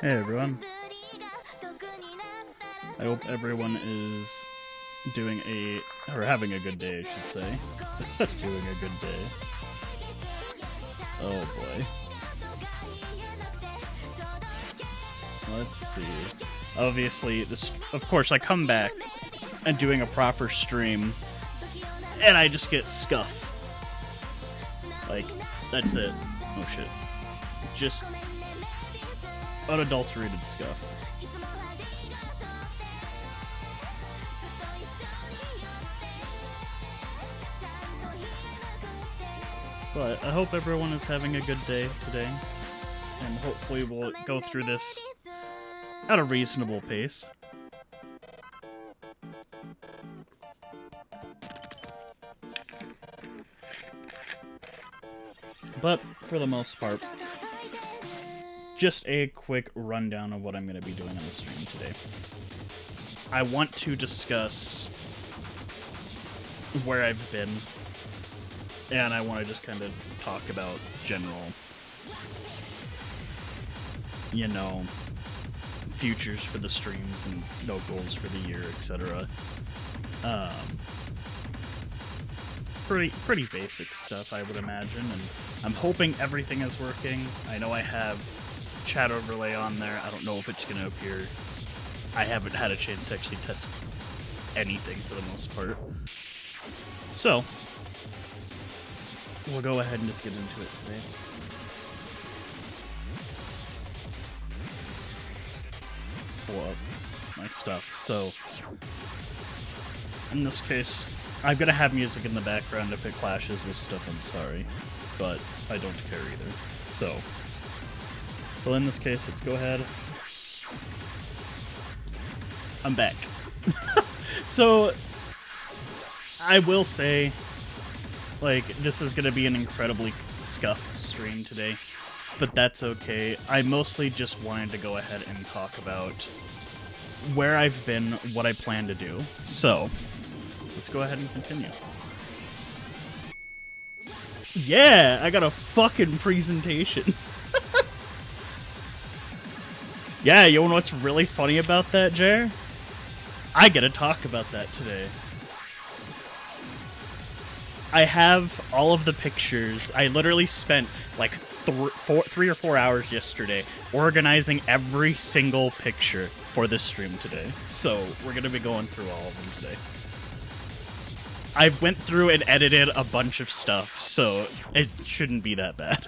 Hey everyone. I hope everyone is doing having a good day, I should say. Doing a good day. Oh boy. Let's see. Obviously, of course, I come back and doing a proper stream, and I just get scuff. Like, that's it. Oh shit. Just unadulterated scuff. But I hope everyone is having a good day today, and hopefully we'll go through this at a reasonable pace. But for the most part, just a quick rundown of what I'm going to be doing on the stream today. I want to discuss where I've been, and I want to just kind of talk about general, you know, futures for the streams and goals for the year, etc. Pretty basic stuff, I would imagine, and I'm hoping everything is working. I know I have chat overlay on there. I don't know if it's going to appear. I haven't had a chance to actually test anything for the most part. So, we'll go ahead and just get into it today. Pull up my stuff. So, in this case, I'm gonna have music in the background. If it clashes with stuff, I'm sorry, but I don't care either. So, well, in this case, let's go ahead. I'm back. So, I will say, like, this is gonna be an incredibly scuffed stream today, but that's okay. I mostly just wanted to go ahead and talk about where I've been, what I plan to do. So, let's go ahead and continue. Yeah, I got a fucking presentation. Yeah, you know what's really funny about that, Jer? I get to talk about that today. I have all of the pictures. I literally spent like 3 or 4 hours yesterday organizing every single picture for this stream today. So we're going to be going through all of them today. I went through and edited a bunch of stuff, so it shouldn't be that bad.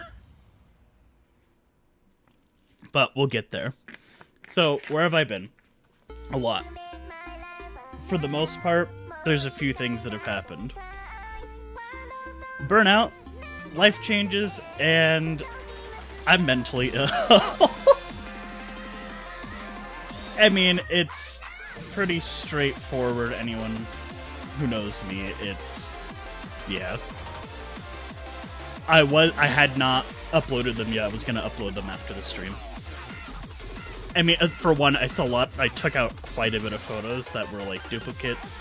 But we'll get there. So, where have I been? A lot. For the most part, there's a few things that have happened. Burnout, life changes, and I'm mentally ill. I mean, it's pretty straightforward. Anyone who knows me, it's, yeah. I had not uploaded them yet. I was gonna upload them after the stream. I mean, for one, it's a lot. I took out quite a bit of photos that were like duplicates,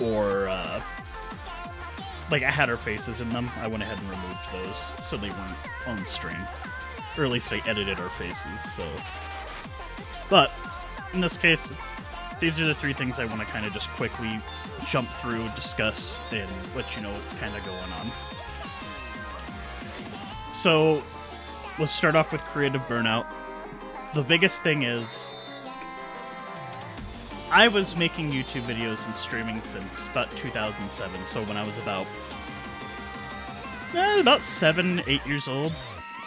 or like I had our faces in them. I went ahead and removed those so they weren't on stream, or at least I edited our faces. So, but in this case, these are the 3 things I want to kind of just quickly jump through, discuss, and let you know what's kind of going on. So, let's start off with creative burnout. The biggest thing is, I was making YouTube videos and streaming since about 2007, so when I was about 7, 8 years old.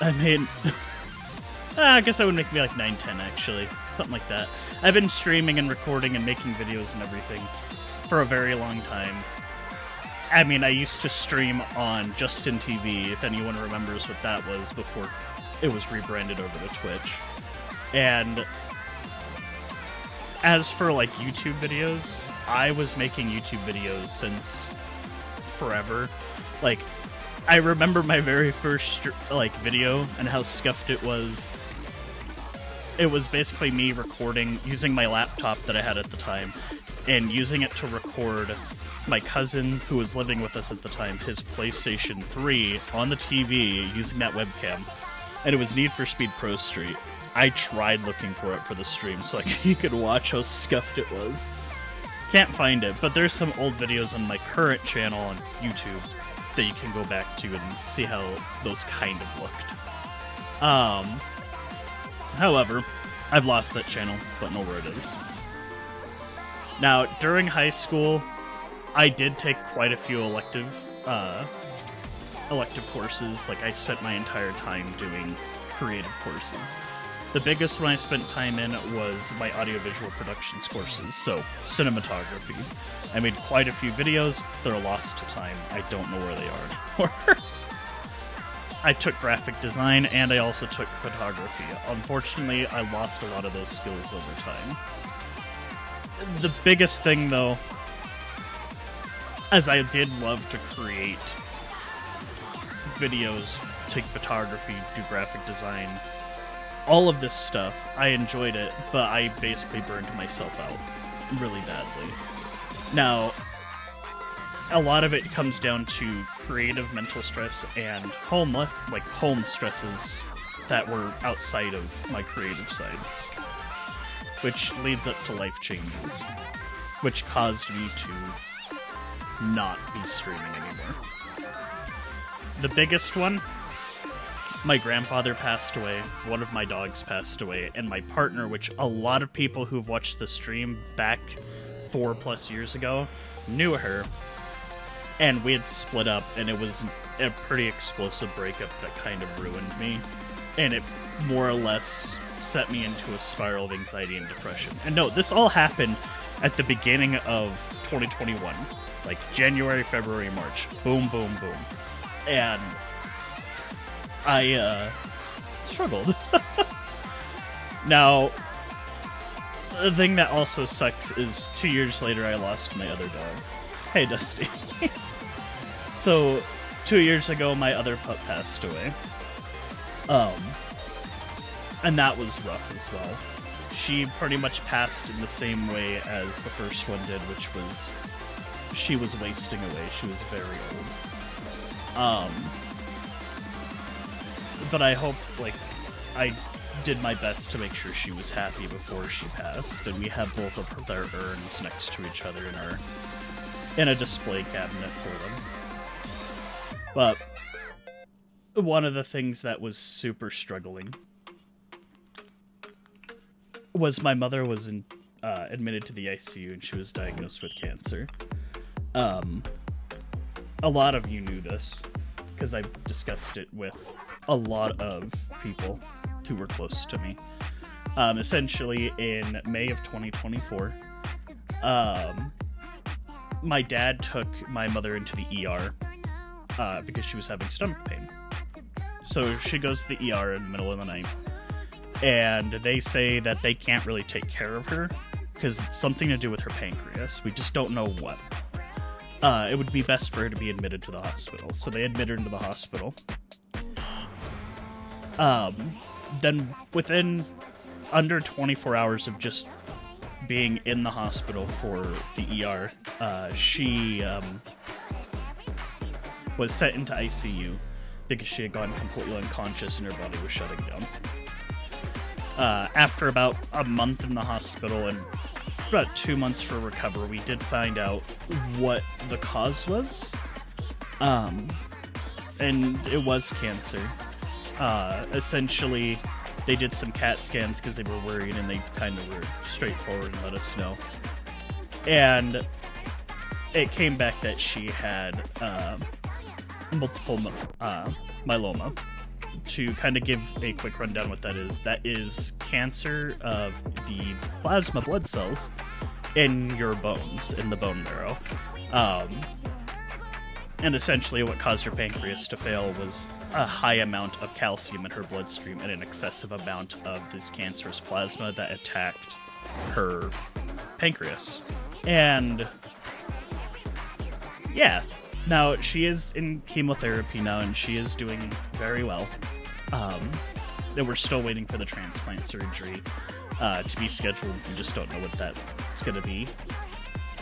I made... I guess I would make me like 9, 10 actually, something like that. I've been streaming and recording and making videos and everything for a very long time. I mean, I used to stream on Justin TV, if anyone remembers what that was, before it was rebranded over to Twitch. And as for like YouTube videos, I was making YouTube videos since forever. Like, I remember my very first like video and how scuffed it was. It was basically me recording using my laptop that I had at the time and using it to record my cousin who was living with us at the time, his PlayStation 3 on the TV using that webcam. and it was Need for Speed Pro Street. I tried looking for it for the stream so like you could watch how scuffed it was. Can't find it, but there's some old videos on my current channel on YouTube that you can go back to and see how those kind of looked. However, I've lost that channel, but know where it is. Now, during high school, I did take quite a few elective courses. Like, I spent my entire time doing creative courses. The biggest one I spent time in was my audiovisual productions courses, so cinematography. I made quite a few videos. They're lost to time. I don't know where they are anymore. I took graphic design, and I also took photography. Unfortunately, I lost a lot of those skills over time. The biggest thing, though, as I did love to create videos, take photography, do graphic design, all of this stuff, I enjoyed it, but I basically burned myself out really badly. Now, a lot of it comes down to creative mental stress and home stresses that were outside of my creative side, which leads up to life changes, which caused me to not be streaming anymore. The biggest one, my grandfather passed away, one of my dogs passed away, and my partner, which a lot of people who've watched the stream back 4+ years ago knew her, and we had split up, and it was a pretty explosive breakup that kind of ruined me, and it more or less set me into a spiral of anxiety and depression. And no, this all happened at the beginning of 2021, like January, February, March. Boom, boom, boom. And I struggled. Now, the thing that also sucks is 2 years later I lost my other dog. Hey, Dusty. So, 2 years ago my other pup passed away. And that was rough as well. She pretty much passed in the same way as the first one did, which was she was wasting away. She was very old. But I hope, like, I did my best to make sure she was happy before she passed, and we have both of their urns next to each other in a display cabinet for them. But one of the things that was super struggling was my mother was admitted to the ICU, and she was diagnosed with cancer. A lot of you knew this, because I've discussed it with a lot of people who were close to me. Essentially, in May of 2024, my dad took my mother into the ER because she was having stomach pain. So she goes to the ER in the middle of the night, and they say that they can't really take care of her because it's something to do with her pancreas. We just don't know what. It would be best for her to be admitted to the hospital. So they admit her into the hospital. Then within under 24 hours of just being in the hospital for the ER, she was sent into ICU because she had gone completely unconscious and her body was shutting down. After about a month in the hospital and about 2 months for recovery, we did find out what the cause was. And it was cancer. Essentially, they did some CAT scans because they were worried, and they kind of were straightforward and let us know. And it came back that she had multiple myeloma. To kind of give a quick rundown what that is cancer of the plasma blood cells in your bones, in the bone marrow. And essentially what caused her pancreas to fail was a high amount of calcium in her bloodstream and an excessive amount of this cancerous plasma that attacked her pancreas. And yeah, now she is in chemotherapy now, and she is doing very well. And we're still waiting for the transplant surgery to be scheduled. We just don't know what that's going to be.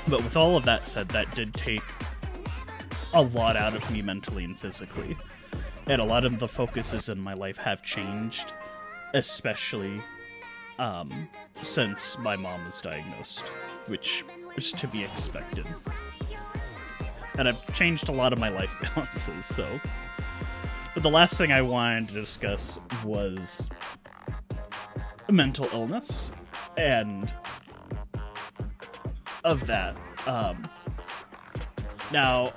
But with all of that said, that did take a lot out of me mentally and physically. And a lot of the focuses in my life have changed, especially since my mom was diagnosed, which is to be expected. And I've changed a lot of my life balances, so... But the last thing I wanted to discuss was mental illness, and of that. Now,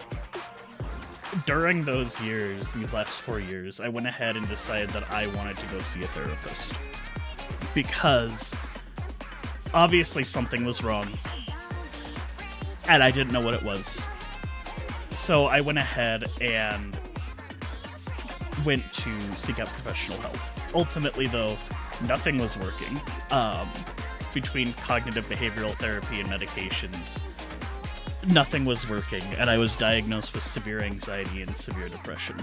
during those years, these last 4 years, I went ahead and decided that I wanted to go see a therapist. Because, obviously something was wrong, and I didn't know what it was. So I went ahead and went to seek out professional help. Ultimately, though, nothing was working. Between cognitive behavioral therapy and medications, nothing was working, and I was diagnosed with severe anxiety and severe depression.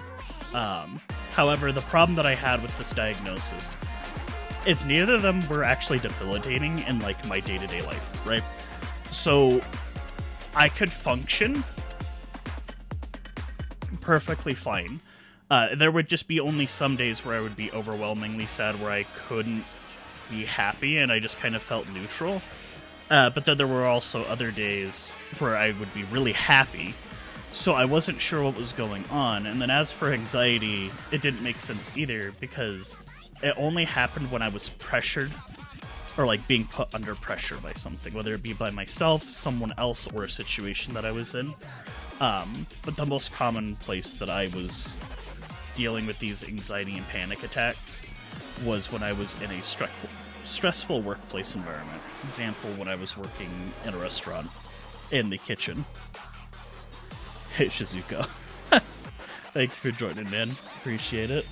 However, the problem that I had with this diagnosis is neither of them were actually debilitating in, like, my day-to-day life, right? So, I could function perfectly fine. There would just be only some days where I would be overwhelmingly sad, where I couldn't be happy, and I just kind of felt neutral. But then there were also other days where I would be really happy, so I wasn't sure what was going on. And then as for anxiety, it didn't make sense either, because it only happened when I was pressured, or like being put under pressure by something, whether it be by myself, someone else, or a situation that I was in. But the most common place that I was dealing with these anxiety and panic attacks was when I was in a stressful workplace environment. Example, when I was working in a restaurant, in the kitchen. Hey, Shizuka. Thank you for joining in. Appreciate it.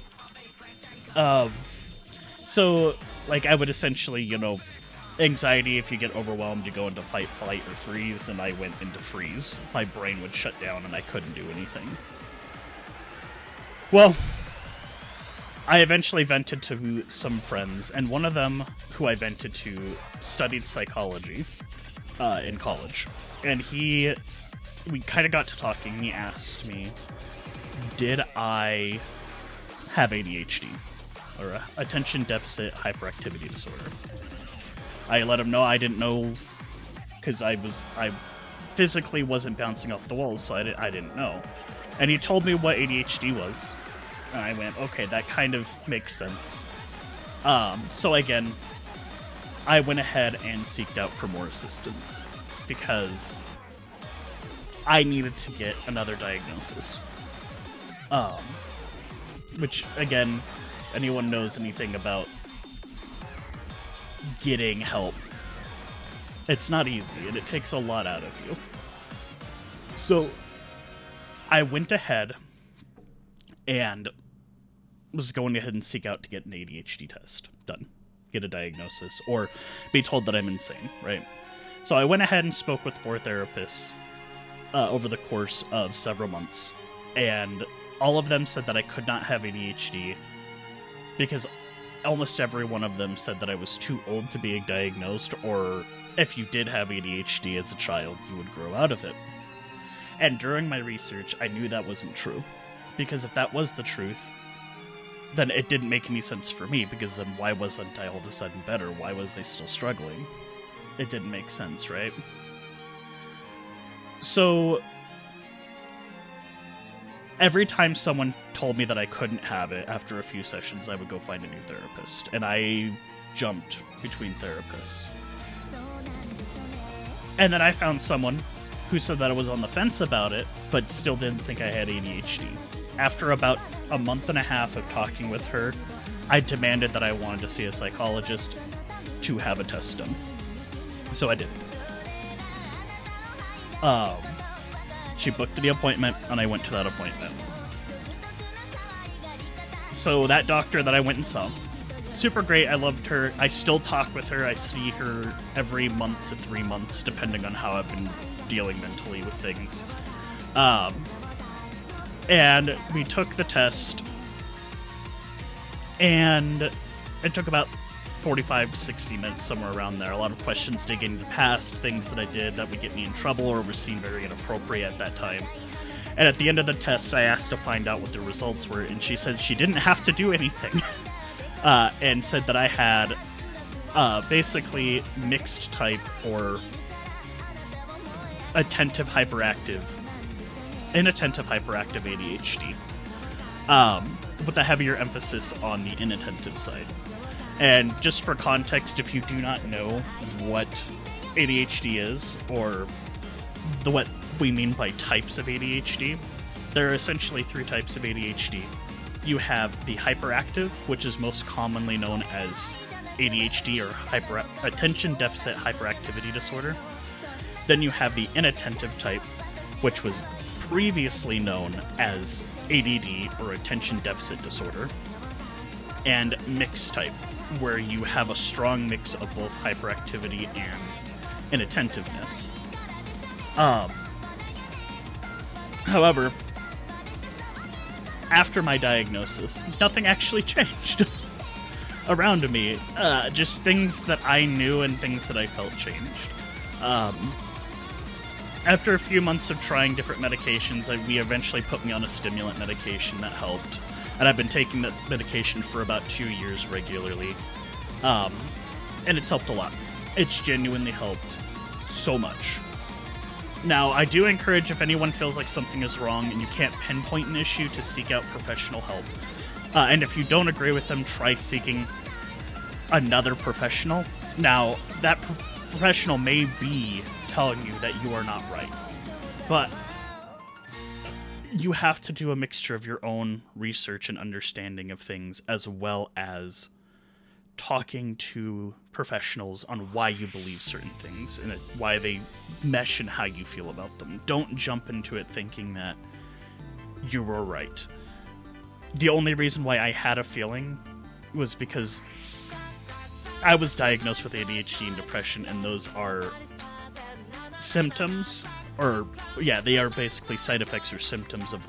So, like, I would essentially, anxiety, if you get overwhelmed, you go into fight, flight, or freeze, and I went into freeze. My brain would shut down, and I couldn't do anything. Well, I eventually vented to some friends, and one of them, who I vented to, studied psychology in college. And we kind of got to talking. He asked me, did I have ADHD, or attention deficit hyperactivity disorder? I let him know I didn't know, because I physically wasn't bouncing off the walls, so I didn't know. And he told me what ADHD was, and I went, okay, that kind of makes sense. So again, I went ahead and seeked out for more assistance, because I needed to get another diagnosis. Which, again, anyone knows anything about getting help, it's not easy, and it takes a lot out of you. So, I went ahead and was going ahead and seek out to get an ADHD test done. Get a diagnosis, or be told that I'm insane, right? So I went ahead and spoke with 4 therapists over the course of several months, and all of them said that I could not have ADHD, because almost every one of them said that I was too old to be diagnosed, or if you did have ADHD as a child, you would grow out of it. And during my research, I knew that wasn't true, because if that was the truth, then it didn't make any sense for me, because then why wasn't I all of a sudden better? Why was I still struggling? It didn't make sense, right? So, every time someone told me that I couldn't have it, after a few sessions, I would go find a new therapist. And I jumped between therapists. And then I found someone who said that I was on the fence about it, but still didn't think I had ADHD. After about a month and a half of talking with her, I demanded that I wanted to see a psychologist to have a test done. So I did. She booked the appointment, and I went to that appointment. So that doctor that I went and saw, super great, I loved her. I still talk with her. I see her every month to 3 months, depending on how I've been dealing mentally with things. And we took the test, and it took about 45 to 60 minutes, somewhere around there. A lot of questions digging into past things that I did that would get me in trouble or were seen very inappropriate at that time. And at the end of the test, I asked to find out what the results were, and she said she didn't have to do anything. And said that I had basically mixed type or inattentive hyperactive ADHD, with a heavier emphasis on the inattentive side. And just for context, if you do not know what ADHD is, or what we mean by types of ADHD, there are essentially 3 types of ADHD. You have the hyperactive, which is most commonly known as ADHD or attention deficit hyperactivity disorder. Then you have the inattentive type, which was previously known as ADD or attention deficit disorder, and mixed type, where you have a strong mix of both hyperactivity and inattentiveness. However, after my diagnosis, nothing actually changed around me. Just things that I knew and things that I felt changed. After a few months of trying different medications, we eventually put me on a stimulant medication that helped. And I've been taking this medication for about 2 years regularly. And it's helped a lot. It's genuinely helped so much. Now, I do encourage, if anyone feels like something is wrong and you can't pinpoint an issue, to seek out professional help. And if you don't agree with them, try seeking another professional. Now, that professional may be telling you that you are not right, but you have to do a mixture of your own research and understanding of things, as well as talking to professionals on why you believe certain things and why they mesh and how you feel about them. Don't jump into it thinking that you were right. The only reason why I had a feeling was because I was diagnosed with ADHD and depression, and those are symptoms, or yeah, they are basically side effects or symptoms of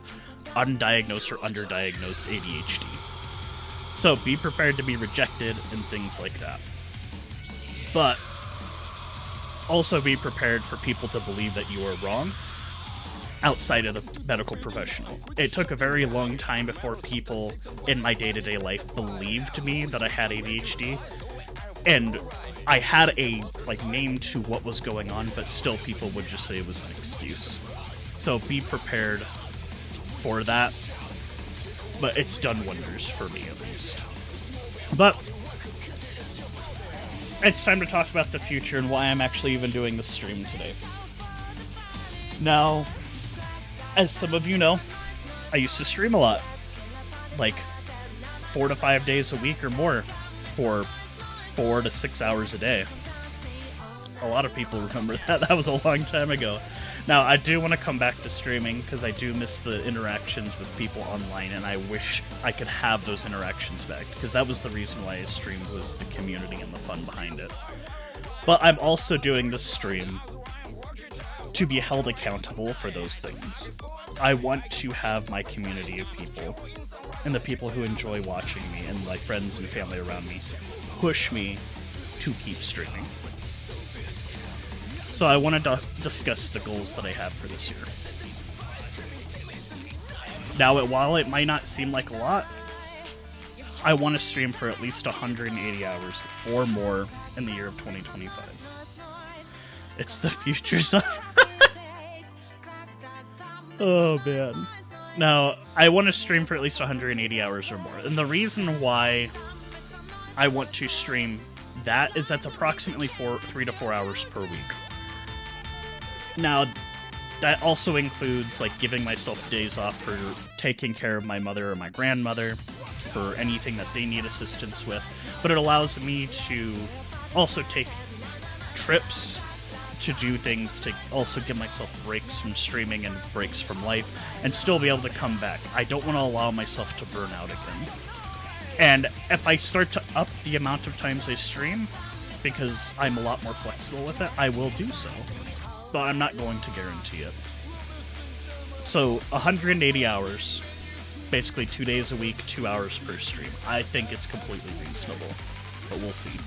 undiagnosed or underdiagnosed ADHD. So be prepared to be rejected and things like that. But also be prepared for people to believe that you are wrong outside of the medical professional. It took a very long time before people in my day-to-day life believed me that I had ADHD. And I had a name to what was going on, but still people would just say it was an excuse. So be prepared for that. But it's done wonders for me, at least. But it's time to talk about the future and why I'm actually even doing this stream today. Now, as some of you know, I used to stream a lot. 4 to 5 days a week or more for 4 to 6 hours a day. A lot of people remember that. That was a long time ago. Now, I do want to come back to streaming because I do miss the interactions with people online, and I wish I could have those interactions back, because that was the reason why I streamed, was the community and the fun behind it. But I'm also doing this stream to be held accountable for those things. I want to have my community of people, and the people who enjoy watching me, and my friends and family around me, push me to keep streaming. So I want to discuss the goals that I have for this year. Now, while it might not seem like a lot, I want to stream for at least 180 hours or more in the year of 2025. It's the future, son. Oh, man. Now, I want to stream for at least 180 hours or more. And the reason why I want to stream that is that's approximately 3 to 4 hours per week. Now, that also includes giving myself days off for taking care of my mother or my grandmother, for anything that they need assistance with. But it allows me to also take trips, to do things, to also give myself breaks from streaming and breaks from life, and still be able to come back. I don't want to allow myself to burn out again. And if I start to up the amount of times I stream, because I'm a lot more flexible with it, I will do so. But I'm not going to guarantee it. So 180 hours, basically 2 days a week, 2 hours per stream. I think it's completely reasonable, but we'll see.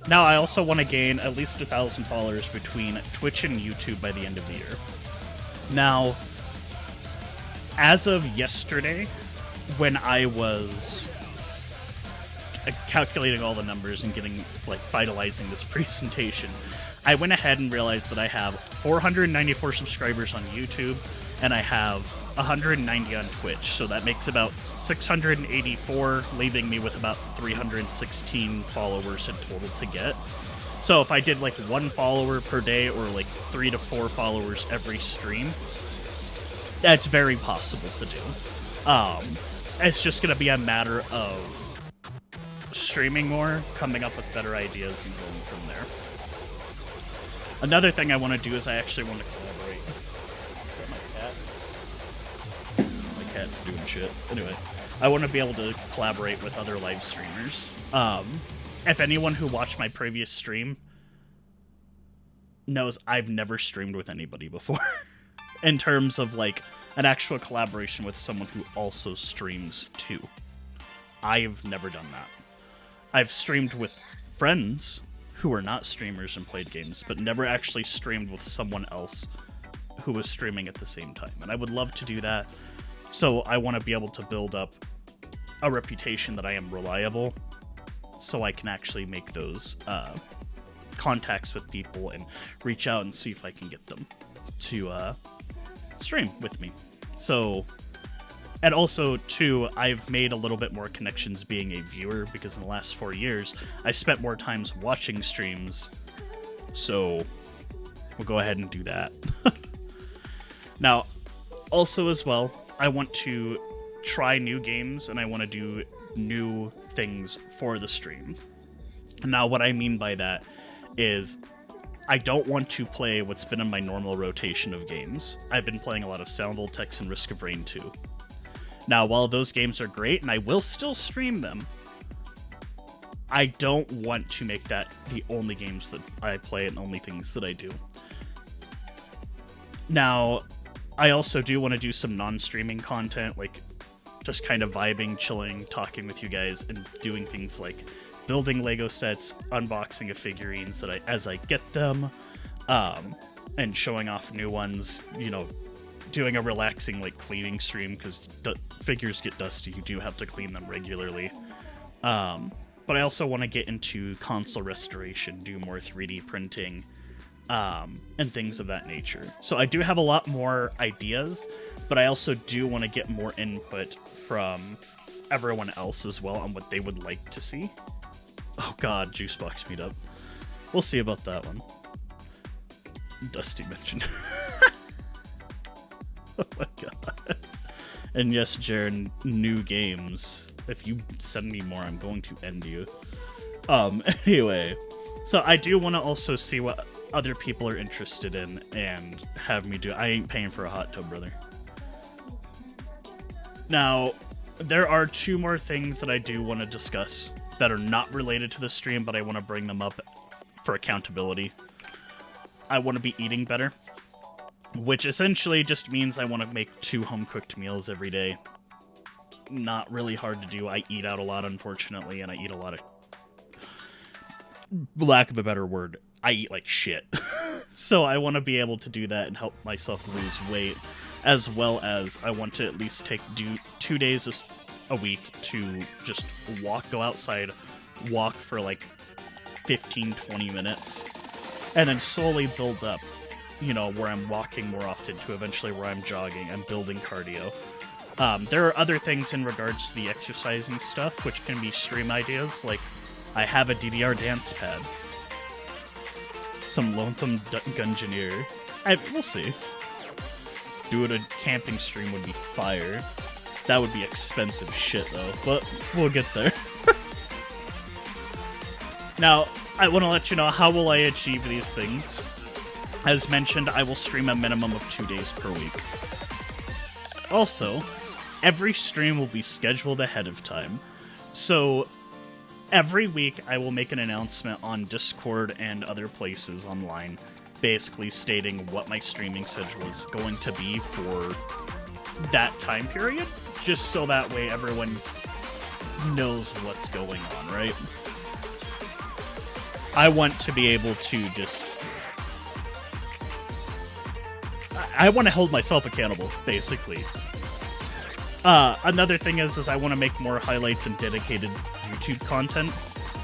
Now, I also want to gain at least 1,000 followers between Twitch and YouTube by the end of the year. Now, as of yesterday, when I was calculating all the numbers and getting, like, finalizing this presentation, I went ahead and realized that I have 494 subscribers on YouTube, and I have 190 on Twitch, so that makes about 684, leaving me with about 316 followers in total to get. So if I did like 1 follower per day or like 3 to 4 followers every stream, that's very possible to do. It's just going to be a matter of streaming more, coming up with better ideas, and going from there. Another thing I want to do is I actually want to collaborate. My cat's doing shit. Anyway, I want to be able to collaborate with other live streamers. If anyone who watched my previous stream knows, I've never streamed with anybody before. In terms of, like, an actual collaboration with someone who also streams too. I've never done that. I've streamed with friends who are not streamers and played games, but never actually streamed with someone else who was streaming at the same time. And I would love to do that, so I want to be able to build up a reputation that I am reliable, so I can actually make those contacts with people and reach out and see if I can get them to stream with me. So, and also, too, I've made a little bit more connections being a viewer, because in the last 4 years, I spent more times watching streams, so we'll go ahead and do that. Now, also as well, I want to try new games, and I want to do new things for the stream. Now, what I mean by that is I don't want to play what's been in my normal rotation of games. I've been playing a lot of Sound Voltex and Risk of Rain 2. Now, while those games are great, and I will still stream them, I don't want to make that the only games that I play and only things that I do. Now, I also do want to do some non-streaming content, like just kind of vibing, chilling, talking with you guys, and doing things like building Lego sets, unboxing of figurines that as I get them, and showing off new ones, you know, doing a relaxing, like, cleaning stream, because figures get dusty. You do have to clean them regularly. But I also want to get into console restoration, do more 3D printing, and things of that nature. So I do have a lot more ideas, but I also do want to get more input from everyone else as well on what they would like to see. Oh god, Juicebox meetup. We'll see about that one. Dusty mentioned. Oh my god. And yes, Jaren, new games. If you send me more, I'm going to end you. Anyway. So I do want to also see what other people are interested in and have me do. I ain't paying for a hot tub, brother. Now, there are 2 more things that I do want to discuss that are not related to the stream, but I want to bring them up for accountability. I want to be eating better, which essentially just means I want to make 2 home-cooked meals every day. Not really hard to do. I eat out a lot, unfortunately, and I eat a lot of... lack of a better word, I eat like shit. So I want to be able to do that and help myself lose weight, as well as I want to at least take 2 days a week to just go outside, walk for like 15-20 minutes, and then slowly build up, you know, where I'm walking more often to eventually where I'm jogging and building cardio. There are other things in regards to the exercising stuff, which can be stream ideas, like I have a DDR dance pad. Some Lonesome Gungeoneer. We'll see. Doing a camping stream would be fire. That would be expensive shit, though, but we'll get there. Now, I want to let you know, how will I achieve these things? As mentioned, I will stream a minimum of 2 days per week. Also, every stream will be scheduled ahead of time. So, every week I will make an announcement on Discord and other places online, basically stating what my streaming schedule is going to be for that time period, just so that way everyone knows what's going on, right? I want to be able to just... I want to hold myself accountable, basically. Another thing is I want to make more highlights and dedicated YouTube content.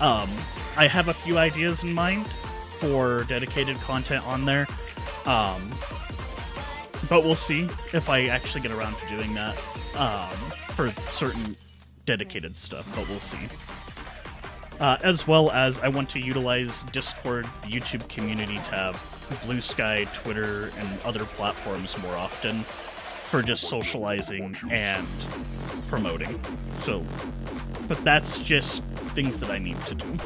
I have a few ideas in mind for dedicated content on there. But we'll see if I actually get around to doing that for certain dedicated stuff, but we'll see. As well as I want to utilize Discord, the YouTube community tab, Blue Sky, Twitter, and other platforms more often for just socializing and promoting. So, but that's just things that I need to do.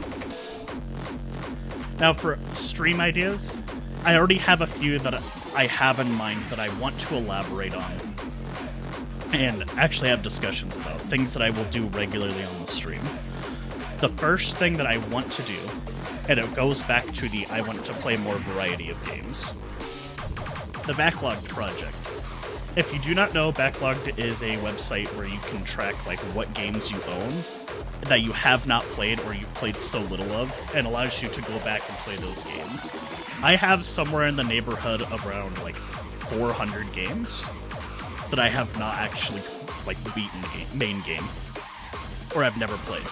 Now for stream ideas, I already have a few that I have in mind that I want to elaborate on and actually have discussions about, things that I will do regularly on the stream. The first thing that I want to do, and it goes back to the I want to play more variety of games, the Backlogged project. If you do not know, Backlogged is a website where you can track like what games you own that you have not played or you've played so little of, and allows you to go back and play those games. I have somewhere in the neighborhood of around like 400 games that I have not actually like beaten the main game, or I've never played.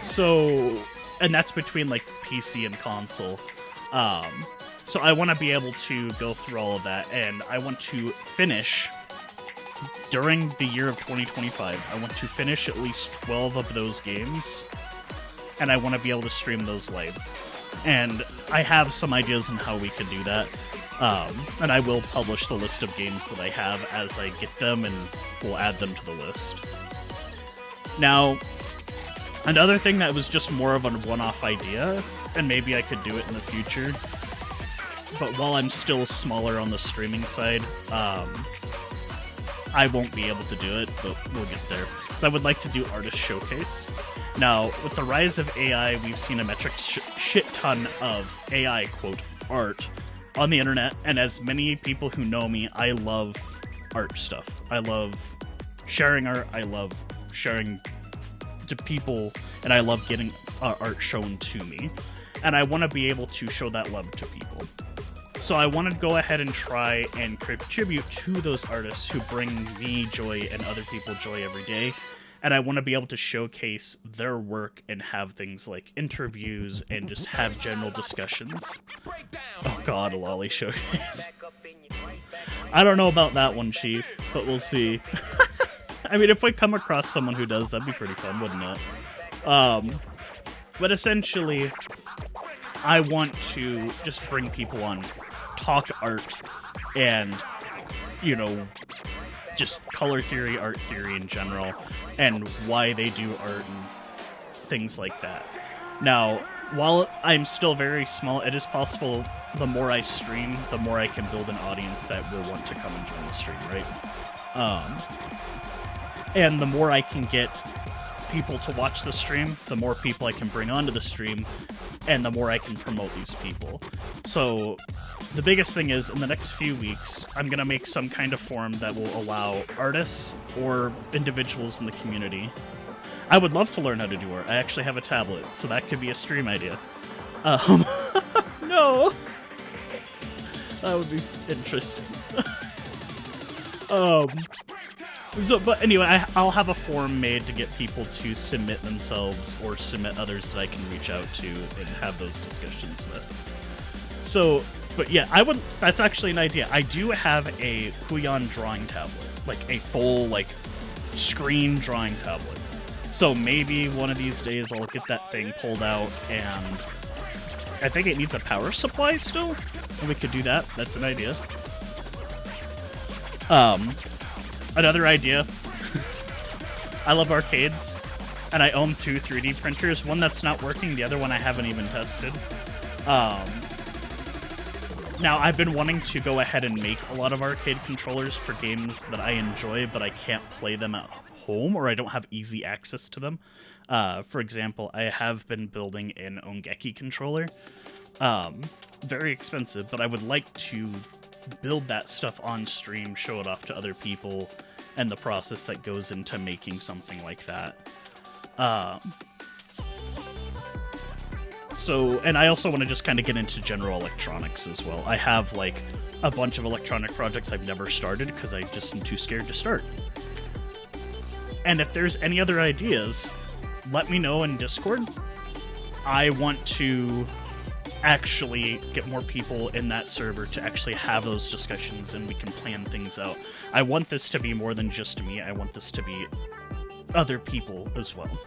So, and that's between like PC and console. So I want to be able to go through all of that, and I want to finish, during the year of 2025, I want to finish at least 12 of those games, and I want to be able to stream those live. And I have some ideas on how we could do that, and I will publish the list of games that I have as I get them, and we'll add them to the list. Now, another thing that was just more of a one-off idea, and maybe I could do it in the future, but while I'm still smaller on the streaming side, I won't be able to do it, but we'll get there. So I would like to do Artist Showcase. Now, with the rise of AI, we've seen a metric shit ton of AI, quote, art on the internet, and as many people who know me, I love art stuff. I love sharing art, I love sharing to people, and I love getting art shown to me. And I want to be able to show that love to people. So I want to go ahead and try and contribute to those artists who bring me joy and other people joy every day. And I want to be able to showcase their work and have things like interviews and just have general discussions. Oh god, a lolly showcase. I don't know about that one, Chief, but we'll see. I mean, if I come across someone who does, that'd be pretty fun, wouldn't it? But essentially, I want to just bring people on, talk art, and, you know, just color theory, art theory in general, and why they do art and things like that. Now, while I'm still very small, it is possible the more I stream, the more I can build an audience that will want to come and join the stream, right? And the more I can get people to watch the stream, the more people I can bring onto the stream, and the more I can promote these people. So the biggest thing is, in the next few weeks, I'm going to make some kind of forum that will allow artists or individuals in the community. I would love to learn how to do art. I actually have a tablet, so that could be a stream idea. No! That would be interesting. But anyway, I'll have a forum made to get people to submit themselves or submit others that I can reach out to and have those discussions with. So, but yeah, that's actually an idea. I do have a Huion drawing tablet, like a full, like, screen drawing tablet. So maybe one of these days I'll get that thing pulled out, and I think it needs a power supply still, and we could do that. That's an idea. Another idea. I love arcades, and I own 2 3D printers. One that's not working, the other one I haven't even tested. Now, I've been wanting to go ahead and make a lot of arcade controllers for games that I enjoy, but I can't play them at home, or I don't have easy access to them. For example, I have been building an Ongeki controller. Very expensive, but I would like to build that stuff on stream, show it off to other people, and the process that goes into making something like that. So, and I also want to just kind of get into general electronics as well. I have, like, a bunch of electronic projects I've never started because I just am too scared to start. And if there's any other ideas, let me know in Discord. I want to actually get more people in that server to actually have those discussions and we can plan things out. I want this to be more than just me. I want this to be other people as well.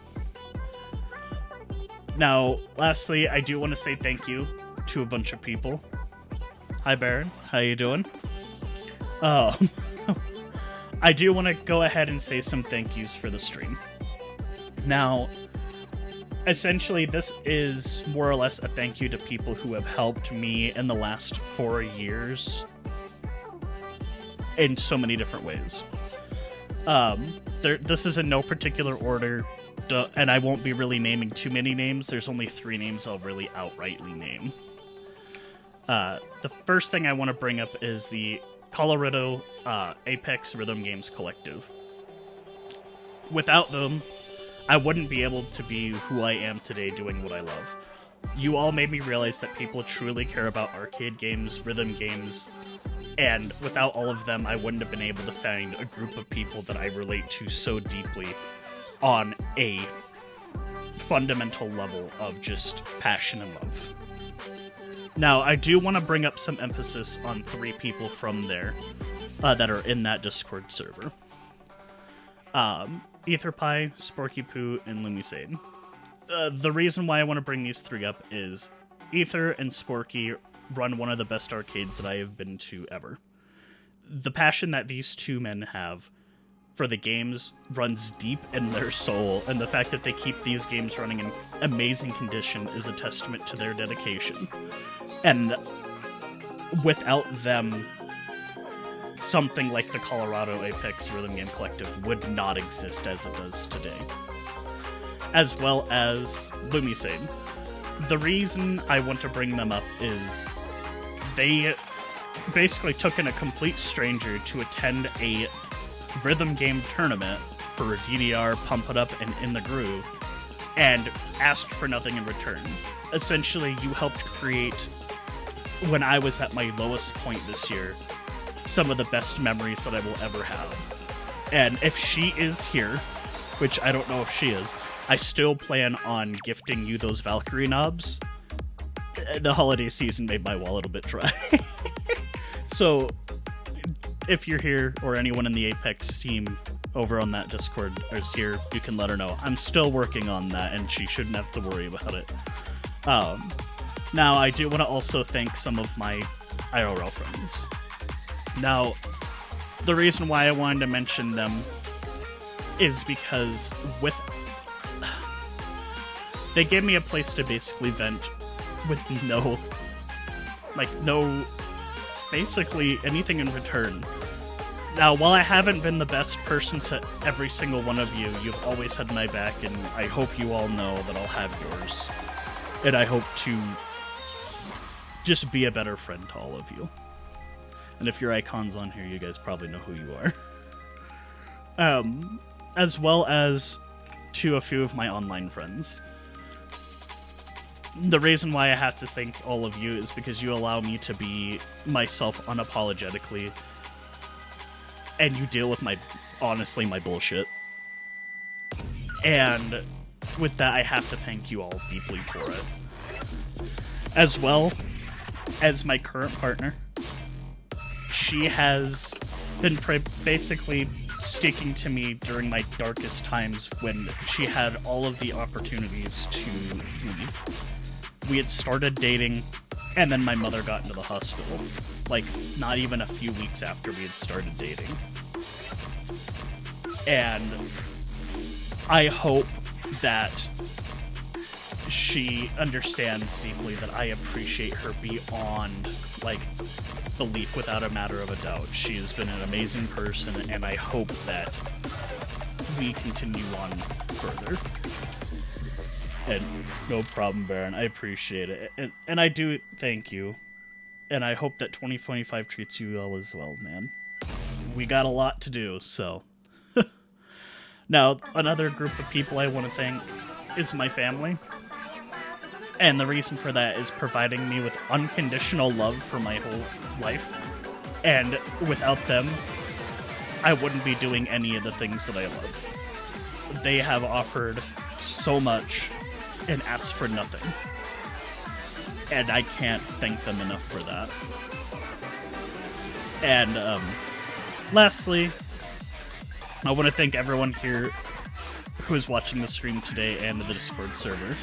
Now, lastly, I do want to say thank you to a bunch of people. Hi, Baron. How you doing? I do want to go ahead and say some thank yous for the stream. Now, essentially, this is more or less a thank you to people who have helped me in the last 4 years in so many different ways. This is in no particular order, and I won't be really naming too many names. There's only 3 names I'll really outrightly name. The first thing I want to bring up is the Colorado Apex Rhythm Games Collective. Without them, I wouldn't be able to be who I am today doing what I love. You all made me realize that people truly care about arcade games, rhythm games, and without all of them, I wouldn't have been able to find a group of people that I relate to so deeply on a fundamental level of just passion and love. Now, I do want to bring up some emphasis on 3 people from there that are in that Discord server. Etherpie, Sporky Poo, and Lumisade. The reason why I want to bring these 3 up is Ether and Sporky run one of the best arcades that I have been to ever. The passion that these 2 men have for the games runs deep in their soul, and the fact that they keep these games running in amazing condition is a testament to their dedication. And without them, something like the Colorado Apex Rhythm Game Collective would not exist as it does today. As well as Lumisade. The reason I want to bring them up is they basically took in a complete stranger to attend a rhythm game tournament for DDR, Pump It Up, and In the Groove, and asked for nothing in return. Essentially, you helped create, when I was at my lowest point this year, some of the best memories that I will ever have. And if she is here, which I don't know if she is, I still plan on gifting you those Valkyrie knobs. The holiday season made my wallet a bit dry. So, if you're here, or anyone in the Apex team over on that Discord is here, you can let her know. I'm still working on that, and she shouldn't have to worry about it. Now, I do want to also thank some of my IRL friends. Now, the reason why I wanted to mention them is because they gave me a place to basically vent with basically anything in return. Now, while I haven't been the best person to every single one of you, you've always had my back, and I hope you all know that I'll have yours. And I hope to just be a better friend to all of you. And if your icon's on here, you guys probably know who you are. As well as to a few of my online friends. The reason why I have to thank all of you is because you allow me to be myself unapologetically, and you deal with my bullshit. And with that, I have to thank you all deeply for it. As well as my current partner. She has been basically sticking to me during my darkest times when she had all of the opportunities to leave. We had started dating, and then my mother got into the hospital. Like, not even a few weeks after we had started dating. And I hope that she understands deeply that I appreciate her beyond, like, belief without a matter of a doubt. She has been an amazing person, and I hope that we continue on further. And no problem, Baron. I appreciate it. And I do thank you. And I hope that 2025 treats you well as well, man. We got a lot to do, so. Now, another group of people I want to thank is my family. And the reason for that is providing me with unconditional love for my whole life. And without them, I wouldn't be doing any of the things that I love. They have offered so much and asked for nothing. And I can't thank them enough for that. And lastly, I want to thank everyone here who is watching the stream today and the Discord server.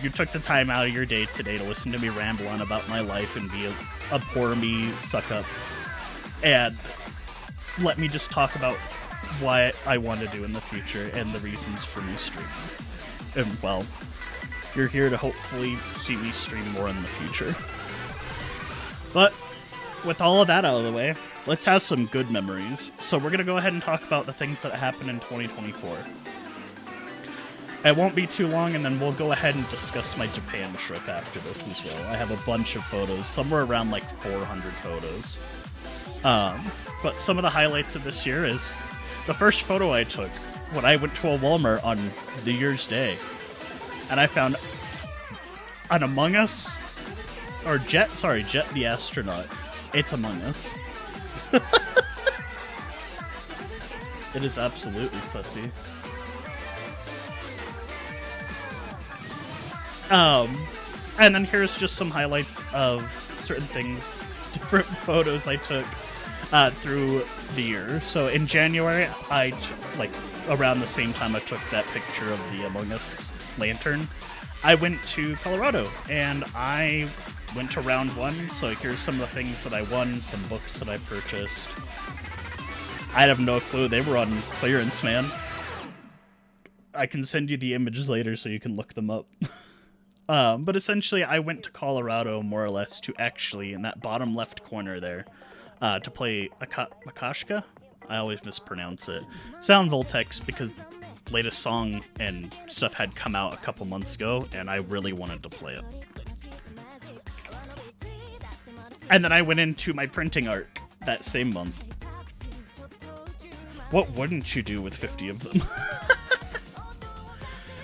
You took the time out of your day today to listen to me ramble on about my life and be a poor me suck up. And let me just talk about what I want to do in the future and the reasons for me streaming. And well, you're here to hopefully see me stream more in the future. But with all of that out of the way, let's have some good memories. So we're going to go ahead and talk about the things that happened in 2024. It won't be too long, and then we'll go ahead and discuss my Japan trip after this as well. I have a bunch of photos, somewhere around like 400 photos. But some of the highlights of this year is the first photo I took when I went to a Walmart on New Year's Day. And I found an Among Us, or Jet the astronaut. It's Among Us. It is absolutely sussy. And then here's just some highlights of certain things, different photos I took through the year. So in January, around the same time I took that picture of the Among Us lantern, I went to Colorado, and I went to round 1, so here's some of the things that I won, some books that I purchased. I have no clue, they were on clearance, man. I can send you the images later so you can look them up. But essentially, I went to Colorado, more or less, to actually, in that bottom left corner there, to play Akashka? I always mispronounce it. Sound Voltex, because the latest song and stuff had come out a couple months ago, and I really wanted to play it. And then I went into my printing arc that same month. What wouldn't you do with 50 of them?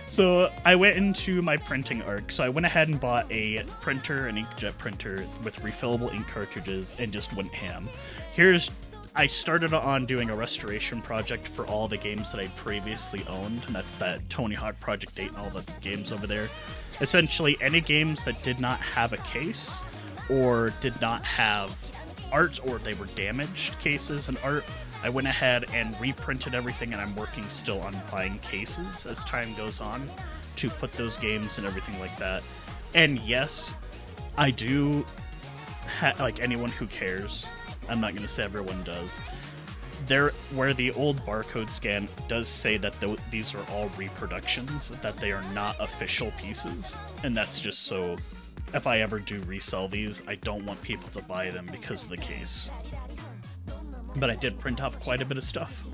So I went into my printing arc. So I went ahead and bought a printer, an inkjet printer with refillable ink cartridges, and just went ham. I started on doing a restoration project for all the games that I previously owned, and that's that Tony Hawk Project 8 and all the games over there. Essentially, any games that did not have a case, or did not have art, or they were damaged cases and art, I went ahead and reprinted everything, and I'm working still on buying cases as time goes on to put those games and everything like that. And yes, I do, like anyone who cares, I'm not going to say everyone does, where the old barcode scan does say that these are all reproductions, that they are not official pieces, and that's just so if I ever do resell these, I don't want people to buy them because of the case. But I did print off quite a bit of stuff.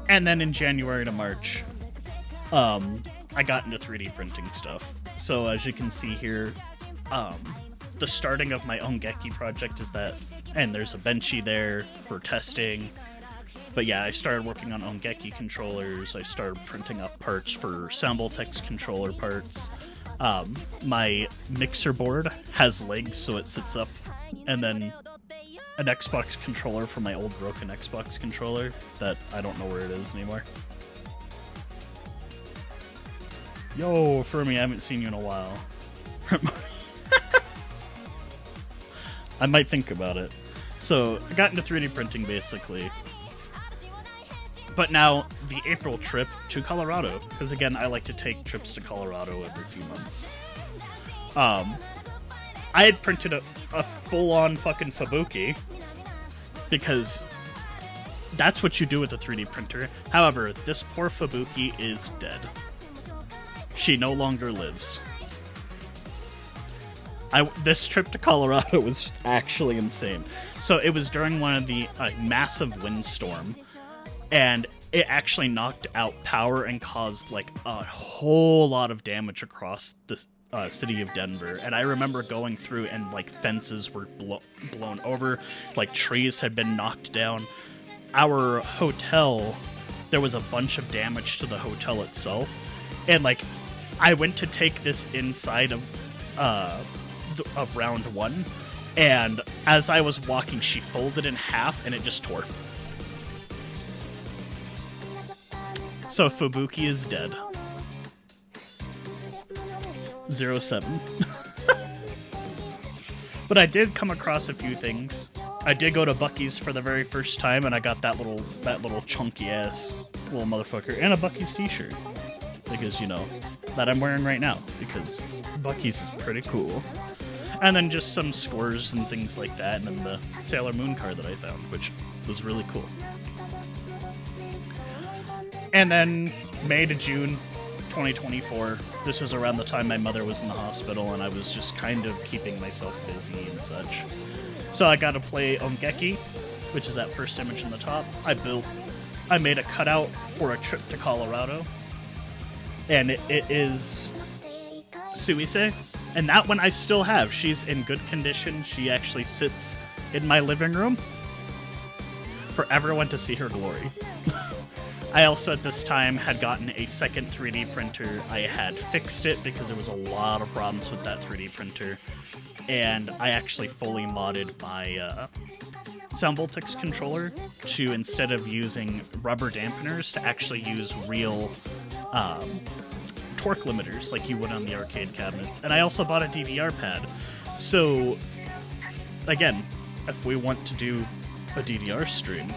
And then in January to March, I got into 3D printing stuff. So as you can see here, the starting of my Ongeki project is that, and there's a Benchy there for testing. But yeah, I started working on Ongeki controllers. I started printing up parts for Sound Voltex controller parts. My mixer board has legs, so it sits up, and then an Xbox controller for my old broken Xbox controller that I don't know where it is anymore. Yo, Fermi, I haven't seen you in a while. I might think about it. So, I got into 3D printing, basically. But now, the April trip to Colorado, because again, I like to take trips to Colorado every few months. I had printed a full-on fucking Fubuki, because that's what you do with a 3D printer. However, this poor Fubuki is dead. She no longer lives. This trip to Colorado was actually insane. So it was during one of the massive windstorm, and it actually knocked out power and caused like a whole lot of damage across the city of Denver. And I remember going through, and like fences were blown over, like trees had been knocked down. Our hotel, there was a bunch of damage to the hotel itself, and like I went to take this inside of round one, and as I was walking, she folded in half and it just tore. So Fubuki is dead. 07. But I did come across a few things. I did go to Buc-ee's for the very first time, and I got that little chunky ass little motherfucker and a Buc-ee's t-shirt, because you know that I'm wearing right now, because Buc-ee's is pretty cool. And then just some scores and things like that, and then the Sailor Moon card that I found, which was really cool. And then May to June 2024, this was around the time my mother was in the hospital, and I was just kind of keeping myself busy and such. So I got to play Ongeki, which is that first image in the top. I made a cutout for a trip to Colorado, and it is Suisei, and that one I still have. She's in good condition. She actually sits in my living room for everyone to see her glory. I also, at this time, had gotten a second 3D printer. I had fixed it because there was a lot of problems with that 3D printer. And I actually fully modded my Sound Voltex controller to, instead of using rubber dampeners, to actually use real torque limiters like you would on the arcade cabinets. And I also bought a DDR pad. So, again, if we want to do a DDR stream,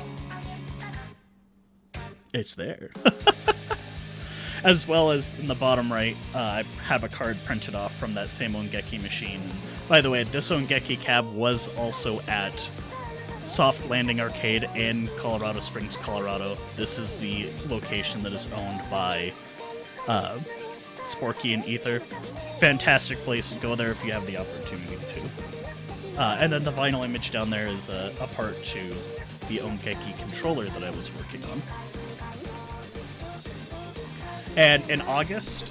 it's there. As well as in the bottom right, I have a card printed off from that same Ongeki machine. By the way, this Ongeki cab was also at Soft Landing Arcade in Colorado Springs, Colorado. This is the location that is owned by Sporky and Ether. Fantastic place. Go there if you have the opportunity to. And then the vinyl image down there is a part to the Ongeki controller that I was working on. And in August,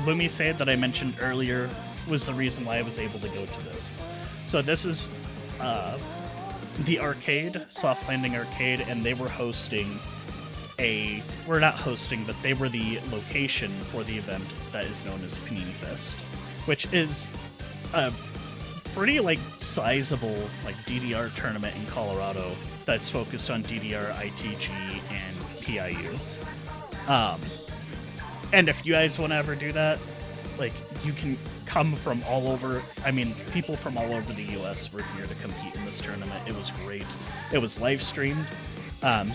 Lumise that I mentioned earlier was the reason why I was able to go to this. So this is the arcade, Soft Landing Arcade, and they were hosting we're not hosting, but they were the location for the event that is known as Panini Fest, which is a pretty, sizable, DDR tournament in Colorado that's focused on DDR, ITG, and PIU. And if you guys want to ever do that, you can come from all over. I mean, people from all over the US were here to compete in this tournament. It was great. It was live streamed.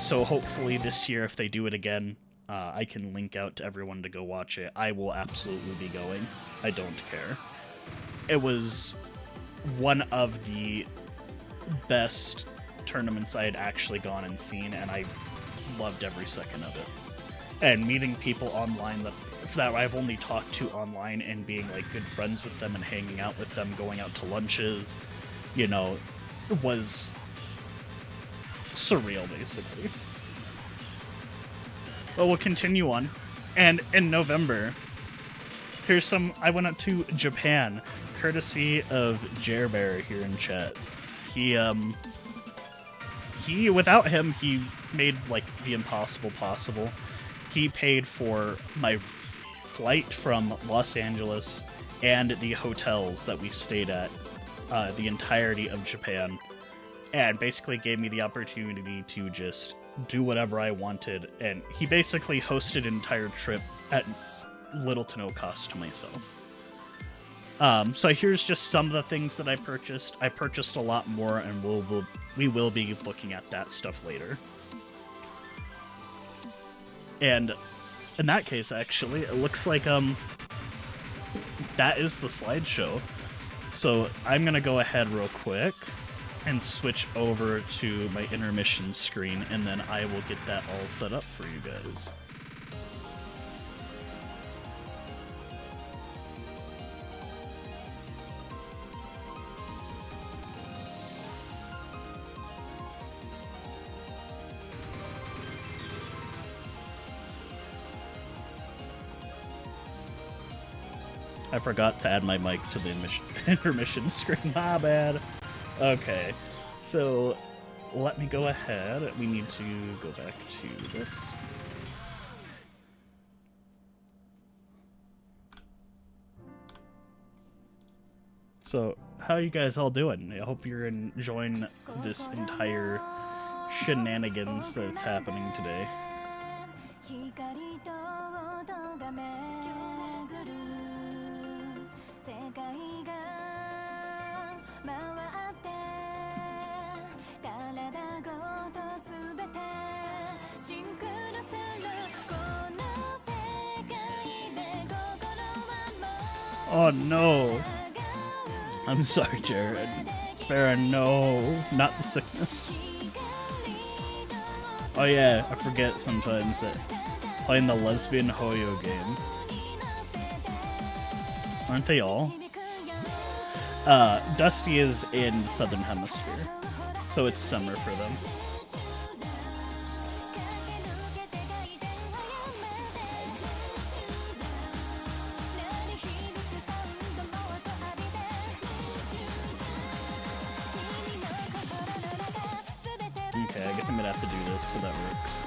So hopefully this year, if they do it again, I can link out to everyone to go watch it. I will absolutely be going. I don't care. It was one of the best tournaments I had actually gone and seen, and I loved every second of it. And meeting people online that I've only talked to online and being good friends with them and hanging out with them, going out to lunches, was surreal, basically. But we'll continue on. And in November, I went up to Japan, courtesy of Jerbear here in chat. Without him, he made the impossible possible. He paid for my flight from Los Angeles and the hotels that we stayed at the entirety of Japan, and basically gave me the opportunity to just do whatever I wanted, and he basically hosted an entire trip at little to no cost to myself. So here's just some of the things that I purchased. I purchased a lot more, and we will be looking at that stuff later. And in that case, actually, it looks like that is the slideshow. So I'm gonna go ahead real quick and switch over to my intermission screen, and then I will get that all set up for you guys. I forgot to add my mic to the intermission screen. My bad. Okay, so let me go ahead. We need to go back to this. So, how you guys all doing? I hope you're enjoying this entire shenanigans that's happening today. Oh no! I'm sorry, Jared. Farrah, no. Not the sickness. Oh yeah, I forget sometimes that playing the lesbian Hoyo game. Aren't they all? Dusty is in the Southern Hemisphere, so it's summer for them. Okay, I guess I'm gonna have to do this, so that works.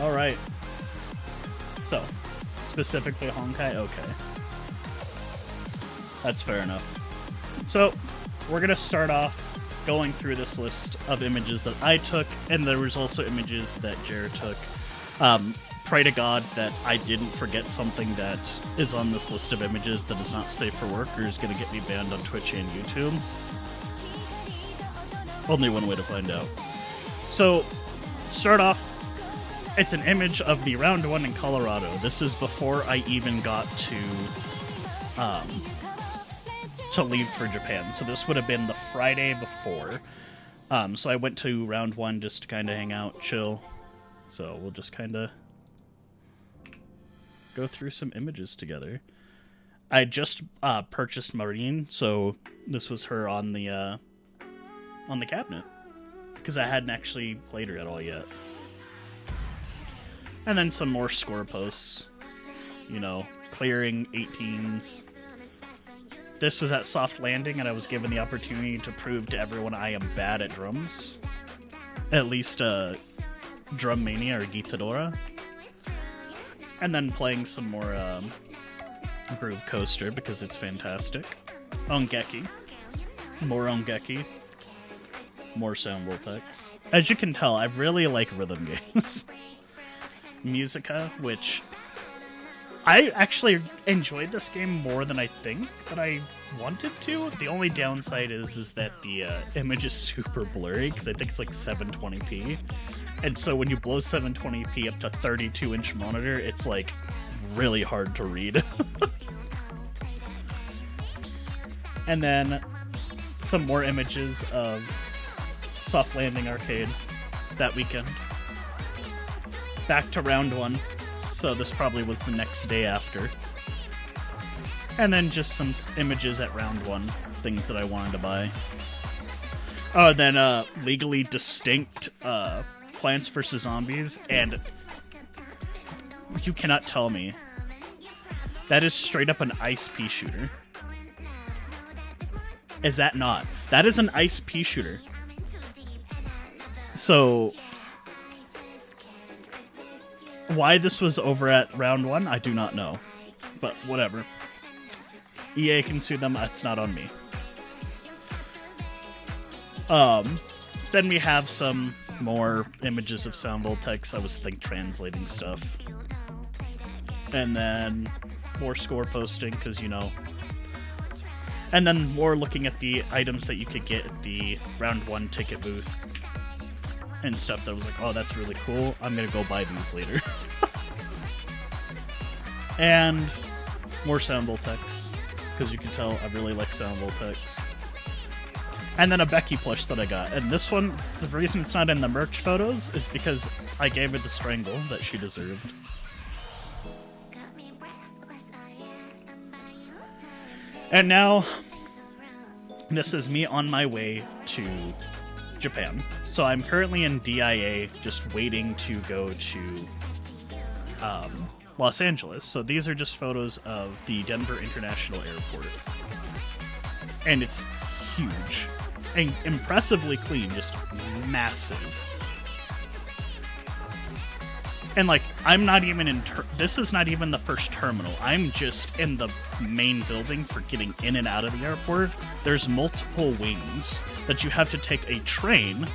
Alright. So, specifically Honkai? Okay. That's fair enough. So, we're gonna start off going through this list of images that I took, and there was also images that Jared took. Pray to God that I didn't forget something that is on this list of images that is not safe for work or is gonna get me banned on Twitch and YouTube. Only one way to find out. So, start off, it's an image of the round one in Colorado. This is before I even got to leave for Japan. So this would have been the Friday before. So I went to round one just to kind of hang out, chill. So we'll just kind of go through some images together. I just purchased Marine, so this was her on the cabinet, because I hadn't actually played her at all yet. And then some more score posts, you know, clearing 18s. This was at Soft Landing, and I was given the opportunity to prove to everyone I am bad at drums. At least Drum Mania or Gitadora. And then playing some more Groove Coaster, because it's fantastic. Ongeki. More Ongeki. More Sound Vortex. As you can tell, I really like rhythm games. Musica, which I actually enjoyed this game more than I think that I wanted to. The only downside is that the image is super blurry, because I think it's like 720p. And so when you blow 720p up to 32-inch monitor, it's like really hard to read. And then some more images of Soft Landing Arcade that weekend. Back to round one, so this probably was the next day after. And then just some images at round one, things that I wanted to buy. Oh, then Legally Distinct Plants vs. Zombies, and you cannot tell me. That is straight up an ice pea shooter. Is that not? That is an ice pea shooter. So, why this was over at round one, I do not know. But whatever. EA can sue them, that's not on me. Then we have some more images of Sound Voltex. I was translating stuff. And then more score posting, because, you know. And then more looking at the items that you could get at the round one ticket booth. And stuff that was like, oh, that's really cool. I'm gonna go buy these later. And more Sound Voltex, because you can tell I really like Sound Voltex. And then a Becky plush that I got. And this one, the reason it's not in the merch photos is because I gave her the strangle that she deserved. And now, this is me on my way to Japan. So I'm currently in DIA, just waiting to go to Los Angeles. So these are just photos of the Denver International Airport. And it's huge. And impressively clean, just massive. And, like, I'm not even in... This is not even the first terminal. I'm just in the main building for getting in and out of the airport. There's multiple wings that you have to take a train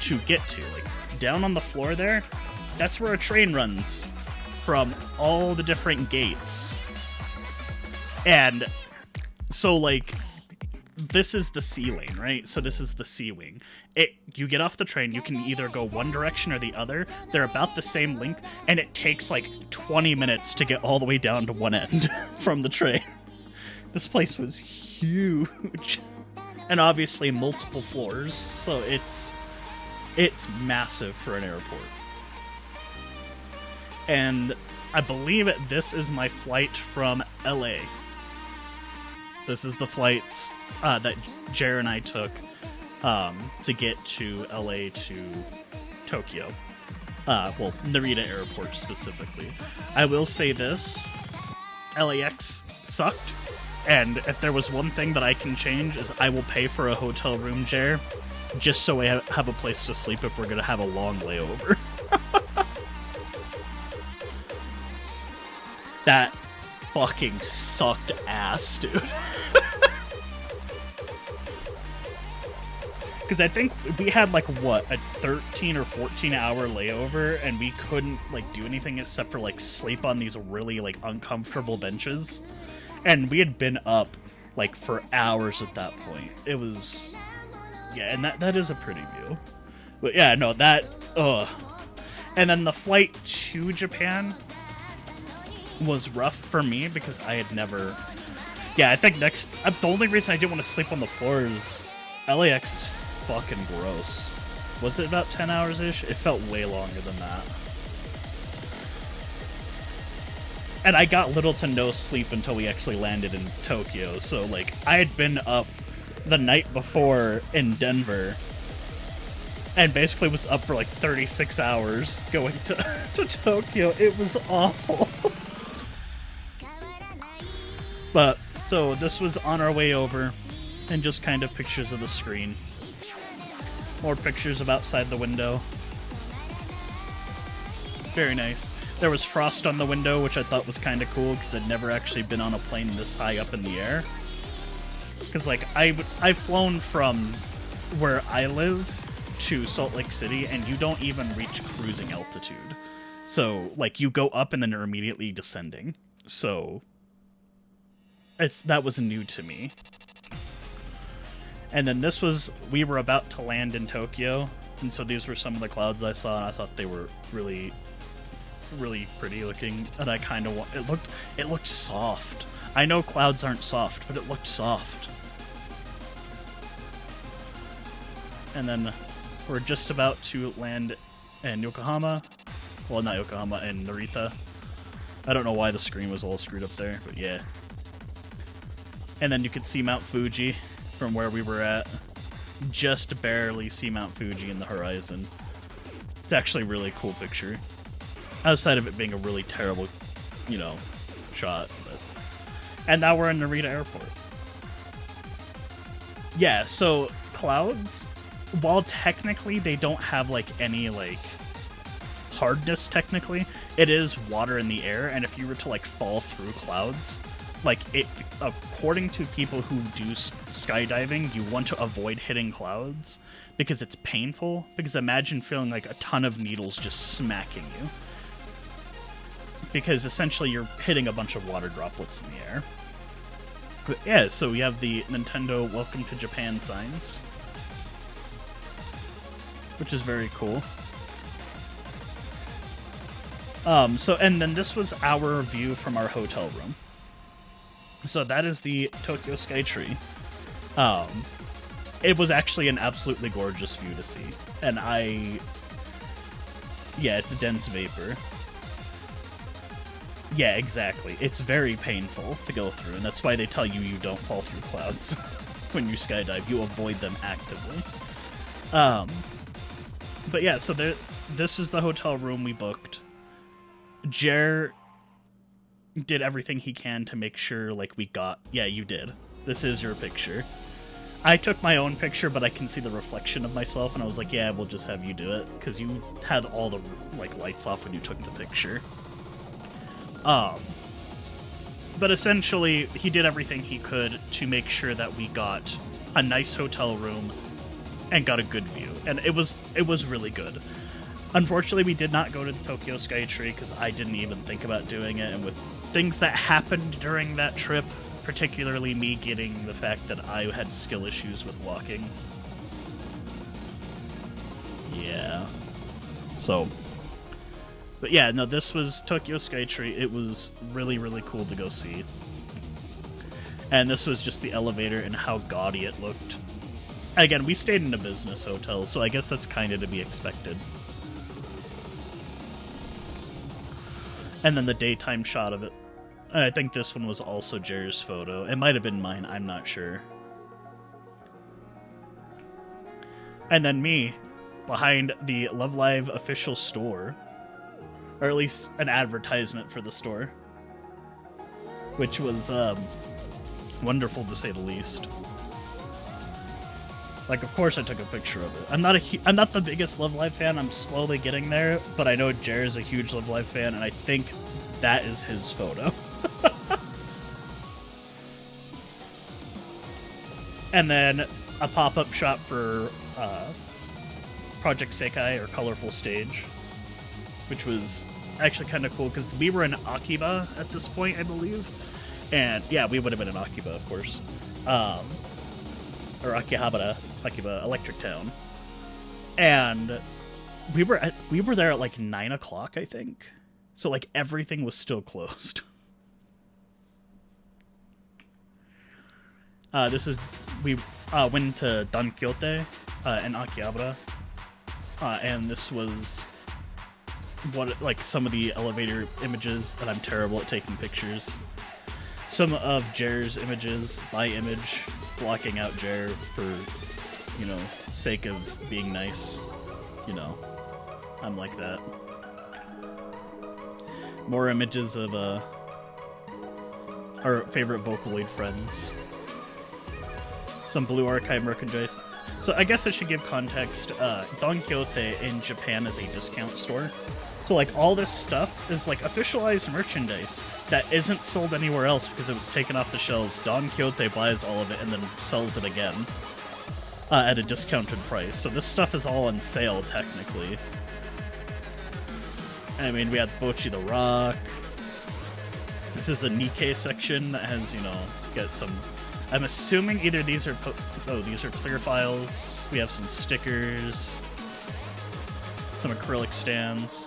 to get to. Like, down on the floor there, that's where a train runs from all the different gates. And so, like... This is the C lane, right? So this is the C wing. You get off the train, you can either go one direction or the other. They're about the same length, and it takes like 20 minutes to get all the way down to one end from the train. This place was huge. And obviously multiple floors, so it's massive for an airport. And I believe this is my flight from LA. This is the flights that Jer and I took to get to LA to Tokyo. Well, Narita Airport specifically. I will say this, LAX sucked, and if there was one thing that I can change is I will pay for a hotel room, Jer, just so I have a place to sleep if we're going to have a long layover. That fucking sucked ass, dude. Because I think we had, like, what, a 13 or 14 hour layover, and we couldn't, like, do anything except for, like, sleep on these really, like, uncomfortable benches. And we had been up, like, for hours at that point. It was... Yeah, and that is a pretty view. But yeah, no, that... Ugh. And then the flight to Japan was rough for me because I had never... Yeah, I think next... The only reason I didn't want to sleep on the floor is LAX is fucking gross. Was it about 10 hours-ish? It felt way longer than that. And I got little to no sleep until we actually landed in Tokyo, so, like, I had been up the night before in Denver and basically was up for, like, 36 hours going to Tokyo. It was awful. But, so, this was on our way over, and just kind of pictures of the screen. More pictures of outside the window. Very nice. There was frost on the window, which I thought was kind of cool, because I'd never actually been on a plane this high up in the air. Because, like, I've flown from where I live to Salt Lake City, and you don't even reach cruising altitude. So, like, you go up and then you're immediately descending. So, that was new to me. And then this was, we were about to land in Tokyo, and so these were some of the clouds I saw, and I thought they were really, really pretty looking, and I kind of it looked soft. I know clouds aren't soft, but it looked soft. And then we're just about to land in Yokohama. Well, not Yokohama, in Narita. I don't know why the screen was all screwed up there, but yeah. And then you could see Mount Fuji from where we were at. Just barely see Mount Fuji in the horizon. It's actually a really cool picture. Outside of it being a really terrible, you know, shot. But... And now we're in Narita Airport. Yeah, so clouds, while technically they don't have, like, any, like, hardness technically, it is water in the air, and if you were to, like, fall through clouds, like, it, according to people who do skydiving, you want to avoid hitting clouds because it's painful. Because imagine feeling like a ton of needles just smacking you. Because essentially you're hitting a bunch of water droplets in the air. But yeah, so we have the Nintendo Welcome to Japan signs, which is very cool. And then this was our view from our hotel room. So that is the Tokyo Skytree. It was actually an absolutely gorgeous view to see. And yeah, it's a dense vapor. Yeah, exactly. It's very painful to go through, and that's why they tell you you don't fall through clouds when you skydive. You avoid them actively. But yeah, so this is the hotel room we booked. Jer did everything he can to make sure, like, we got... Yeah, you did. This is your picture. I took my own picture, but I can see the reflection of myself, and I was like, yeah, we'll just have you do it, because you had all the like lights off when you took the picture. But essentially, he did everything he could to make sure that we got a nice hotel room and got a good view, and it was really good. Unfortunately, we did not go to the Tokyo Skytree because I didn't even think about doing it, and with things that happened during that trip, particularly me getting the fact that I had skill issues with walking. Yeah. So. But yeah, no, this was Tokyo Skytree. It was really, really cool to go see. And this was just the elevator and how gaudy it looked. Again, we stayed in a business hotel, so I guess that's kind of to be expected. And then the daytime shot of it. And I think this one was also Jer's photo. It might have been mine, I'm not sure. And then me, behind the Love Live official store. Or at least an advertisement for the store. Which was, wonderful to say the least. Like, of course I took a picture of it. I'm not the biggest Love Live fan, I'm slowly getting there, but I know Jer is a huge Love Live fan, and I think that is his photo. And then a pop-up shop for Project Sekai, or Colorful Stage, which was actually kind of cool, because we were in Akiba at this point, I believe. And, yeah, we would have been in Akiba, of course. Or Akihabara, Electric Town. And we were there at, like, 9 o'clock, I think. So, like, everything was still closed. We went to Don Quixote in Akihabara, and this was some of the elevator images, and I'm terrible at taking pictures. Some of Jer's images, my image, blocking out Jer for, sake of being nice. I'm like that. More images of our favorite Vocaloid friends. Some Blue Archive merchandise. So I guess I should give context. Don Quixote in Japan is a discount store. So like all this stuff is like officialized merchandise that isn't sold anywhere else because it was taken off the shelves. Don Quixote buys all of it and then sells it again at a discounted price. So this stuff is all on sale technically. I mean, we had Bochi the Rock. This is the Nikkei section that has, got some... I'm assuming either these are... these are clear files. We have some stickers. Some acrylic stands.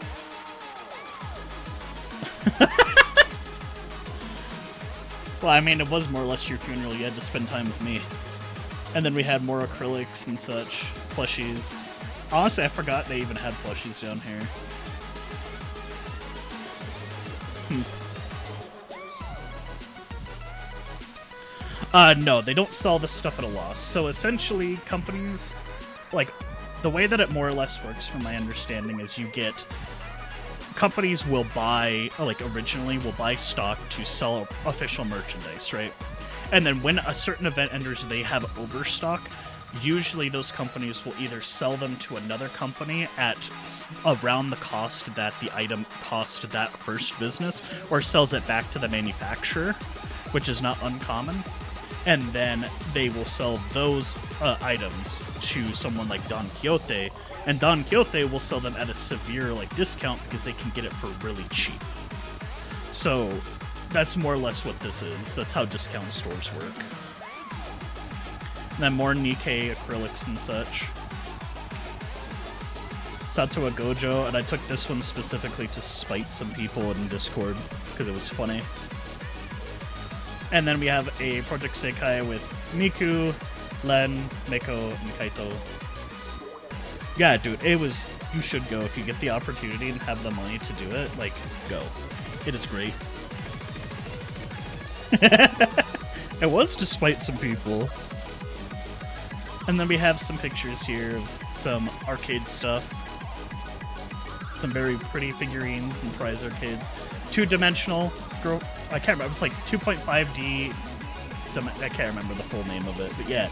Well, I mean, it was more or less your funeral. You had to spend time with me. And then we had more acrylics and such. Plushies. Honestly, I forgot they even had plushies down here. No, they don't sell this stuff at a loss. So essentially, companies, like, the way that it more or less works, from my understanding, is companies will buy, originally will buy stock to sell official merchandise, right? And then when a certain event enters, they have overstock. Usually those companies will either sell them to another company at around the cost that the item cost that first business, or sells it back to the manufacturer, which is not uncommon. And then they will sell those items to someone like Don Quixote, and Don Quixote will sell them at a severe discount because they can get it for really cheap. So that's more or less what this is. That's how discount stores work. And then more Nikkei acrylics and such. Satoa Gojo, and I took this one specifically to spite some people in Discord because it was funny. And then we have a Project Sekai with Miku, Len, Meiko, and Kaito. Yeah, dude, you should go if you get the opportunity and have the money to do it. Go. It is great. It was to spite some people. And then we have some pictures here of some arcade stuff. Some very pretty figurines and prize arcades. Two-dimensional girl. I can't remember. It was 2.5D. I can't remember the full name of it, but yeah.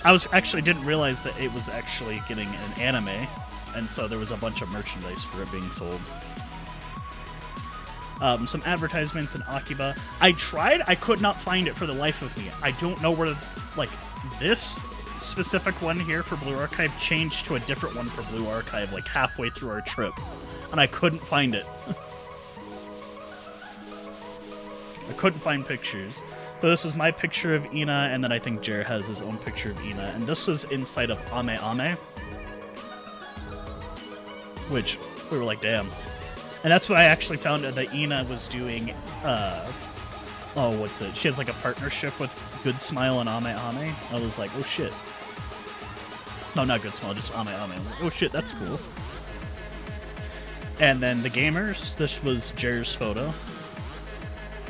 I was actually didn't realize that it was actually getting an anime, and so there was a bunch of merchandise for it being sold. Some advertisements in Akiba. I tried, I could not find it for the life of me. I don't know where, like, this specific one here for Blue Archive changed to a different one for Blue Archive, like, halfway through our trip. And I couldn't find it. I couldn't find pictures. So this was my picture of Ina, and then I think Jer has his own picture of Ina. And this was inside of Ame Ame. Which, we were like, damn. And that's what I actually found out that Ina was doing, oh, what's it? She has like a partnership with Good Smile and Ame Ame. I was like, oh shit. No, not Good Smile, just Ame Ame. I was like, oh shit, that's cool. And then the Gamers, this was Jer's photo.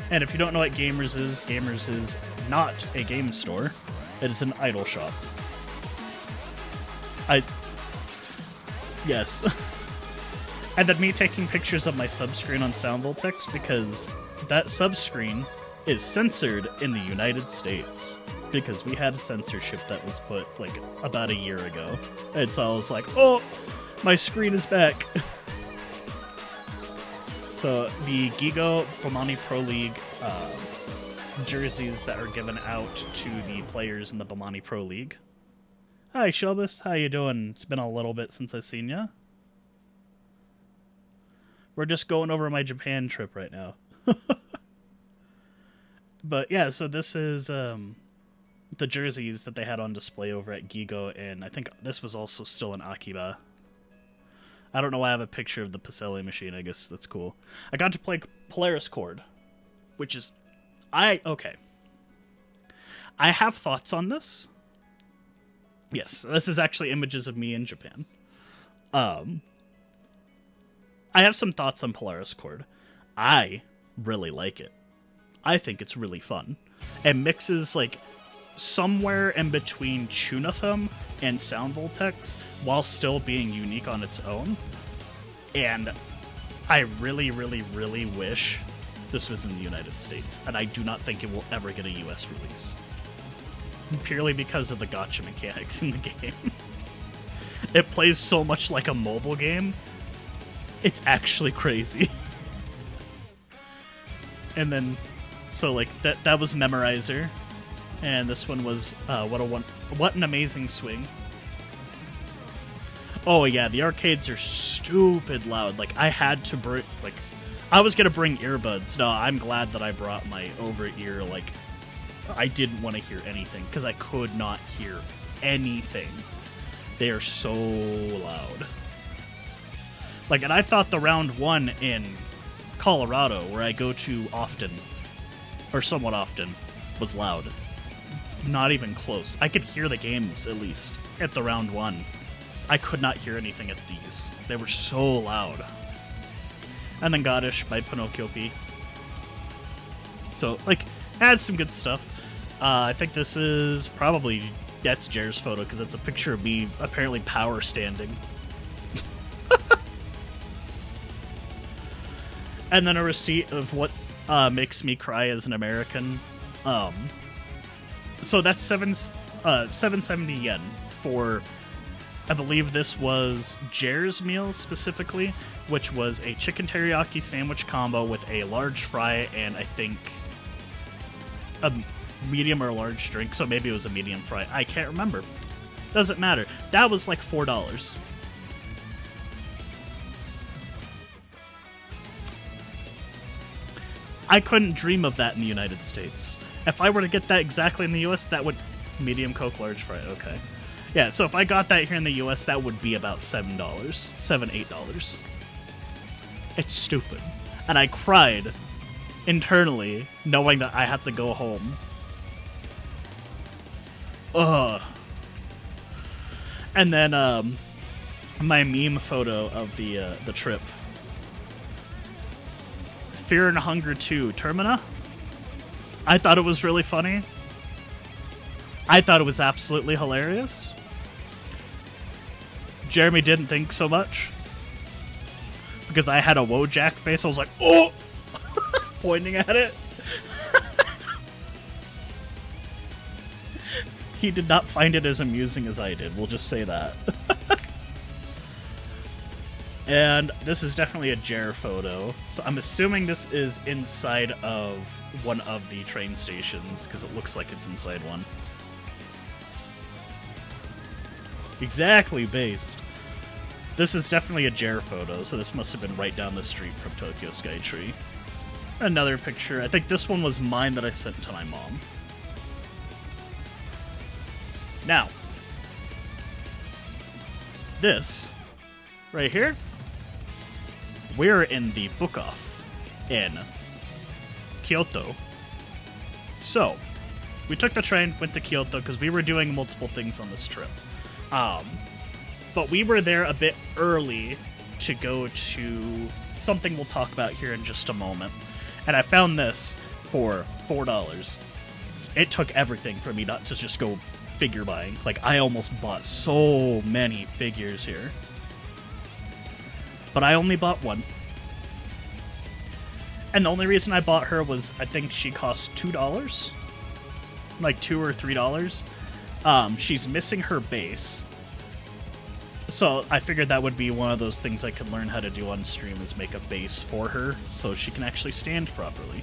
And if you don't know what Gamers is not a game store. It is an idol shop. Yes. And then me taking pictures of my subscreen on SoundVoltex because that subscreen is censored in the United States. Because we had a censorship that was put, like, about a year ago. And so I was like, oh, my screen is back. So the Gigo Bomani Pro League jerseys that are given out to the players in the Bomani Pro League. Hi, Shobus. How you doing? It's been a little bit since I've seen ya. We're just going over my Japan trip right now. But yeah, so this is the jerseys that they had on display over at Gigo, and I think this was also still in Akiba. I don't know why I have a picture of the Pacelli machine. I guess that's cool. I got to play Polaris Chord, which is... Okay. I have thoughts on this. Yes, this is actually images of me in Japan. I have some thoughts on Polaris Chord. I really like it. I think it's really fun. It mixes, like, somewhere in between Tunathum and SoundVoltex while still being unique on its own. And I really, really, really wish this was in the United States. And I do not think it will ever get a US release. Purely because of the gacha mechanics in the game. It plays so much like a mobile game. It's actually crazy. And then, so like that was Memorizer, and this one was what an amazing swing. Oh yeah, the arcades are stupid loud. Like I had to bring, like, I was gonna bring earbuds. No, I'm glad that I brought my over-ear. Like, I didn't want to hear anything because I could not hear anything. They are so loud. Like, and I thought the round one in Colorado, where I go to often, or somewhat often, was loud. Not even close. I could hear the games, at least, at the round one. I could not hear anything at these. They were so loud. And then Goddish by Pinocchio P. So, like, adds some good stuff. I think this is probably, that's Jer's photo, because it's a picture of me apparently power standing. And then a receipt of what makes me cry as an American. So that's 770 yen for, I believe this was Jer's meal specifically, which was a chicken teriyaki sandwich combo with a large fry and I think a medium or large drink. So maybe it was a medium fry. I can't remember. Doesn't matter. That was like $4. I couldn't dream of that in the United States. If I were to get that exactly in the US, that would... Medium Coke, large fry, okay. Yeah, so if I got that here in the US, that would be about $7. $8. It's stupid. And I cried internally, knowing that I had to go home. Ugh. And then, my meme photo of the trip. Fear and Hunger 2, Termina. I thought it was really funny. I thought it was absolutely hilarious. Jeremy didn't think so much. Because I had a Wojak face, I was like, oh! Pointing at it. He did not find it as amusing as I did, we'll just say that. And this is definitely a Jer photo, so I'm assuming this is inside of one of the train stations, because it looks like it's inside one. Exactly, based. This is definitely a Jer photo, so this must have been right down the street from Tokyo Skytree. Another picture. I think this one was mine that I sent to my mom. Now, this right here, we're in the book off in Kyoto. So, we took the train, went to Kyoto, because we were doing multiple things on this trip. But we were there a bit early to go to something we'll talk about here in just a moment. And I found this for $4. It took everything for me not to just go figure buying. Like, I almost bought so many figures here. But I only bought one. And the only reason I bought her was I think she cost $2. Like $2 or $3. She's missing her base. So I figured that would be one of those things I could learn how to do on stream, is make a base for her so she can actually stand properly.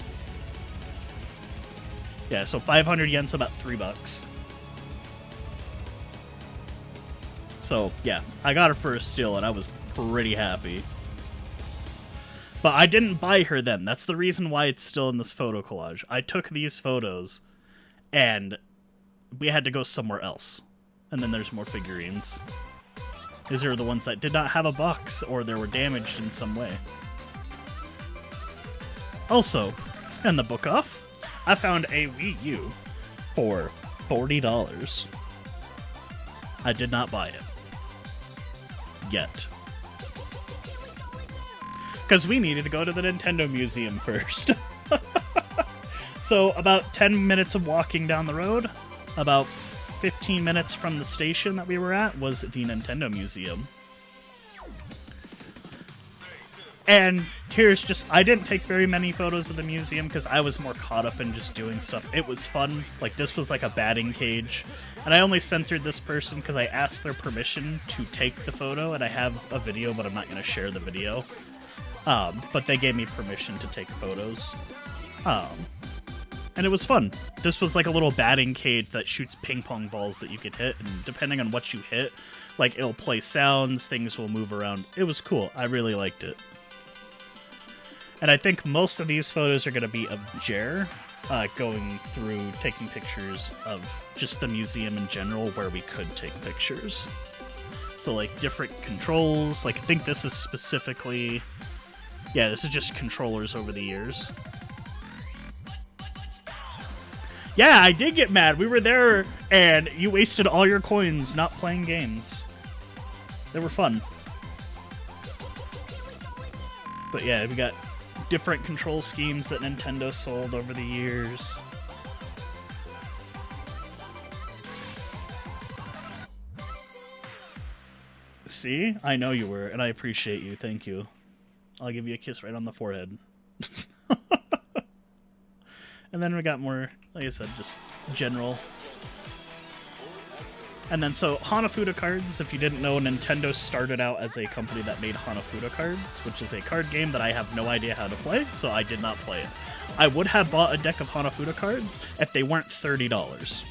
Yeah, so 500 yen, so about $3. So yeah, I got her for a steal and I was pretty happy. But I didn't buy her then. That's the reason why it's still in this photo collage. I took these photos and we had to go somewhere else. And then there's more figurines. These are the ones that did not have a box or they were damaged in some way. Also, in the book off, I found a Wii U for $40. I did not buy it. Yet. Because we needed to go to the Nintendo Museum first. So, about 10 minutes of walking down the road, about 15 minutes from the station that we were at was the Nintendo Museum. And here's just, I didn't take very many photos of the museum because I was more caught up in just doing stuff. It was fun. Like, this was like a batting cage. And I only censored this person because I asked their permission to take the photo, and I have a video, but I'm not going to share the video. But they gave me permission to take photos. And it was fun. This was like a little batting cage that shoots ping pong balls that you could hit, and depending on what you hit, like, it'll play sounds, things will move around. It was cool. I really liked it. And I think most of these photos are going to be of Jer, going through, taking pictures of just the museum in general where we could take pictures. So, like, different controls. Like, I think this is specifically... Yeah, this is just controllers over the years. Yeah, I did get mad. We were there, and you wasted all your coins not playing games. They were fun. But yeah, we got different control schemes that Nintendo sold over the years. See? I know you were, and I appreciate you. Thank you. I'll give you a kiss right on the forehead. And then we got more, like I said, just general. And then, so, Hanafuda cards, if you didn't know, Nintendo started out as a company that made Hanafuda cards, which is a card game that I have no idea how to play, so I did not play it. I would have bought a deck of Hanafuda cards if they weren't $30.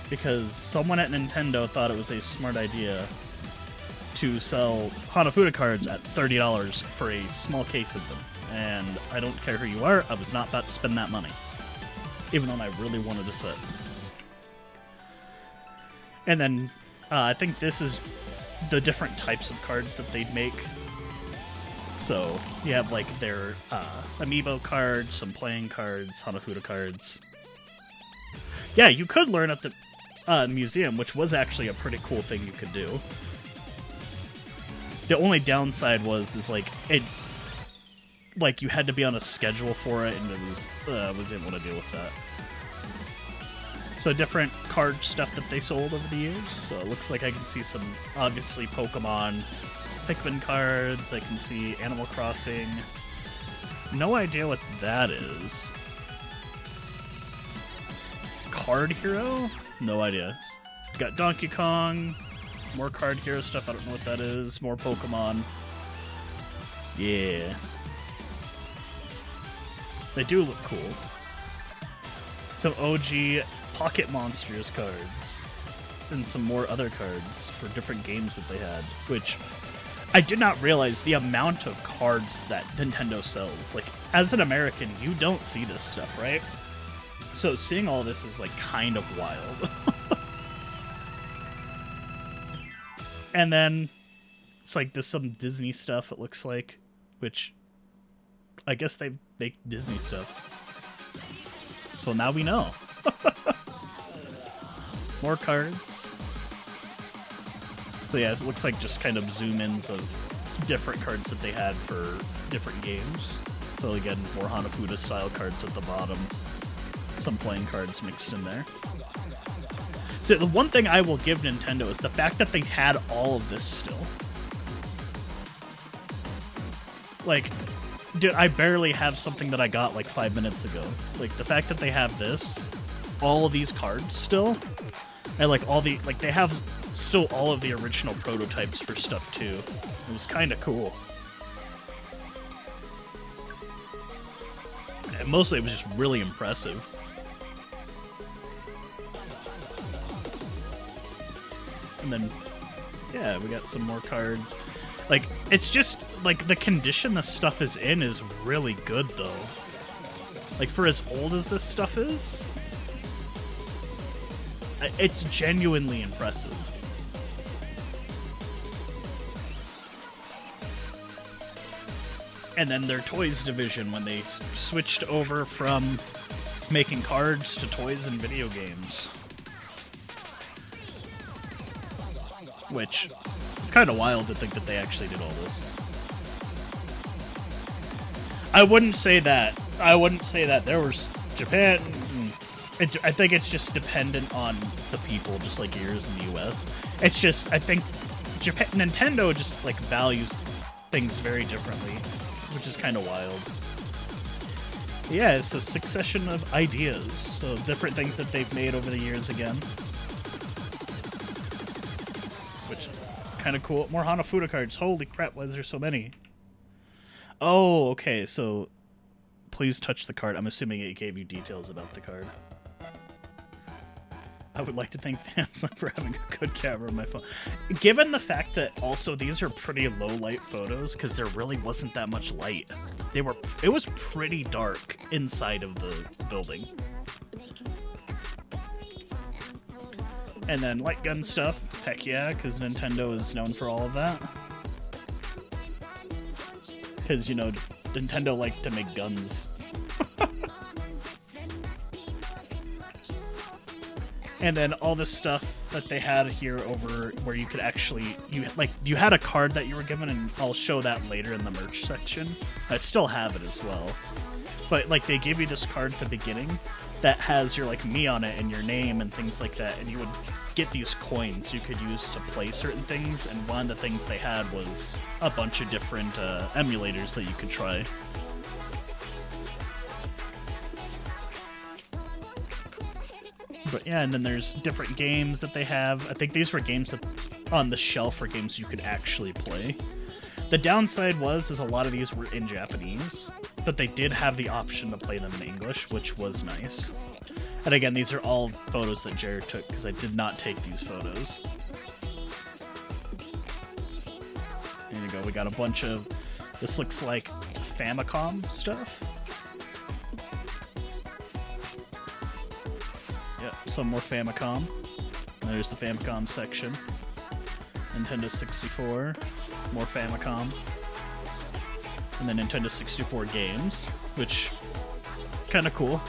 Because someone at Nintendo thought it was a smart idea to sell Hanafuda cards at $30 for a small case of them. And I don't care who you are, I was not about to spend that money. Even though I really wanted a set. And then, I think this is the different types of cards that they'd make. So, you have like their amiibo cards, some playing cards, Hanafuda cards. Yeah, you could learn at the museum, which was actually a pretty cool thing you could do. The only downside is like it, like you had to be on a schedule for it, and it was we didn't want to deal with that. So different card stuff that they sold over the years. So it looks like I can see some obviously Pokemon, Pikmin cards. I can see Animal Crossing. No idea what that is. Card Hero? No idea. Got Donkey Kong, more Card Hero stuff, I don't know what that is, more Pokemon. Yeah. They do look cool. Some OG Pocket Monsters cards. And some more other cards for different games that they had, which I did not realize the amount of cards that Nintendo sells. Like, as an American, you don't see this stuff, right? So seeing all this is, like, kind of wild. And then it's like there's some Disney stuff, it looks like, which I guess they make Disney stuff. So now we know. More cards. So yeah, it looks like just kind of zoom-ins of different cards that they had for different games. So again, more Hanafuda-style cards at the bottom. Some playing cards mixed in there. So the one thing I will give Nintendo is the fact that they had all of this still. Like, dude, I barely have something that I got like 5 minutes ago. Like, the fact that they have this, all of these cards still, and like all the, like they have still all of the original prototypes for stuff too. It was kind of cool. And mostly it was just really impressive. And then, yeah, we got some more cards. Like, it's just, like, the condition this stuff is in is really good, though. Like, for as old as this stuff is, it's genuinely impressive. And then their toys division, when they switched over from making cards to toys and video games. Which is kind of wild to think that they actually did all this. I wouldn't say that. I wouldn't say that. There was Japan. I think it's just dependent on the people, just like yours in the US. It's just, I think Nintendo just like values things very differently, which is kind of wild. Yeah, it's a succession of ideas, of different things that they've made over the years again. Which is kind of cool. More Hanafuda cards. Holy crap, why is there so many? Oh, okay, so please touch the card. I'm assuming it gave you details about the card. I would like to thank them for having a good camera on my phone. Given the fact that also these are pretty low light photos, because there really wasn't that much light. It was pretty dark inside of the building. And then light gun stuff, heck yeah, because Nintendo is known for all of that. Because, you know, Nintendo liked to make guns. And then all this stuff that they had here over where you could actually, you had a card that you were given, and I'll show that later in the merch section. I still have it as well. But like they gave you this card at the beginning that has your like me on it and your name and things like that, and you would get these coins you could use to play certain things, and one of the things they had was a bunch of different emulators that you could try. But yeah, and then there's different games that they have. I think these were games that on the shelf were games you could actually play. The downside is a lot of these were in Japanese, but they did have the option to play them in English, which was nice. And again, these are all photos that Jared took, because I did not take these photos. There you go, we got a bunch of, this looks like Famicom stuff. Some more Famicom. There's the Famicom section. Nintendo 64. More Famicom. And then Nintendo 64 games, which kind of cool.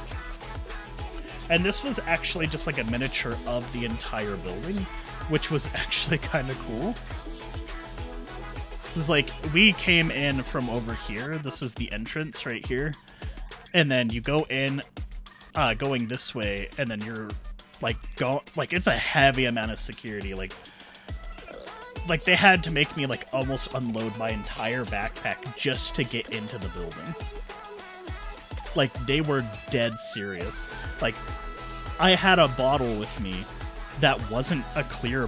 And this was actually just like a miniature of the entire building, which was actually kind of cool. This is like, we came in from over here. This is the entrance right here. And then you go in, going this way, and then you're like it's a heavy amount of security. Like they had to make me like almost unload my entire backpack just to get into the building. Like, they were dead serious. Like, I had a bottle with me that wasn't a clear...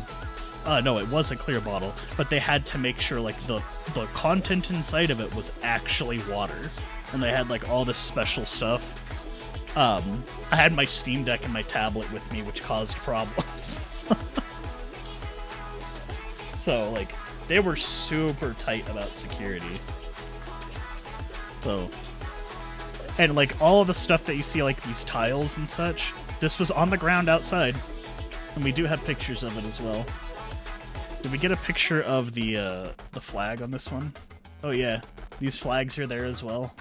no, it was a clear bottle, but they had to make sure, like, the content inside of it was actually water. And they had, like, all this special stuff. I had my Steam Deck and my tablet with me, which caused problems. So, like, they were super tight about security. So... And, like, all of the stuff that you see, like, these tiles and such, this was on the ground outside. And we do have pictures of it as well. Did we get a picture of the flag on this one? Oh, yeah. These flags are there as well.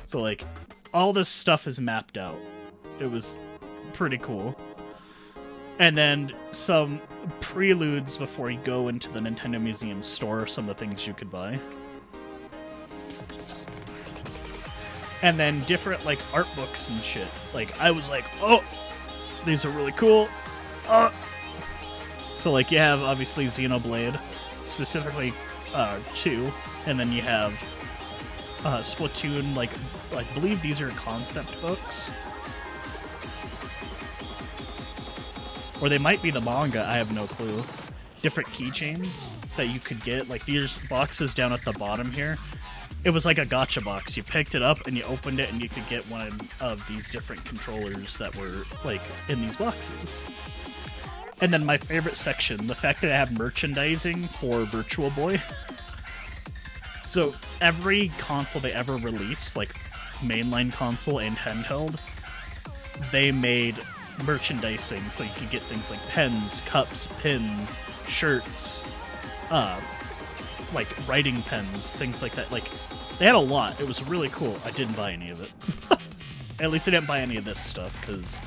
So, like, all this stuff is mapped out. It was pretty cool. And then some preludes before you go into the Nintendo Museum store, some of the things you could buy. And then different, like, art books and shit. Like, I was like, oh, these are really cool. So, like, you have, obviously, Xenoblade, specifically 2, and then you have Splatoon, like, I believe these are concept books. Or they might be the manga, I have no clue. Different keychains that you could get. Like, there's boxes down at the bottom here. It was like a gacha box. You picked it up and you opened it and you could get one of these different controllers that were, like, in these boxes. And then my favorite section, the fact that I have merchandising for Virtual Boy. So every console they ever released, like mainline console and handheld, they made merchandising so you could get things like pens, cups, pins, shirts, like writing pens, things like that. Like, they had a lot. It was really cool. I didn't buy any of it. At least I didn't buy any of this stuff, because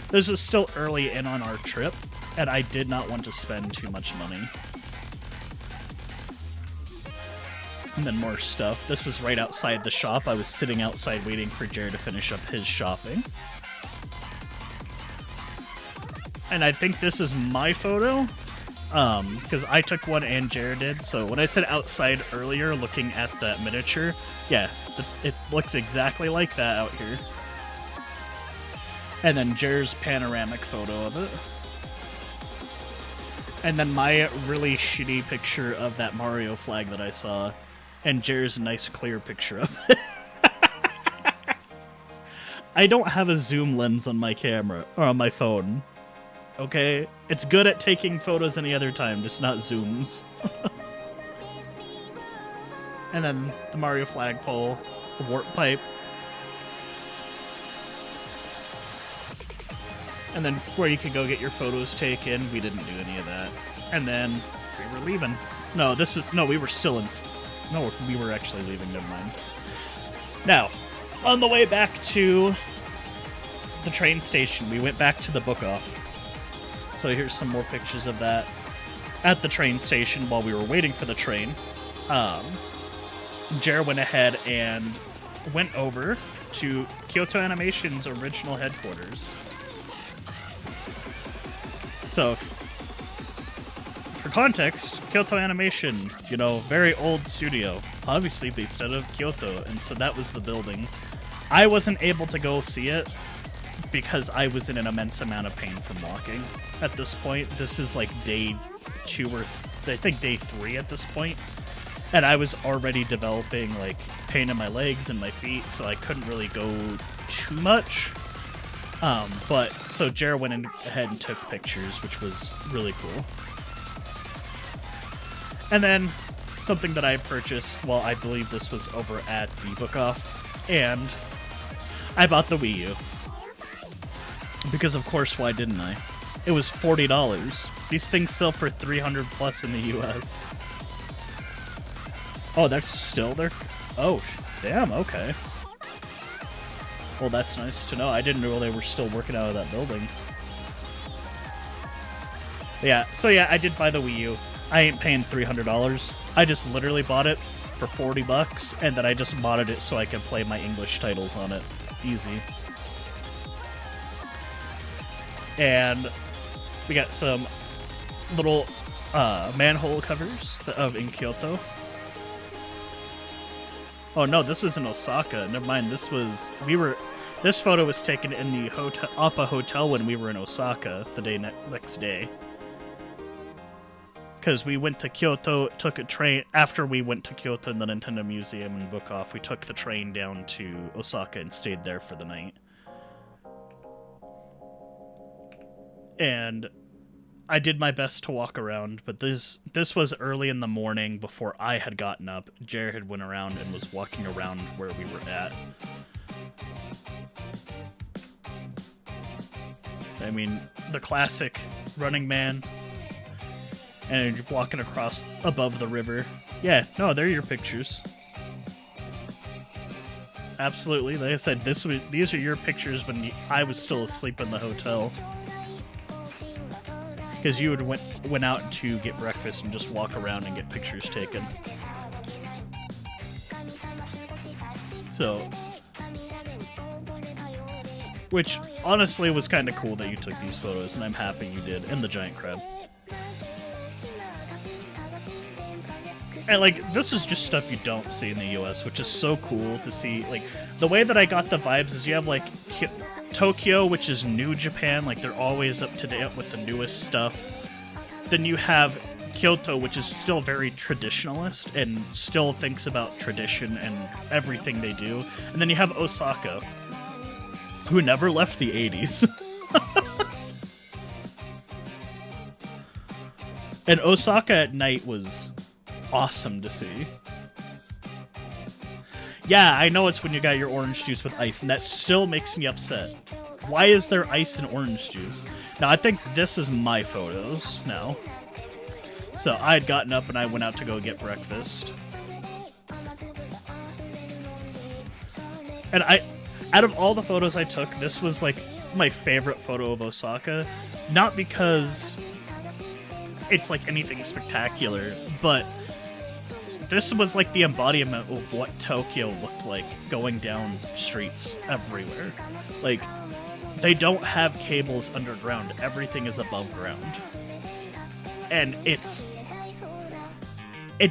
this was still early in on our trip, and I did not want to spend too much money. And then more stuff. This was right outside the shop. I was sitting outside waiting for Jared to finish up his shopping. And I think this is my photo. Because I took one and Jared did. So when I said outside earlier, looking at that miniature, yeah, it looks exactly like that out here. And then Jared's panoramic photo of it. And then my really shitty picture of that Mario flag that I saw. And Jared's nice clear picture of it. I don't have a zoom lens on my camera, or on my phone. Okay? It's good at taking photos any other time, just not zooms. And then the Mario flagpole, the warp pipe. And then where you could go get your photos taken. We didn't do any of that. And then we were leaving. No, we were still in... No, we were actually leaving, never mind. Now, on the way back to the train station, we went back to the book off. So here's some more pictures of that at the train station while we were waiting for the train. Jared went ahead and went over to Kyoto Animation's original headquarters. So, for context, Kyoto Animation, you know, very old studio, obviously based out of Kyoto, and so that was the building. I wasn't able to go see it because I was in an immense amount of pain from walking at this point. This is like day 2 or I think day 3 at this point, and I was already developing like pain in my legs and my feet, so I couldn't really go too much. But so Jared went ahead and took pictures, which was really cool. And then something that I purchased, well, I believe this was over at the Book Off, and I bought the Wii U. Because of course, why didn't I? It was $40. These things sell for $300 plus in the US. Oh, that's still there? Oh, damn, okay. Well, that's nice to know. I didn't know they were still working out of that building. Yeah, so yeah, I did buy the Wii U. I ain't paying $300. I just literally bought it for $40, and then I just modded it so I could play my English titles on it. Easy. And we got some little manhole covers of in Kyoto. Oh no, this was in Osaka. Never mind. This photo was taken in the Appa Hotel when we were in Osaka the next day. Because we went to Kyoto, took a train after we went to Kyoto and the Nintendo Museum and book off. We took the train down to Osaka and stayed there for the night. And I did my best to walk around, but this was early in the morning before I had gotten up. Jared had went around and was walking around where we were at. I mean, the classic Running Man, and you're walking across above the river. Yeah, no, they're your pictures. Absolutely. Like I said, these are your pictures when I was still asleep in the hotel. Because you went out to get breakfast and just walk around and get pictures taken. So, which honestly was kind of cool that you took these photos, and I'm happy you did, and the giant crab. And like, this is just stuff you don't see in the US, which is so cool to see. Like, the way that I got the vibes is you have like Tokyo, which is new Japan, like they're always up to date with the newest stuff. Then you have Kyoto, which is still very traditionalist and still thinks about tradition and everything they do. And then you have Osaka, who never left the 80s. And Osaka at night was awesome to see. Yeah, I know it's when you got your orange juice with ice, and that still makes me upset. Why is there ice and orange juice? Now, I think this is my photos now. So I had gotten up and I went out to go get breakfast. And out of all the photos I took, this was like my favorite photo of Osaka. Not because it's like anything spectacular, but this was like the embodiment of what Tokyo looked like going down streets everywhere. Like, they don't have cables underground. Everything is above ground. And it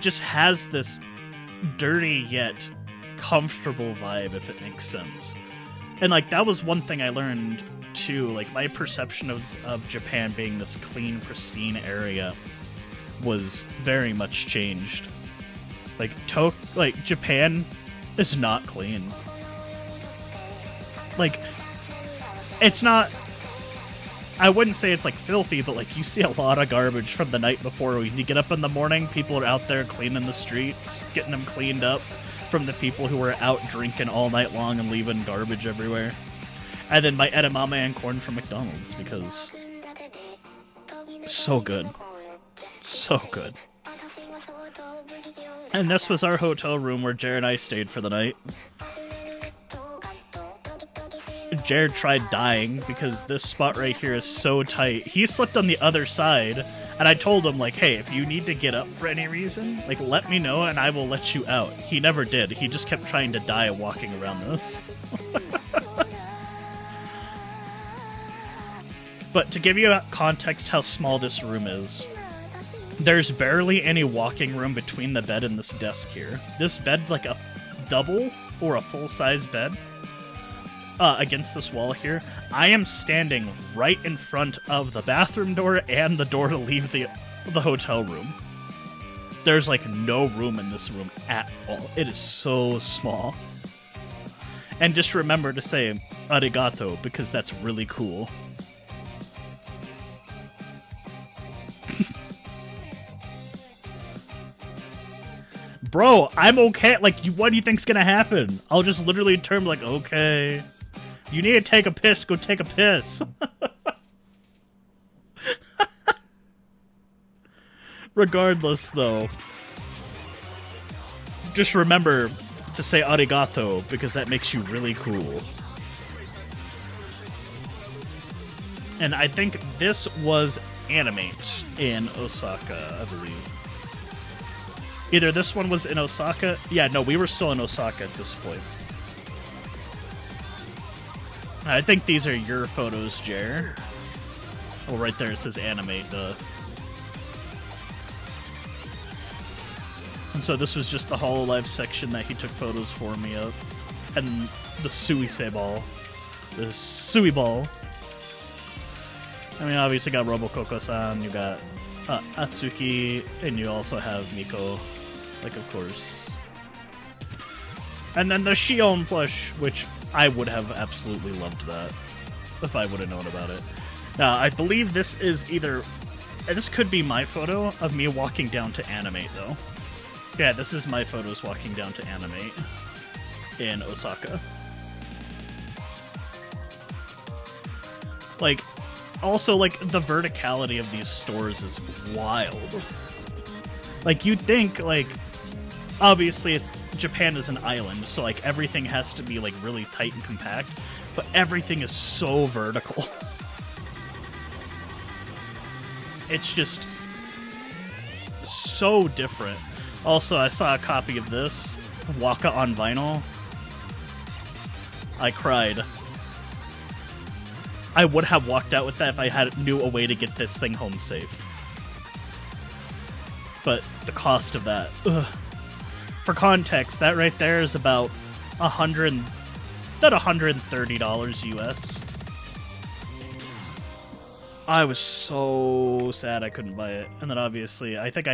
just has this dirty yet comfortable vibe, if it makes sense. And like, that was one thing I learned too. Like, my perception of Japan being this clean, pristine area was very much changed. Like, Japan is not clean. Like, it's not... I wouldn't say it's like filthy, but like, you see a lot of garbage from the night before. When you get up in the morning, people are out there cleaning the streets, getting them cleaned up from the people who were out drinking all night long and leaving garbage everywhere. And then my edamame and corn from McDonald's, because so good. So good. And this was our hotel room where Jared and I stayed for the night. Jared tried dying because this spot right here is so tight. He slipped on the other side, and I told him, like, hey, if you need to get up for any reason, like, let me know and I will let you out. He never did. He just kept trying to die walking around this. But to give you a context how small this room is, there's barely any walking room between the bed and this desk here. This bed's like a double or a full-size bed. Against this wall here. I am standing right in front of the bathroom door and the door to leave the hotel room. There's like no room in this room at all. It is so small. And just remember to say arigato, because that's really cool. Bro, I'm okay. Like, what do you think's gonna happen? I'll just literally turn like, okay. You need to take a piss, go take a piss. Regardless, though, just remember to say arigato, because that makes you really cool. And I think this was Animate in Osaka, I believe. Either this one was in Osaka. Yeah, no, we were still in Osaka at this point. I think these are your photos, Jer. Oh, right there it says Animate, So this was just the HoloLive section that he took photos for me of. And the Suisei ball. The Sui ball. I mean, obviously you got Robocoko-san, you got Atsuki, and you also have Miko, like, of course. And then the Shion plush, which I would have absolutely loved that if I would have known about it. Now, I believe this is either... This could be my photo of me walking down to Animate, though. Yeah, this is my photos walking down to Animate in Osaka. Like, also, like, the verticality of these stores is wild. Like, you'd think, like, obviously Japan is an island, so, like, everything has to be, like, really tight and compact, but everything is so vertical. It's just so different. Also, I saw a copy of this, Waka on vinyl. I cried. I would have walked out with that if I knew a way to get this thing home safe. But the cost of that. Ugh. For context, that right there is about $130 US. I was so sad I couldn't buy it. And then obviously, I think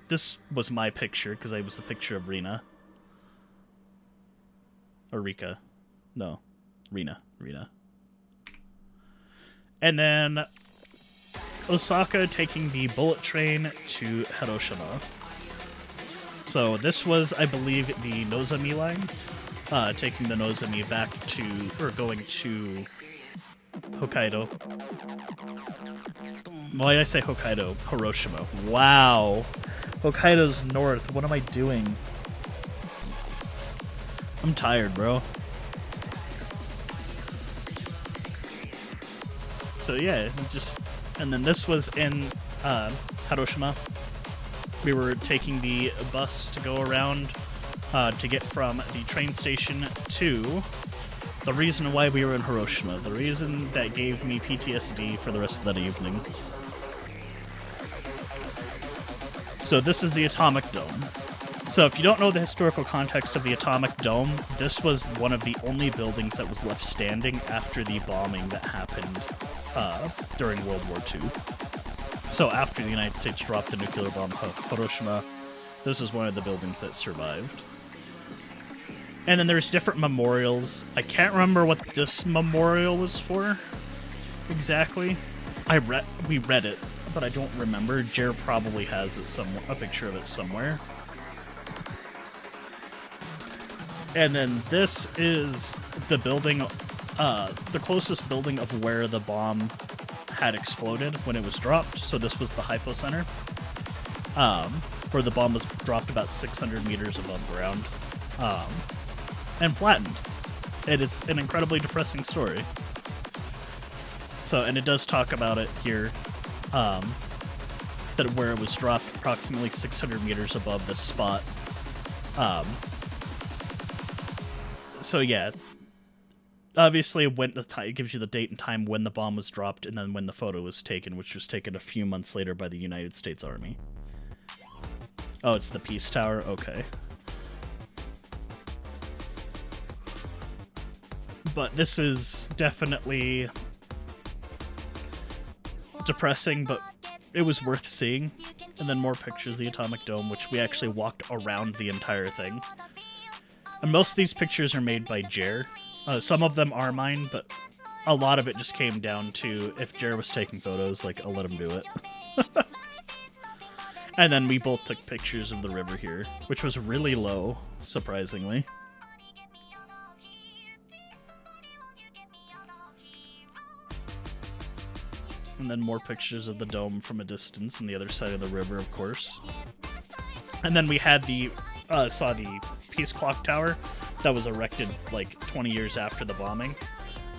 this was my picture, because I was the picture of Rina. Or Rika. No. Rina. And then Osaka taking the bullet train to Hiroshima. So this was, I believe, the Nozomi line. Taking the Nozomi back to, or going to Hokkaido. Why did I say Hokkaido? Hiroshima. Wow. Hokkaido's north. What am I doing? I'm tired, bro. So yeah, and then this was in Hiroshima. We were taking the bus to go around to get from the train station to the reason why we were in Hiroshima. The reason that gave me PTSD for the rest of that evening. So this is the Atomic Dome. So if you don't know the historical context of the Atomic Dome, this was one of the only buildings that was left standing after the bombing that happened during World War II. So after the United States dropped the nuclear bomb on Hiroshima, this is one of the buildings that survived. And then there's different memorials. I can't remember what this memorial was for exactly. We read it, but I don't remember. Jer probably has it a picture of it somewhere. And then this is the building, the closest building of where the bomb had exploded when it was dropped. So this was the hypo center, where the bomb was dropped about 600 meters above ground, and flattened. And it's an incredibly depressing story. So, and it does talk about it here, that where it was dropped approximately 600 meters above this spot. So yeah, obviously it gives you the date and time when the bomb was dropped, and then when the photo was taken, which was taken a few months later by the United States Army. Oh, it's the Peace Tower? Okay. But this is definitely depressing, but it was worth seeing. And then more pictures of the Atomic Dome, which we actually walked around the entire thing. And most of these pictures are made by Jer. Some of them are mine, but a lot of it just came down to if Jer was taking photos, like, I'll let him do it. And then we both took pictures of the river here, which was really low, surprisingly. And then more pictures of the dome from a distance on the other side of the river, of course. And then we had saw the Peace Clock Tower that was erected like 20 years after the bombing.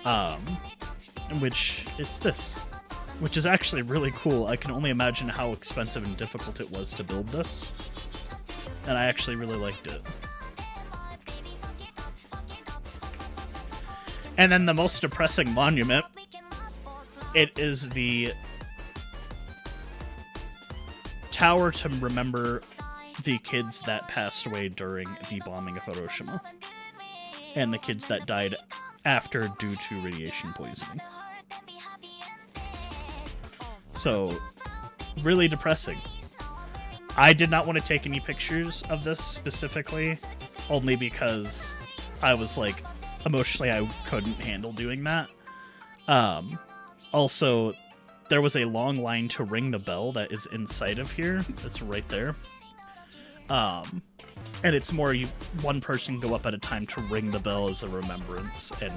In which it's this, which is actually really cool. I can only imagine how expensive and difficult it was to build this. And I actually really liked it. And then the most depressing monument, it is the tower to remember the kids that passed away during the bombing of Hiroshima, and the kids that died after due to radiation poisoning. So, really depressing. I did not want to take any pictures of this specifically, only because I was like, emotionally I couldn't handle doing that. Also, there was a long line to ring the bell that is inside of here. It's right there. And it's more one person go up at a time to ring the bell as a remembrance, and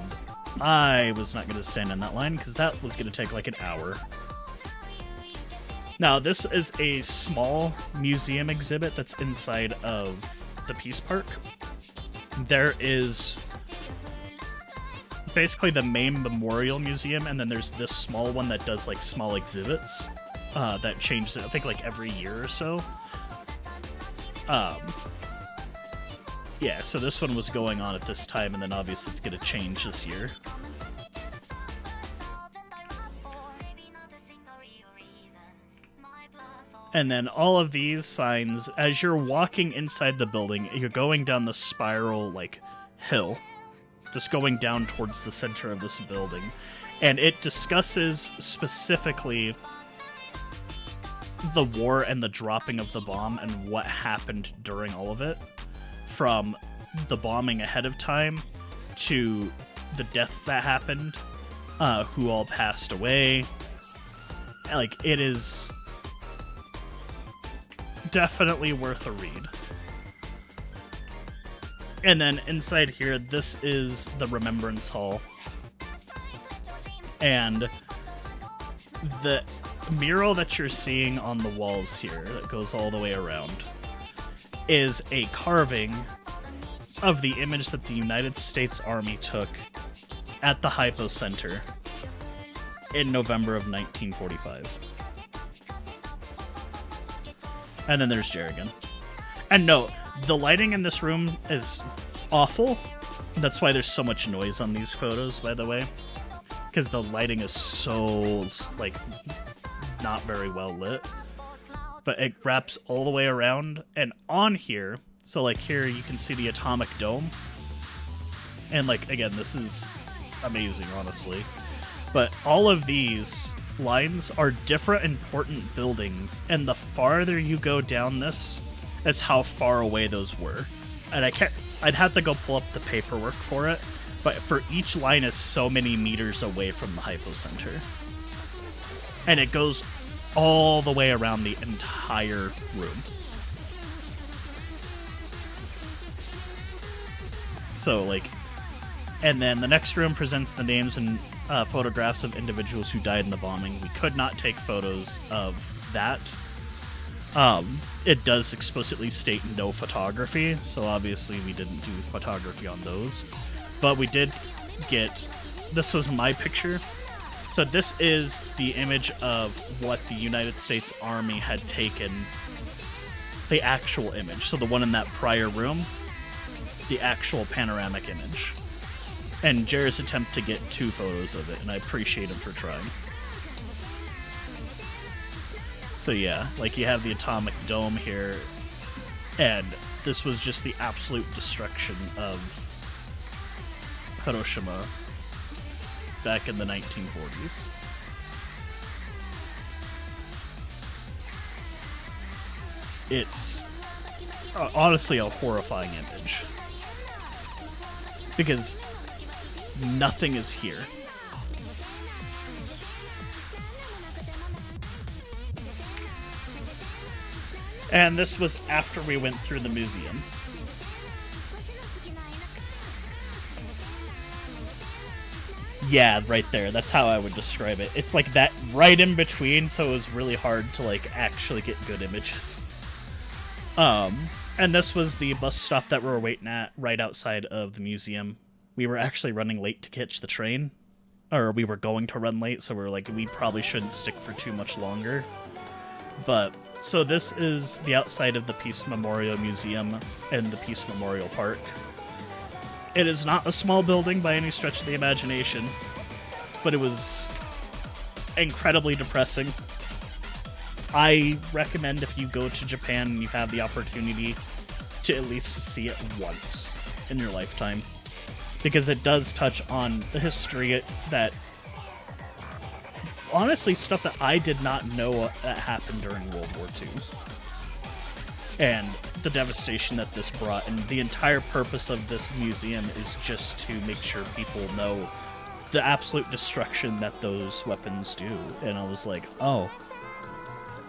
I was not going to stand in that line because that was going to take like an hour. Now, this is a small museum exhibit that's inside of the Peace Park. There is basically the main memorial museum, and then there's this small one that does like small exhibits that changes, I think, like every year or so. Yeah, so this one was going on at this time, and then obviously it's going to change this year. And then all of these signs, as you're walking inside the building, you're going down the spiral, like, hill. Just going down towards the center of this building. And it discusses specifically the war and the dropping of the bomb and what happened during all of it. From the bombing ahead of time to the deaths that happened, who all passed away. Like, it is definitely worth a read. And then inside here, this is the Remembrance Hall. And the mural that you're seeing on the walls here, that goes all the way around, is a carving of the image that the United States Army took at the Hypo Center in November of 1945. And then there's Jerrigan. And no, the lighting in this room is awful. That's why there's so much noise on these photos, by the way. Because the lighting is so, like, not very well lit. But it wraps all the way around. And on here, so like here you can see the atomic dome. And like, again, this is amazing, honestly. But all of these lines are different important buildings, and the farther you go down this is how far away those were. And I'd have to go pull up the paperwork for it, but for each line is so many meters away from the Hypo Center. And it goes all the way around the entire room. So, like, and then the next room presents the names and photographs of individuals who died in the bombing. We could not take photos of that. It does explicitly state no photography, so obviously we didn't do photography on those. But we did get, this was my picture. So this is the image of what the United States Army had taken, the actual image. So the one in that prior room, the actual panoramic image. And Jared's attempt to get 2 photos of it, and I appreciate him for trying. So yeah, like you have the atomic dome here, and this was just the absolute destruction of Hiroshima back in the 1940s. It's honestly a horrifying image. Because nothing is here. And this was after we went through the museum. Yeah, right there. That's how I would describe it. It's like that right in between, so it was really hard to like actually get good images. And this was the bus stop that we were waiting at right outside of the museum. We were actually running late to catch the train. Or we were going to run late, so we were like, we probably shouldn't stick for too much longer. But, so this is the outside of the Peace Memorial Museum and the Peace Memorial Park. It is not a small building by any stretch of the imagination, but it was incredibly depressing. I recommend if you go to Japan and you have the opportunity to at least see it once in your lifetime, because it does touch on the history that, honestly, stuff that I did not know that happened during World War II. And the devastation that this brought, and the entire purpose of this museum is just to make sure people know the absolute destruction that those weapons do. And I was like, oh.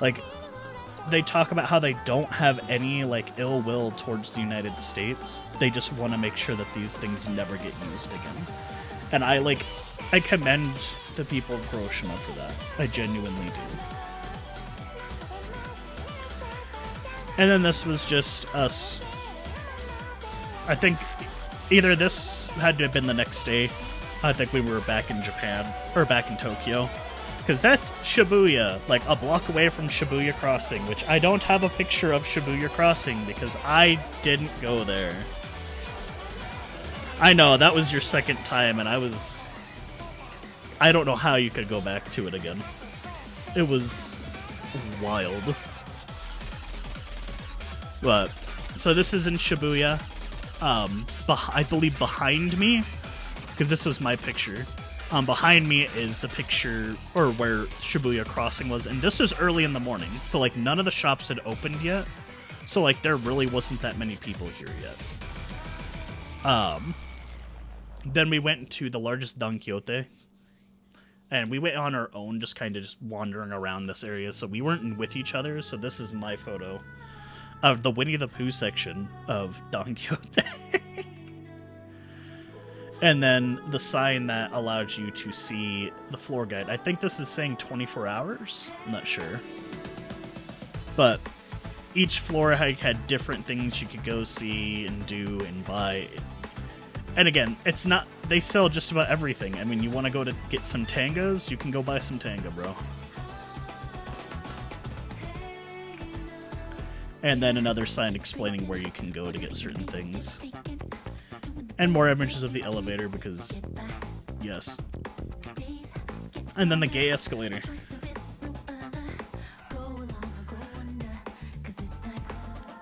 Like, they talk about how they don't have any, like, ill will towards the United States. They just want to make sure that these things never get used again. And I commend the people of Hiroshima for that. I genuinely do. And then this was just us. I think either this had to have been the next day. I think we were back in Japan, or back in Tokyo. Because that's Shibuya, like a block away from Shibuya Crossing, which I don't have a picture of Shibuya Crossing because I didn't go there. I know, that was your second time, and I don't know how you could go back to it again. It was wild. But, so this is in Shibuya. I believe behind me, because this was my picture. Behind me is the picture, or where Shibuya Crossing was, and this was early in the morning, so like none of the shops had opened yet, so like there really wasn't that many people here yet. Then we went to the largest Don Quixote, and we went on our own, just kind of just wandering around this area, so we weren't with each other, so this is my photo of the Winnie the Pooh section of Don Quixote. And then the sign that allowed you to see the floor guide. I think this is saying 24 hours? I'm not sure. But each floor had different things you could go see and do and buy. And again, it's not... They sell just about everything. I mean, you want to go to get some tangas? You can go buy some tanga, bro. And then another sign explaining where you can go to get certain things. And more images of the elevator, because, yes. And then the gay escalator.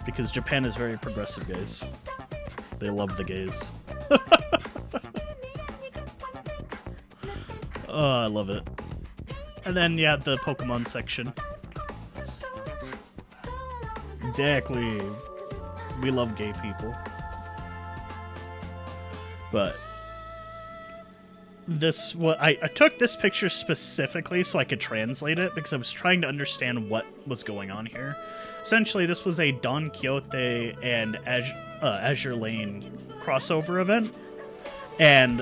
Because Japan is very progressive, guys. They love the gays. Oh, I love it. And then, yeah, the Pokemon section. Exactly. We love gay people. But I took this picture specifically so I could translate it, because I was trying to understand what was going on here. Essentially, this was a Don Quixote and Azure Lane crossover event, and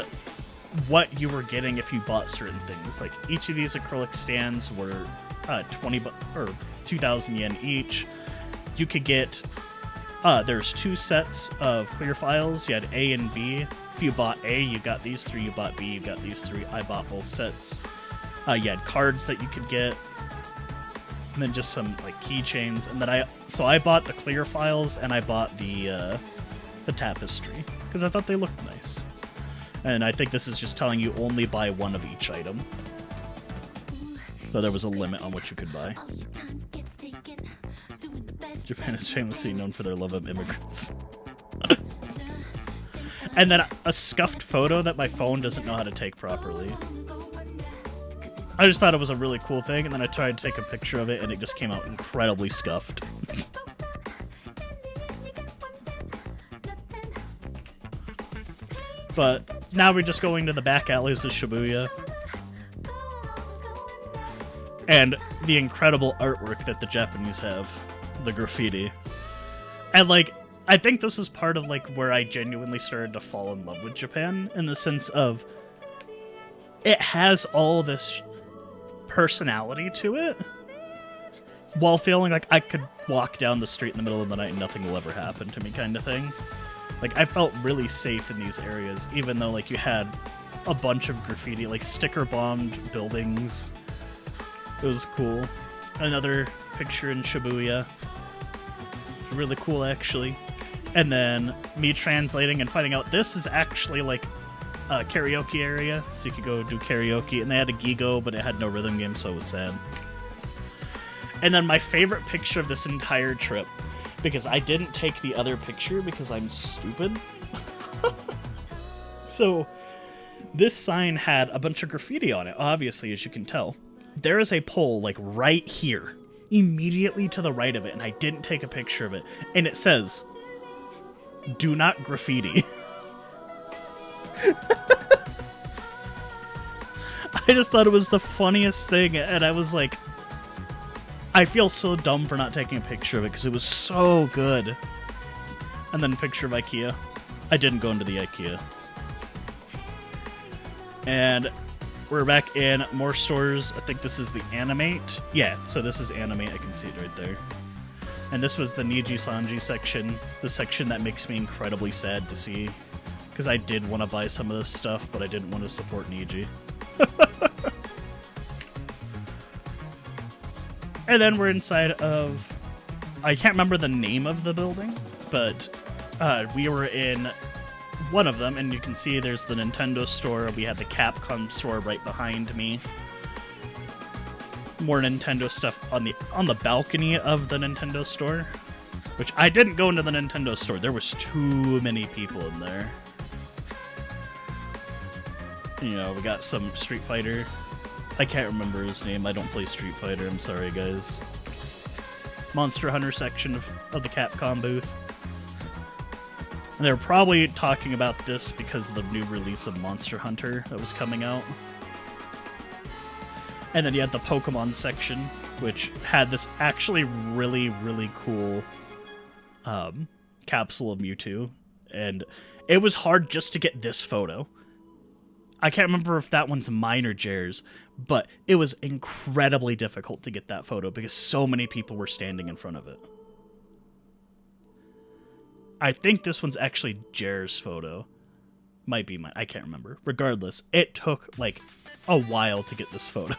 what you were getting if you bought certain things. Like, each of these acrylic stands were 2,000 yen each. You could get there's 2 sets of clear files. You had A and B. If you bought A, you got these 3. You bought B, you got these 3. I bought both sets. You had cards that you could get, and then just some like keychains. And then I bought the clear files, and I bought the tapestry because I thought they looked nice. And I think this is just telling you only buy one of each item. So there was a limit on what you could buy. Japan is famously known for their love of immigrants. And then a scuffed photo that my phone doesn't know how to take properly. I just thought it was a really cool thing, and then I tried to take a picture of it, and it just came out incredibly scuffed. But now we're just going to the back alleys of Shibuya. And the incredible artwork that the Japanese have. The graffiti. And, like, I think this is part of, like, where I genuinely started to fall in love with Japan, in the sense of it has all this personality to it, while feeling like I could walk down the street in the middle of the night and nothing will ever happen to me, kind of thing. Like, I felt really safe in these areas, even though, like, you had a bunch of graffiti, like, sticker-bombed buildings. It was cool. Another picture in Shibuya. Really cool, actually. And then me translating and finding out this is actually like a karaoke area, so you could go do karaoke. And they had a Gigo, but it had no rhythm game, so it was sad. And then my favorite picture of this entire trip, because I didn't take the other picture because I'm stupid. So this sign had a bunch of graffiti on it, obviously, as you can tell. There is a pole, like, right here, immediately to the right of it, and I didn't take a picture of it. And it says, "Do not graffiti." I just thought it was the funniest thing, and I was like, I feel so dumb for not taking a picture of it, because it was so good. And then a picture of IKEA. I didn't go into the IKEA. And we're back in more stores. I think this is the Animate. Yeah, so this is Animate. I can see it right there. And this was the Niji Sanji section. The section that makes me incredibly sad to see. Because I did want to buy some of this stuff, but I didn't want to support Niji. And then we're inside of... I can't remember the name of the building, but we were in one of them, and you can see there's the Nintendo store. We had the Capcom store right behind me. More Nintendo stuff on the balcony of the Nintendo store, which I didn't go into the Nintendo store. There was too many people in there. You know, we got some Street Fighter. I can't remember his name. I don't play Street Fighter. I'm sorry, guys. Monster Hunter section of the Capcom booth. And they're probably talking about this because of the new release of Monster Hunter that was coming out. And then you had the Pokemon section, which had this actually really, really cool capsule of Mewtwo. And it was hard just to get this photo. I can't remember if that one's mine or Jer's, but it was incredibly difficult to get that photo because so many people were standing in front of it. I think this one's actually Jer's photo. Might be mine. I can't remember. Regardless, it took like a while to get this photo.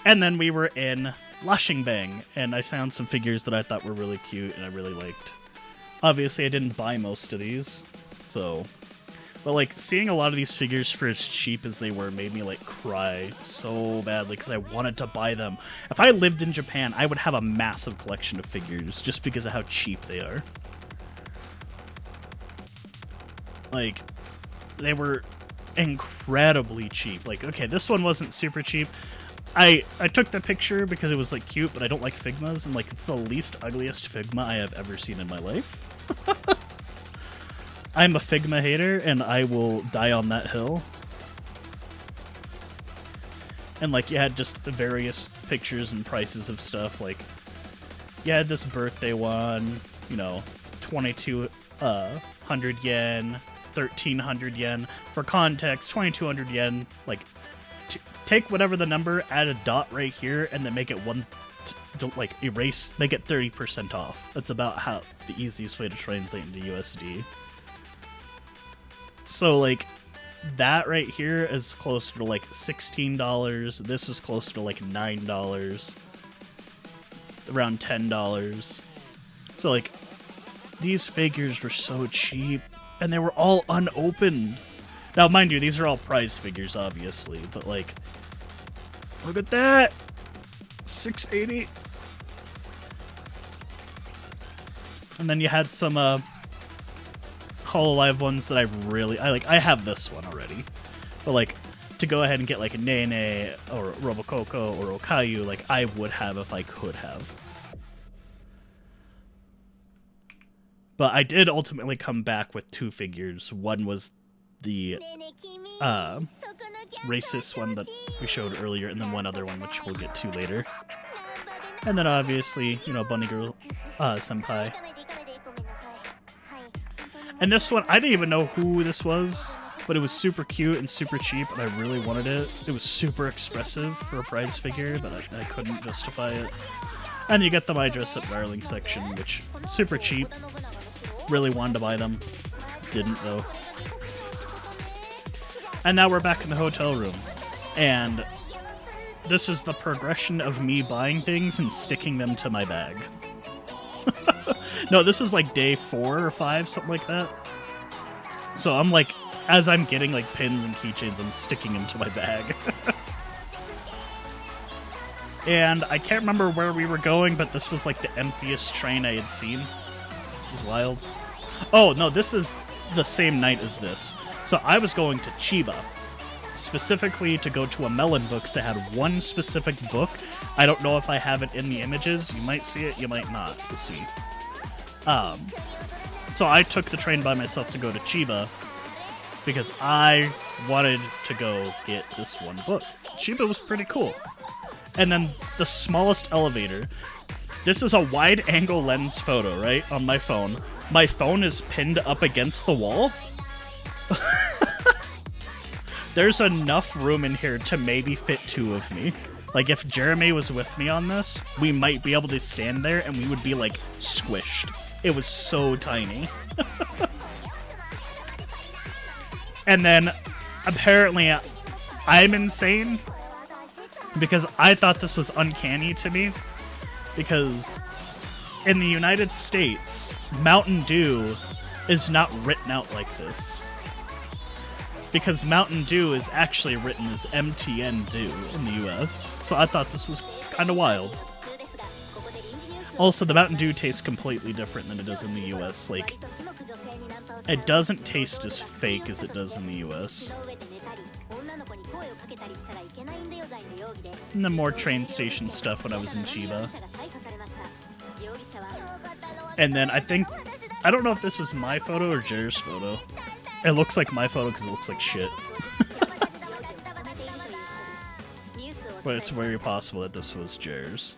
And then we were in Lushing Bang, and I found some figures that I thought were really cute and I really liked. Obviously, I didn't buy most of these, so... But, like, seeing a lot of these figures for as cheap as they were made me, like, cry so badly because I wanted to buy them. If I lived in Japan, I would have a massive collection of figures just because of how cheap they are. Like, they were incredibly cheap. Like, okay, this one wasn't super cheap. I took the picture because it was, like, cute, but I don't like Figmas, and, like, it's the least ugliest Figma I have ever seen in my life. I'm a Figma hater, and I will die on that hill. And, like, you had just various pictures and prices of stuff. Like, you had this birthday one, you know, 2,200 yen, 1,300 yen. For context, 2,200 yen, like, take whatever the number, add a dot right here, and then make it like, erase, make it 30% off. That's about how the easiest way to translate into USD. So, like, that right here is closer to, like, $16. This is closer to, like, $9. Around $10. So, like, these figures were so cheap. And they were all unopened. Now, mind you, these are all prize figures, obviously. But, like, look at that! $680. And then you had some, Hololive ones that I like. I have this one already, but like to go ahead and get like a Nene or Robococo or Okayu, like I would have if I could have. But I did ultimately come back with two figures. One was the racist one that we showed earlier, and then one other one which we'll get to later. And then obviously, you know, Bunny Girl Senpai. And this one, I didn't even know who this was, but it was super cute and super cheap, and I really wanted it. It was super expressive for a prize figure, but I couldn't justify it. And you get the My Dress Up Darling section, which super cheap. Really wanted to buy them. Didn't, though. And now we're back in the hotel room. And this is the progression of me buying things and sticking them to my bag. No, this is like day 4 or 5, something like that. So I'm like, as I'm getting like pins and keychains, I'm sticking them to my bag. And I can't remember where we were going, but this was like the emptiest train I had seen. It was wild. Oh, no, this is the same night as this. So I was going to Chiba, specifically to go to a Melon Books that had one specific book. I don't know if I have it in the images. You might see it, you might not. We'll see. So I took the train by myself to go to Chiba because I wanted to go get this one book. Chiba was pretty cool. And then the smallest elevator. This is a wide-angle lens photo, right, on my phone. My phone is pinned up against the wall. There's enough room in here to maybe fit two of me. Like, if Jeremy was with me on this, we might be able to stand there and we would be, like, squished. It was so tiny. And then, apparently, I'm insane because I thought this was uncanny to me. Because in the United States, Mountain Dew is not written out like this. Because Mountain Dew is actually written as MTN Dew in the US. So I thought this was kind of wild. Also, the Mountain Dew tastes completely different than it does in the US. Like, it doesn't taste as fake as it does in the US. And the more train station stuff when I was in Chiba. And then I don't know if this was my photo or Jer's photo. It looks like my photo because it looks like shit. But it's very possible that this was Jer's.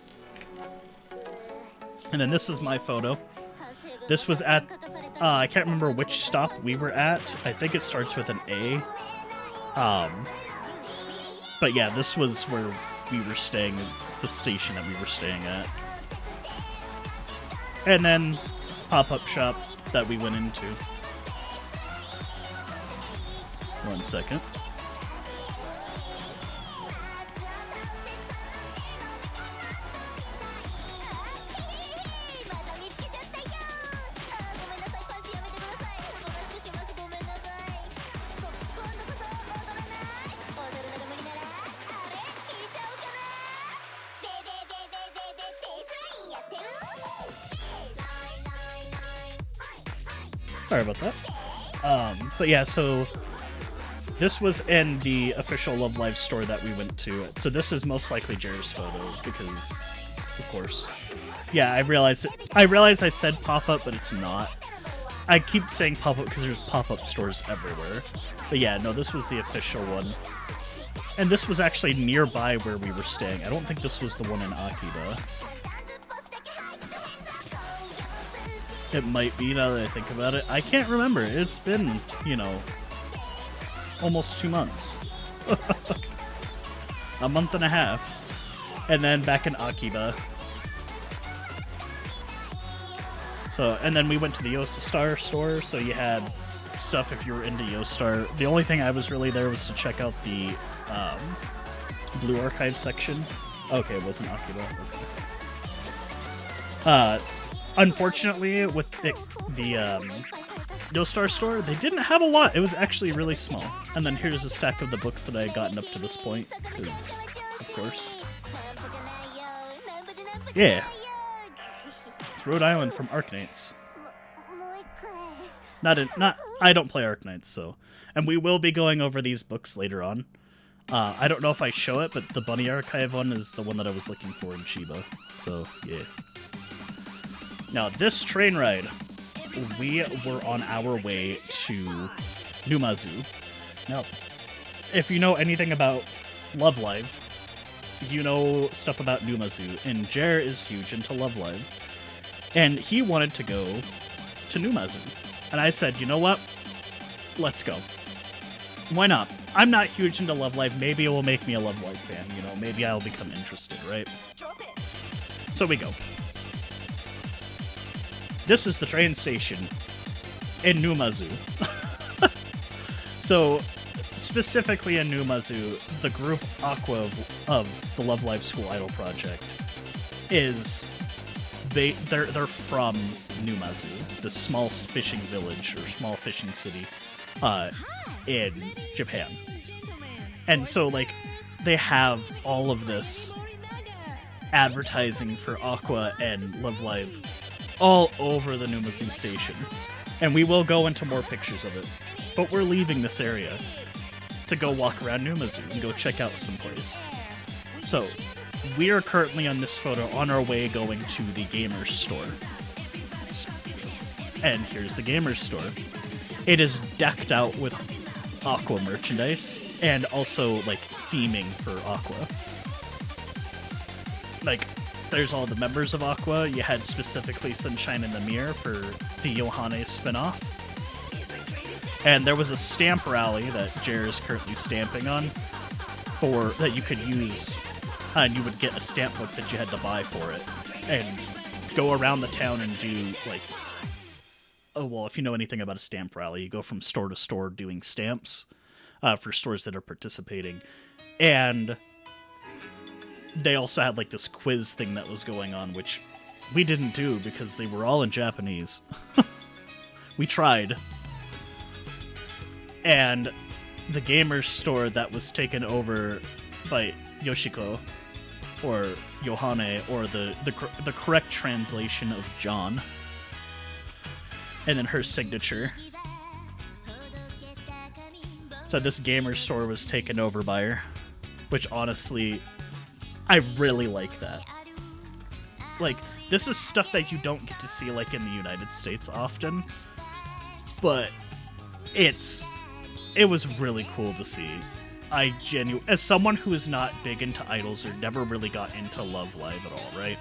And then this is my photo. This was at, I can't remember which stop we were at. I think it starts with an A. But yeah, this was where we were staying, the station that we were staying at. And then pop-up shop that we went into. 1 second. Sorry about that. But yeah, so this was in the official Love Live store that we went to. So this is most likely Jer's photo because, of course. Yeah, I realized I said pop-up, but it's not. I keep saying pop-up because there's pop-up stores everywhere. But yeah, no, this was the official one. And this was actually nearby where we were staying. I don't think this was the one in Akiba. It might be, now that I think about it. I can't remember. It's been, you know, almost 2 months. A month and a half. And then back in Akiba. So, and then we went to the Yostar store, so you had stuff if you were into Yostar. The only thing I was really there was to check out the Blue Archive section. Okay, it wasn't Akiba. Okay. Unfortunately, with the Yostar store, they didn't have a lot. It was actually really small. And then here's a stack of the books that I had gotten up to this point, because, of course. Yeah. It's Rhode Island from Arknights. I don't play Arknights, so. And we will be going over these books later on. I don't know if I show it, but the Bunny Archive one is the one that I was looking for in Chiba. So, yeah. Now, this train ride, we were on our way to Numazu. Now, if you know anything about Love Live, you know stuff about Numazu, and Jer is huge into Love Live, and he wanted to go to Numazu. And I said, you know what? Let's go. Why not? I'm not huge into Love Live. Maybe it will make me a Love Live fan, you know? Maybe I'll become interested, right? So we go. This is the train station in Numazu. So, specifically in Numazu, the group Aqua of the Love Live School Idol Project is they're from Numazu, the small fishing village or small fishing city in Japan. And so like they have all of this advertising for Aqua and Love Live all over the Numazoo station. And we will go into more pictures of it. But we're leaving this area to go walk around Numazoo and go check out someplace. So, we are currently on this photo on our way going to the Gamers store. And here's the Gamers store. It is decked out with Aqua merchandise and also like theming for Aqua. Like, there's all the members of Aqua. You had specifically Sunshine in the Mirror for the Yohane spinoff. And there was a stamp rally that Jer is currently stamping on for that you could use, and you would get a stamp book that you had to buy for it, and go around the town and do like, oh well, if you know anything about a stamp rally, you go from store to store doing stamps for stores that are participating, and they also had like this quiz thing that was going on, which we didn't do because they were all in Japanese. We tried. And the Gamers store that was taken over by Yoshiko, or Yohane, or the correct translation of John, and then her signature. So this Gamers store was taken over by her, which honestly, I really like that. Like, this is stuff that you don't get to see like in the United States often, but it was really cool to see. As someone who is not big into idols or never really got into Love Live at all, right?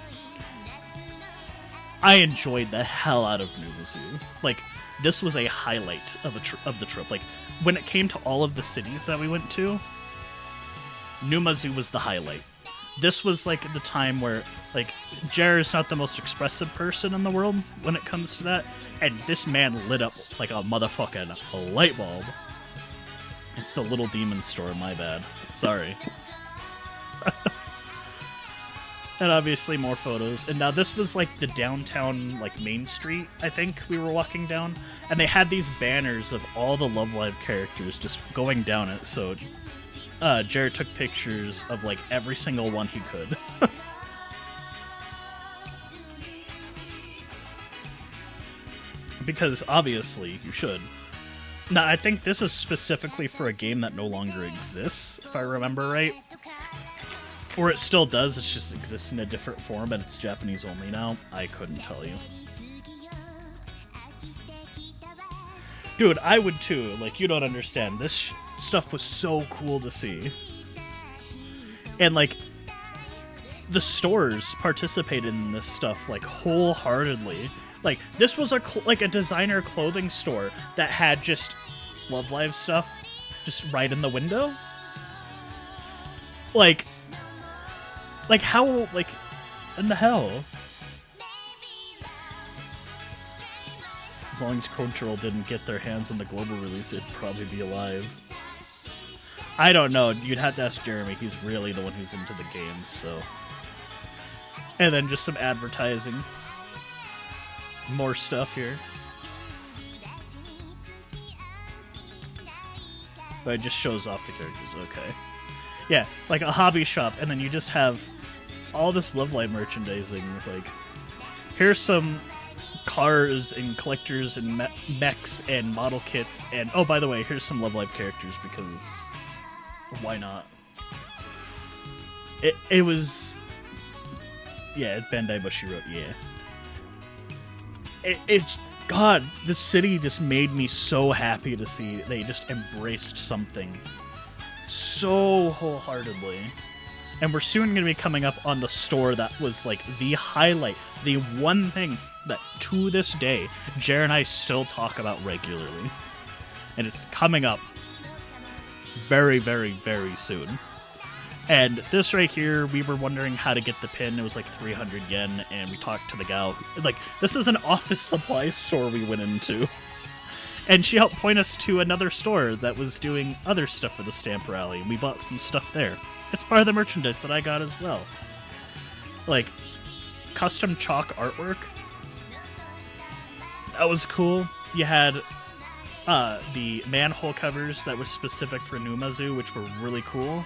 I enjoyed the hell out of Numazoo. Like, this was a highlight of the trip. Like, when it came to all of the cities that we went to, Numazoo was the highlight. This was like the time where, like, Jer is not the most expressive person in the world when it comes to that, and this man lit up like a motherfucking light bulb. It's the Little Demon store, my bad. Sorry. And obviously more photos. And now this was like the downtown, like Main Street, I think we were walking down. And they had these banners of all the Love Live characters just going down it. So Jared took pictures of like every single one he could. Because obviously you should. Now, I think this is specifically for a game that no longer exists, if I remember right. Or it still does, it just exists in a different form, and it's Japanese only now. I couldn't tell you. Dude, I would too. Like, you don't understand. This stuff was so cool to see. And, like, the stores participated in this stuff, like, wholeheartedly. Like, this was a designer clothing store that had just Love Live stuff just right in the window. Like how, like, in the hell? As long as Crunchyroll didn't get their hands on the global release, it'd probably be alive. I don't know. You'd have to ask Jeremy. He's really the one who's into the games, so. And then just some advertising. More stuff here. But it just shows off the characters, okay. Yeah, like a hobby shop, and then you just have all this Love Live merchandising. Like, here's some cars and collectors and mechs and model kits, and oh, by the way, here's some Love Live characters, because why not? It was... Yeah, it's Bandai Bushiroad, yeah. It's... God, the city just made me so happy to see they just embraced something so wholeheartedly. And we're soon going to be coming up on the store that was like the highlight, the one thing that to this day, Jer and I still talk about regularly. And it's coming up very, very, very soon. And this right here, we were wondering how to get the pin. It was like 300 yen, and we talked to the gal. Like, this is an office supply store we went into. And she helped point us to another store that was doing other stuff for the stamp rally, and we bought some stuff there. It's part of the merchandise that I got as well. Like, custom chalk artwork. That was cool. You had the manhole covers that were specific for Numazoo, which were really cool.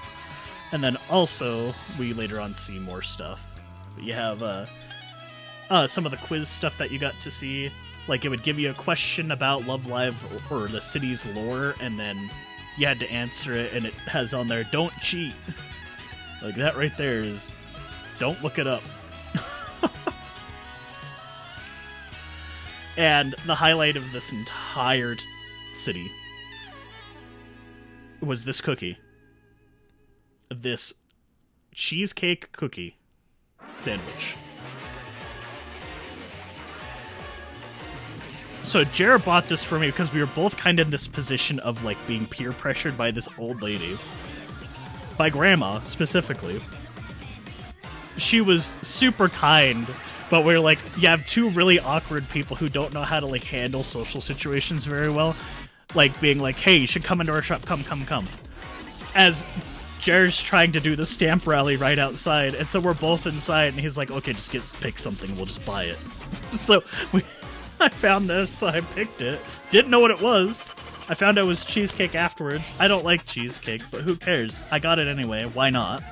And then also, we later on see more stuff. You have some of the quiz stuff that you got to see. Like, it would give you a question about Love Live or the city's lore, and then you had to answer it, and it has on there, don't cheat. Like, that right there is, don't look it up. And the highlight of this entire city was this cookie. This cheesecake cookie sandwich. So Jared bought this for me because we were both kind of in this position of like being peer pressured by this old lady. By grandma, specifically. She was super kind, but we're like, you have two really awkward people who don't know how to like handle social situations very well. Like being like, hey, you should come into our shop, come. As Jared's trying to do the stamp rally right outside, and so we're both inside, and he's like, okay, just pick something, we'll just buy it. So I found this, so I picked it. Didn't know what it was. I found out it was cheesecake afterwards. I don't like cheesecake, but who cares? I got it anyway, why not?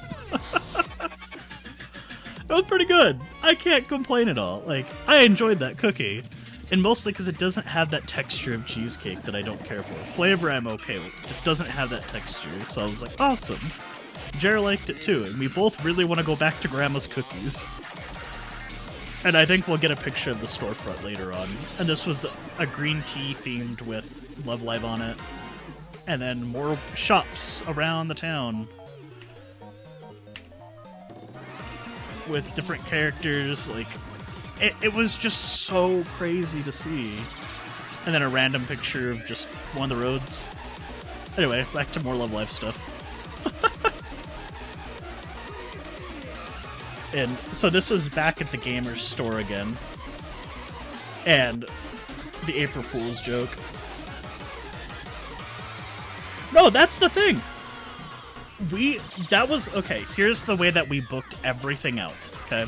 It was pretty good. I can't complain at all. Like, I enjoyed that cookie. And mostly because it doesn't have that texture of cheesecake that I don't care for. Flavor I'm okay with. It just doesn't have that texture. So I was like, awesome. Jared liked it too, and we both really want to go back to Grandma's cookies. And I think we'll get a picture of the storefront later on. And this was a green tea themed with Love Live on it. And then more shops around the town. With different characters, like... It was just so crazy to see. And then a random picture of just one of the roads. Anyway, back to more Love Live stuff. And so this was back at the Gamers store again. And the April Fool's joke. No, that's the thing. Okay, here's the way that we booked everything out, okay?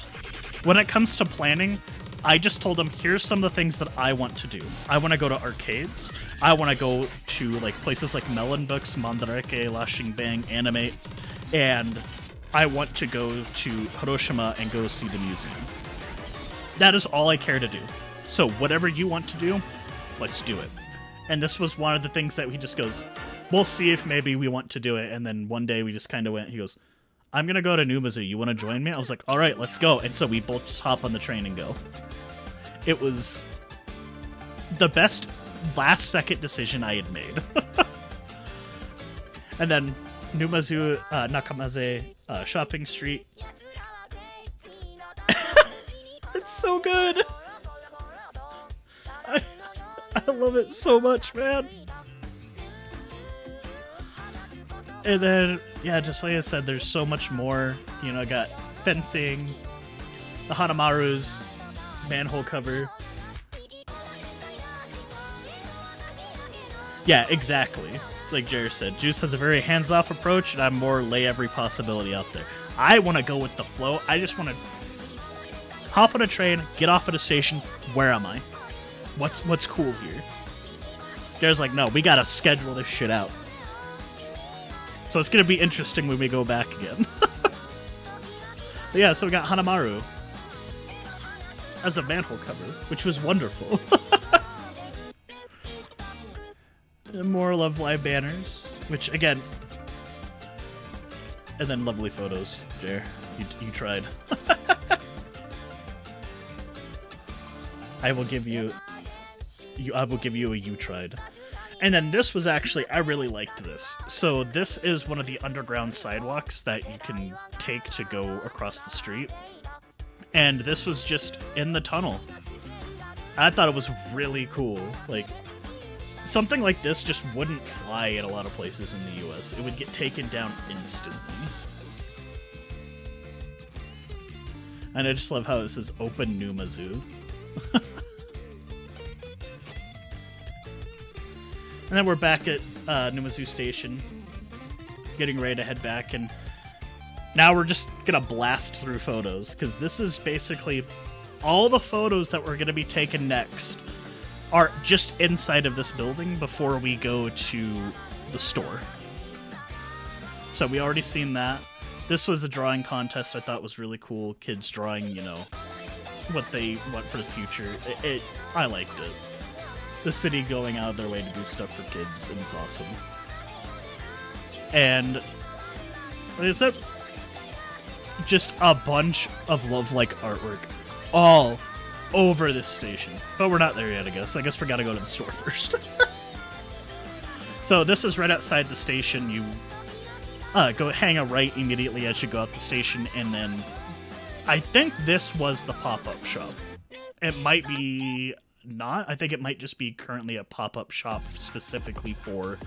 When it comes to planning, I just told them, here's some of the things that I want to do. I want to go to arcades. I want to go to like places like Melon Books, Mandarake, Lashing Bang, Animate, and I want to go to Hiroshima and go see the museum. That is all I care to do. So whatever you want to do, let's do it. And this was one of the things that he just goes, we'll see if maybe we want to do it. And then one day we just kind of went, he goes, I'm going to go to Numazu. You want to join me? I was like, all right, let's go. And so we both just hop on the train and go. It was the best last-second decision I had made. And then Numazu, Nakamaze, Shopping Street. It's so good. I love it so much, man. And then, yeah, just like I said, there's so much more. You know, I got fencing, the Hanamaru's manhole cover. Yeah, exactly. Like Jerry said, Juice has a very hands-off approach, and I'm more lay every possibility out there. I want to go with the flow. I just want to hop on a train, get off at a station. Where am I? What's cool here? Jerry's like, no, we gotta schedule this shit out. So it's going to be interesting when we go back again. But yeah, so we got Hanamaru as a manhole cover, which was wonderful. And more Love Live banners, which again... And then lovely photos, Jer. You tried. I will give you a you tried. And then this was actually, I really liked this. So this is one of the underground sidewalks that you can take to go across the street. And this was just in the tunnel. I thought it was really cool. Like, something like this just wouldn't fly at a lot of places in the US. It would get taken down instantly. And I just love how it says Open Numazu. And then we're back at Numazu Station, getting ready to head back, and now we're just gonna blast through photos, because this is basically all the photos that we're gonna be taking next are just inside of this building before we go to the store. So we already seen that. This was a drawing contest I thought was really cool. Kids drawing, you know, what they want for the future. I liked it. The city going out of their way to do stuff for kids, and it's awesome. And what is it? Just a bunch of love-like artwork all over this station. But we're not there yet, I guess. I guess we gotta go to the store first. So this is right outside the station. You go hang a right immediately as you go out the station, and then I think this was the pop-up shop. It might be not. I think it might just be currently a pop-up shop specifically for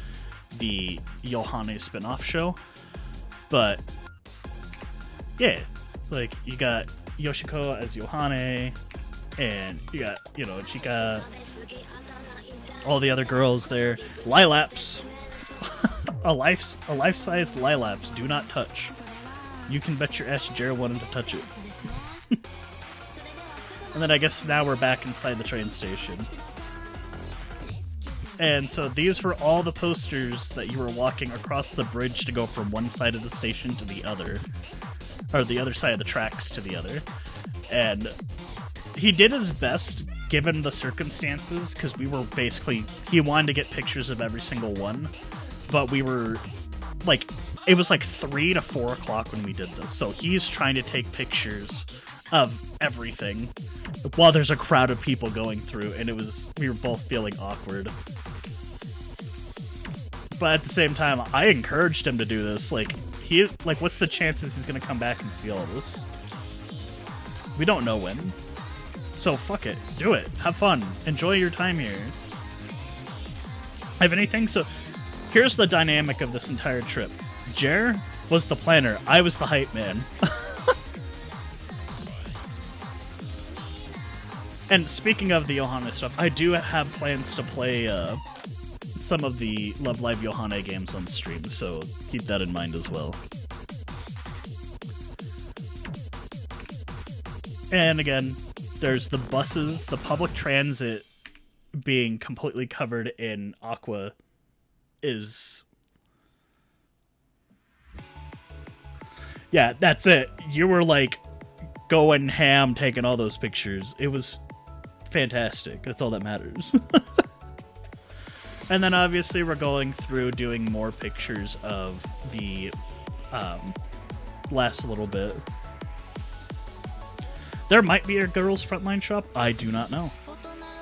the Yohane spin-off show. But yeah, like you got Yoshiko as Yohane, and you got, you know, Chika, all the other girls there. Lilaps. a life-sized Lilaps. Do not touch. You can bet your ass Jared wanted to touch it. And then I guess now we're back inside the train station. And so these were all the posters that you were walking across the bridge to go from one side of the station to the other. Or the other side of the tracks to the other. And he did his best given the circumstances, because we were basically... He wanted to get pictures of every single one. But we were... like, it was like 3 to 4 o'clock when we did this. So he's trying to take pictures of everything while there's a crowd of people going through, and we were both feeling awkward. But at the same time, I encouraged him to do this. Like, what's the chances he's gonna come back and see all this? We don't know when. So fuck it. Do it. Have fun. Enjoy your time here. Have anything? So here's the dynamic of this entire trip. Jer was the planner. I was the hype man. And speaking of the Yohane stuff, I do have plans to play some of the Love Live Yohane games on stream, so keep that in mind as well. And again, there's the buses, the public transit being completely covered in aqua is... Yeah, that's it. You were like going ham taking all those pictures. It was fantastic. That's all that matters. And then obviously we're going through doing more pictures of the last little bit. There might be a girls' frontline shop. I do not know.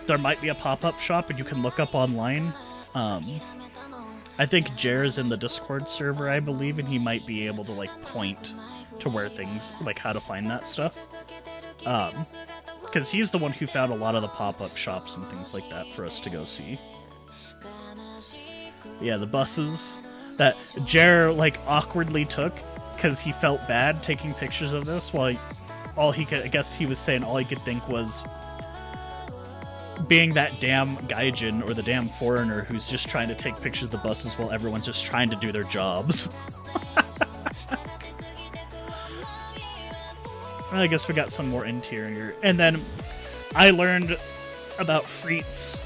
There might be a pop-up shop, and you can look up online. I think Jer is in the Discord server, I believe, and he might be able to like point to where things, like how to find that stuff. Because he's the one who found a lot of the pop-up shops and things like that for us to go see. Yeah, the buses that Jer like awkwardly took because he felt bad taking pictures of this, while all he could, I guess he was saying all he could think was being that damn gaijin or the damn foreigner who's just trying to take pictures of the buses while everyone's just trying to do their jobs. I guess we got some more interior. And then I learned about frites,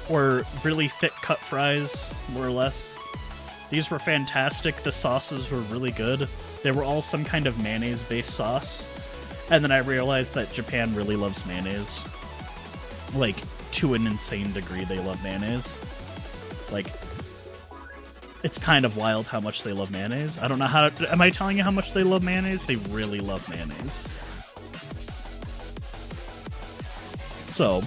or really thick cut fries, more or less. These were fantastic. The sauces were really good. They were all some kind of mayonnaise-based sauce. And then I realized that Japan really loves mayonnaise. Like, to an insane degree, they love mayonnaise. Like, it's kind of wild how much they love mayonnaise. I don't know how... Am I telling you how much they love mayonnaise? They really love mayonnaise. So,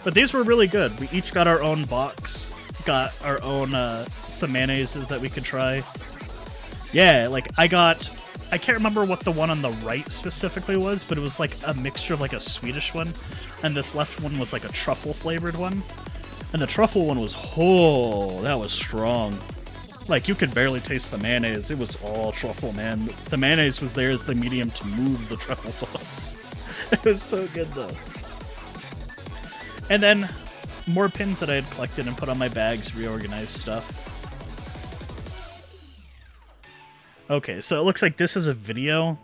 but these were really good. We each got our own box. Got our own, some mayonnaises that we could try. Yeah, like, I can't remember what the one on the right specifically was, but it was like a mixture of like a Swedish one, and this left one was like a truffle flavored one. And the truffle one was, oh, that was strong. Like, you could barely taste the mayonnaise. It was all truffle, man. The mayonnaise was there as the medium to move the truffle sauce. It was so good, though. And then more pins that I had collected and put on my bags, reorganized stuff. Okay, so it looks like this is a video.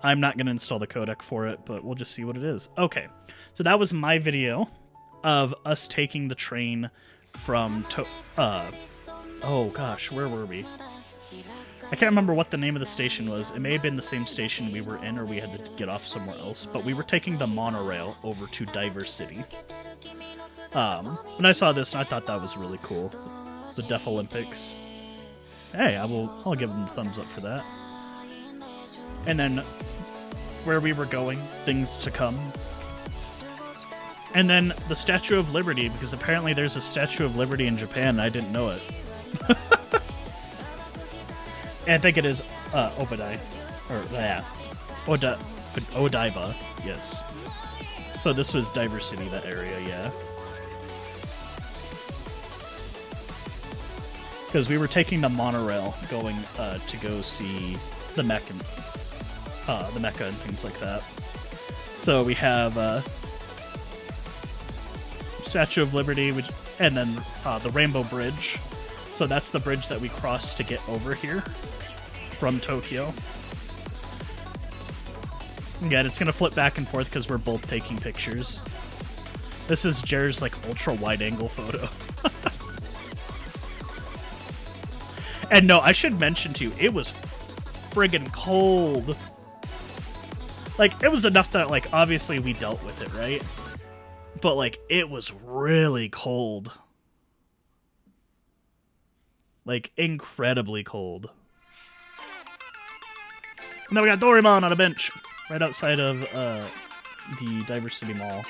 I'm not going to install the codec for it, but we'll just see what it is. Okay, so that was my video of us taking the train from... oh gosh, where were we? I can't remember what the name of the station was. It may have been the same station we were in, or we had to get off somewhere else. But we were taking the monorail over to Diver City. And I saw this, and I thought that was really cool. The Deaf Olympics. Hey, I'll give them a thumbs up for that. And then where we were going, things to come. And then the Statue of Liberty, because apparently there's a Statue of Liberty in Japan, and I didn't know it. I think it is Obadai. Or, yeah. Odaiba, yes. So this was Diver City, that area, yeah. Because we were taking the monorail going to go see the Mecca and things like that. So we have Statue of Liberty, and then the Rainbow Bridge. So that's the bridge that we crossed to get over here from Tokyo. Again, it's gonna flip back and forth because we're both taking pictures. This is Jer's like ultra wide angle photo. And no, I should mention to you, it was friggin' cold. Like, it was enough that, like, obviously we dealt with it, right? But, like, it was really cold. Like, incredibly cold. And then we got Doraemon on a bench right outside of the Diver City Mall.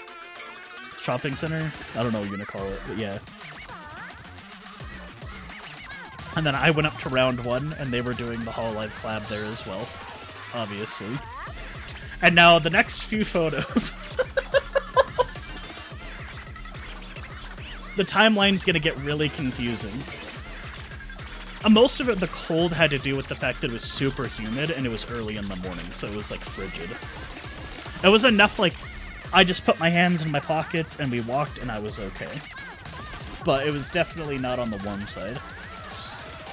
Shopping center? I don't know what you're going to call it, but yeah. And then I went up to round one, and they were doing the Hololive collab there as well, obviously. And now the next few photos. The timeline's going to get really confusing. Most of it, the cold had to do with the fact that it was super humid and it was early in the morning, so it was like frigid. It was enough, like, I just put my hands in my pockets and we walked and I was okay. But it was definitely not on the warm side.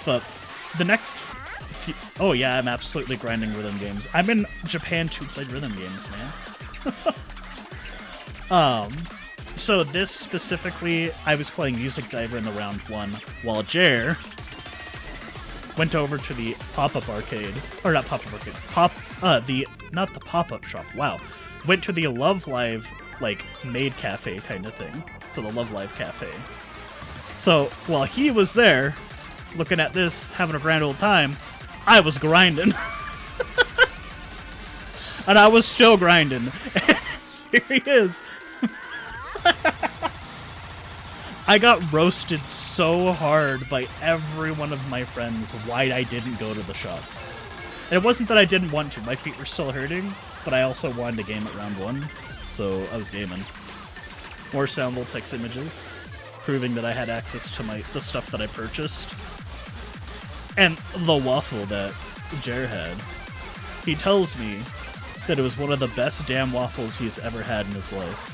But the next few... Oh yeah, I'm absolutely grinding rhythm games. I'm in Japan to play rhythm games, man. So this specifically, I was playing Music Diver in the round one, while Jer went over to the pop-up arcade, or not pop-up arcade, not the pop-up shop, wow. Went to the Love Live, like, maid cafe kind of thing. So the Love Live cafe. So, while he was there, looking at this, having a grand old time, I was grinding. And I was still grinding. Here he is. I got roasted so hard by every one of my friends why I didn't go to the shop. And it wasn't that I didn't want to. My feet were still hurting, but I also wanted to game at round one, so I was gaming. More Sound Voltex images, proving that I had access to the stuff that I purchased. And the waffle that Jer had. He tells me that it was one of the best damn waffles he's ever had in his life.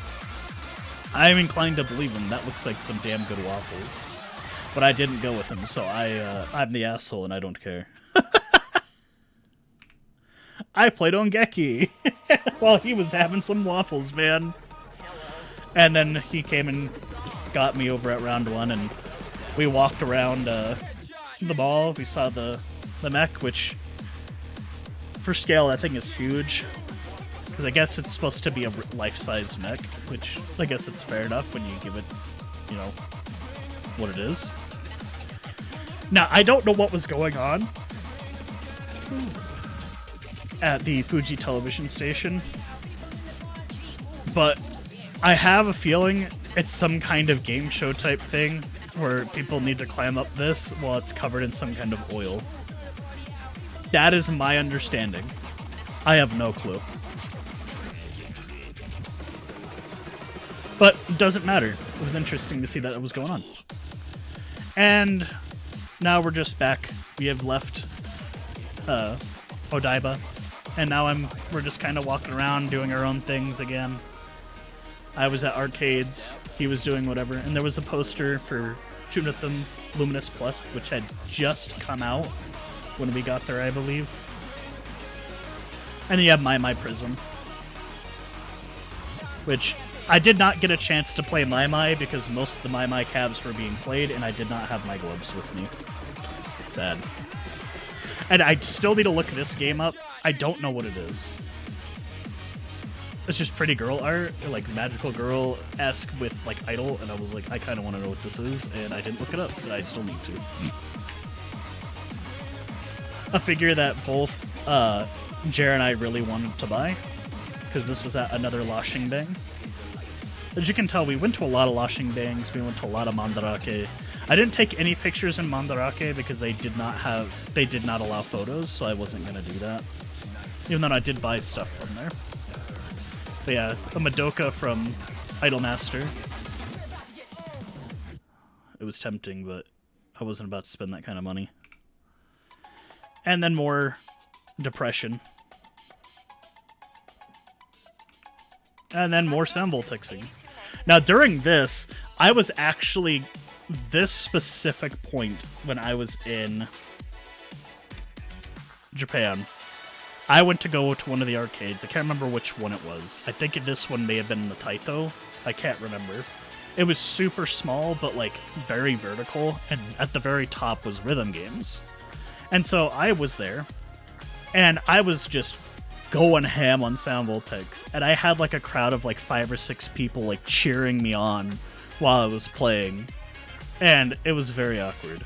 I'm inclined to believe him. That looks like some damn good waffles. But I didn't go with him, so I'm the asshole and I don't care. I played on Geki while he was having some waffles, man. And then he came and got me over at round one, and we walked around the mall. We saw the mech, which for scale I think is huge. Because I guess it's supposed to be a life-size mech, which I guess it's fair enough when you give it, you know, what it is. Now, I don't know what was going on at the Fuji television station, but I have a feeling it's some kind of game show type thing where people need to climb up this while it's covered in some kind of oil. That is my understanding. I have no clue. But it doesn't matter. It was interesting to see that was going on. And now we're just back. We have left Odaiba. And now we're just kind of walking around doing our own things again. I was at arcades. He was doing whatever. And there was a poster for Tunitham Luminous Plus, which had just come out when we got there, I believe. And then you have My Prism, which I did not get a chance to play My because most of the My cabs were being played, and I did not have my gloves with me. Sad. And I still need to look this game up. I don't know what it is. It's just pretty girl art, like magical girl-esque with like idol, and I was like, I kind of want to know what this is, and I didn't look it up, but I still need to. A figure that both Jer and I really wanted to buy, because this was at another Loshing Bang. As you can tell, we went to a lot of Loshing Bangs, we went to a lot of Mandarake. I didn't take any pictures in Mandarake because they did not allow photos, so I wasn't gonna do that. Even though I did buy stuff from there. But yeah, a Madoka from Idolmaster. It was tempting, but I wasn't about to spend that kind of money. And then more depression. And then more Samvoltixing. Now, during this, I was actually... This specific point when I was in Japan, I went to go to one of the arcades. I can't remember which one it was. I think this one may have been the Taito. I can't remember. It was super small, but like very vertical, and at the very top was rhythm games. And so I was there, and I was just going ham on Samvoltix, and I had like a crowd of like 5 or 6 people like cheering me on while I was playing. And it was very awkward.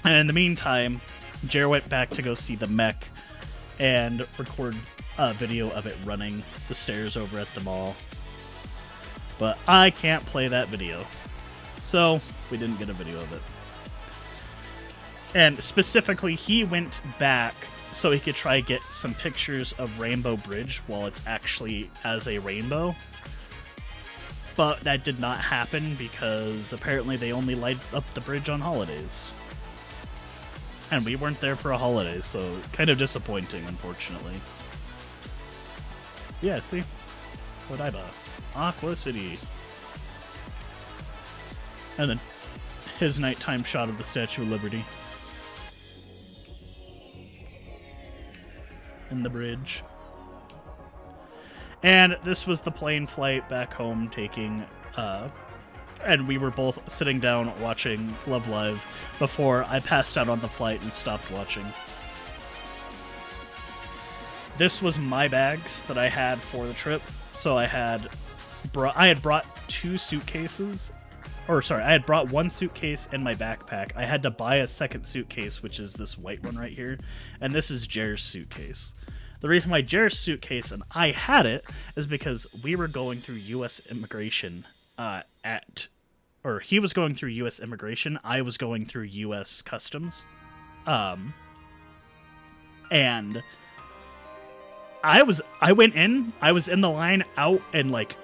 And in the meantime, Jer went back to go see the mech and record a video of it running the stairs over at the mall. But I can't play that video. So, we didn't get a video of it. And specifically, he went back so he could try to get some pictures of Rainbow Bridge while it's actually as a rainbow. But that did not happen because apparently they only light up the bridge on holidays. And we weren't there for a holiday, so kind of disappointing, unfortunately. Yeah, see? Odaiba. Aqua City. And then his nighttime shot of the Statue of Liberty. And the bridge. And this was the plane flight back home taking, and we were both sitting down watching Love Live before I passed out on the flight and stopped watching. This was my bags that I had for the trip. So I had brought 2 suitcases, or sorry, I had brought 1 suitcase in my backpack. I had to buy a second suitcase, which is this white one right here, and this is Jer's suitcase. The reason why Jer's suitcase and I had it is because we were going through U.S. immigration he was going through U.S. immigration, I was going through U.S. customs. And I was in the line out, and like,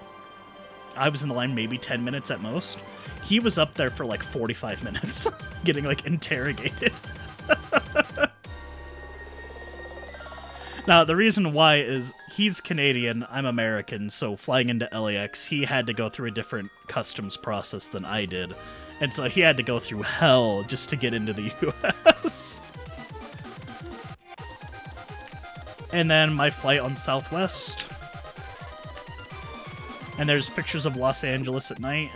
I was in the line maybe 10 minutes at most. He was up there for like 45 minutes getting like interrogated. Now, the reason why is he's Canadian, I'm American, so flying into LAX, he had to go through a different customs process than I did. And so he had to go through hell just to get into the US. And then my flight on Southwest. And there's pictures of Los Angeles at night.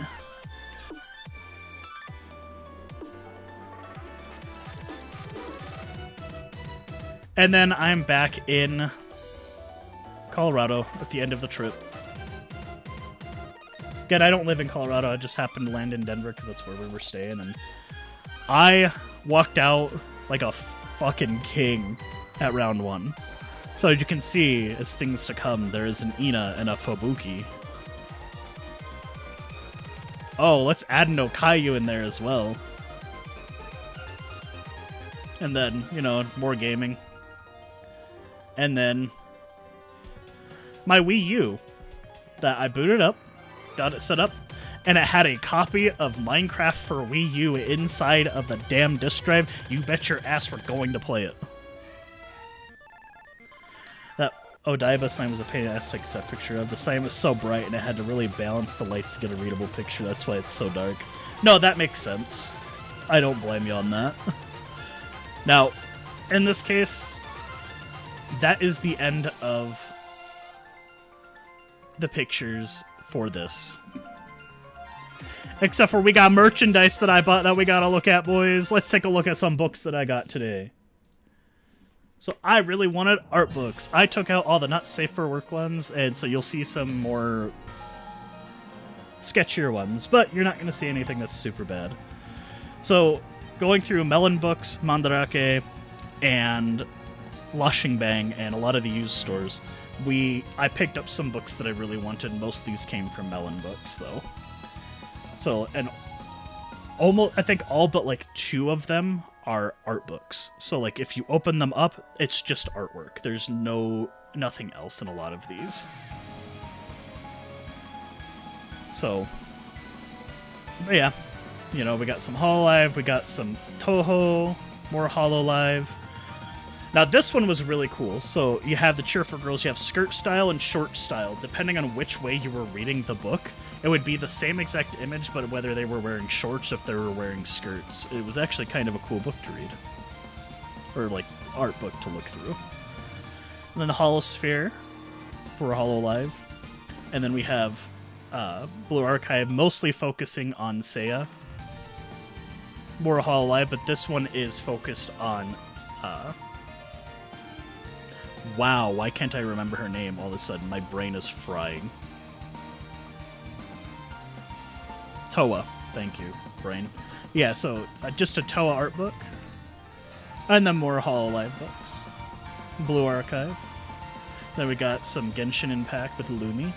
And then I'm back in Colorado at the end of the trip. Again, I don't live in Colorado. I just happened to land in Denver because that's where we were staying. And I walked out like a fucking king at round 1. So as you can see, as things to come, there is an Ina and a Fubuki. Oh, let's add an Okayu in there as well. And then, you know, more gaming. And then my Wii U that I booted up, got it set up, and it had a copy of Minecraft for Wii U inside of the damn disk drive. You bet your ass we're going to play it. That Odaiba sign was a pain in the ass to take that picture of. The sign was so bright and it had to really balance the lights to get a readable picture. That's why it's so dark. No, that makes sense. I don't blame you on that. Now, in this case, that is the end of the pictures for this. Except for we got merchandise that I bought that we gotta look at, boys. Let's take a look at some books that I got today. So I really wanted art books. I took out all the not safe for work ones, and so you'll see some more sketchier ones, but you're not going to see anything that's super bad. So going through Melon Books, Mandarake, and Bang, and a lot of the used stores, I picked up some books that I really wanted. Most of these came from Melon Books, though. So, and almost, I think all but like 2 of them are art books. So like if you open them up, it's just artwork. There's nothing else in a lot of these. So, but yeah, you know, we got some Hololive, we got some Toho, more Hololive. Now this one was really cool. So you have the Cheerful Girls, you have skirt style and short style. Depending on which way you were reading the book, it would be the same exact image, but whether they were wearing shorts, if they were wearing skirts. It was actually kind of a cool book to read. Or like art book to look through. And then the Holosphere for Hololive. And then we have Blue Archive, mostly focusing on Seiya. More Hololive, but this one is focused on wow, why can't I remember her name all of a sudden? My brain is frying. Toa. Thank you, brain. Yeah, so just a Toa art book. And then more Hololive books. Blue Archive. Then we got some Genshin Impact with Lumi.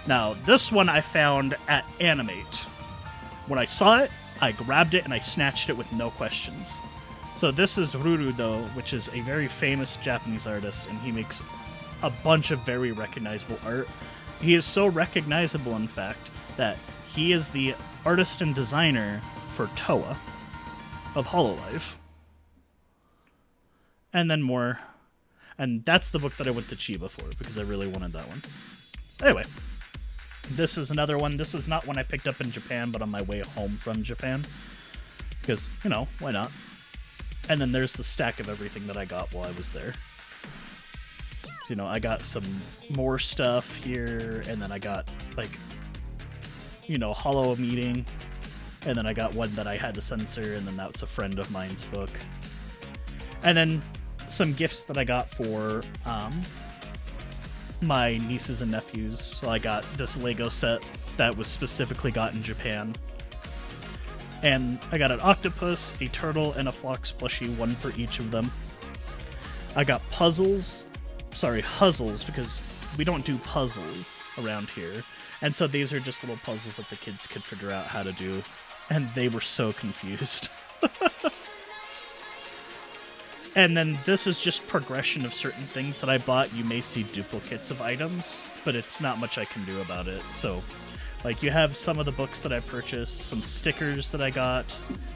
Now, this one I found at Animate. When I saw it, I grabbed it and I snatched it with no questions. So this is Rurudo, which is a very famous Japanese artist, and he makes a bunch of very recognizable art. He is so recognizable, in fact, that he is the artist and designer for Toa of Hololive. And then more. And that's the book that I went to Chiba for, because I really wanted that one. Anyway, this is another one. This is not one I picked up in Japan, but on my way home from Japan. Because, you know, why not? And then there's the stack of everything that I got while I was there. You know, I got some more stuff here, and then I got, like, you know, Hollow Meeting, and then I got one that I had to censor, and then that's a friend of mine's book. And then some gifts that I got for my nieces and nephews. So I got this Lego set that was specifically got in Japan. And I got an octopus, a turtle, and a Phlox plushie, one for each of them. I got puzzles. Sorry, huzzles, because we don't do puzzles around here. And so these are just little puzzles that the kids could figure out how to do. And they were so confused. And then this is just progression of certain things that I bought. You may see duplicates of items, but it's not much I can do about it. So, like, you have some of the books that I purchased, some stickers that I got,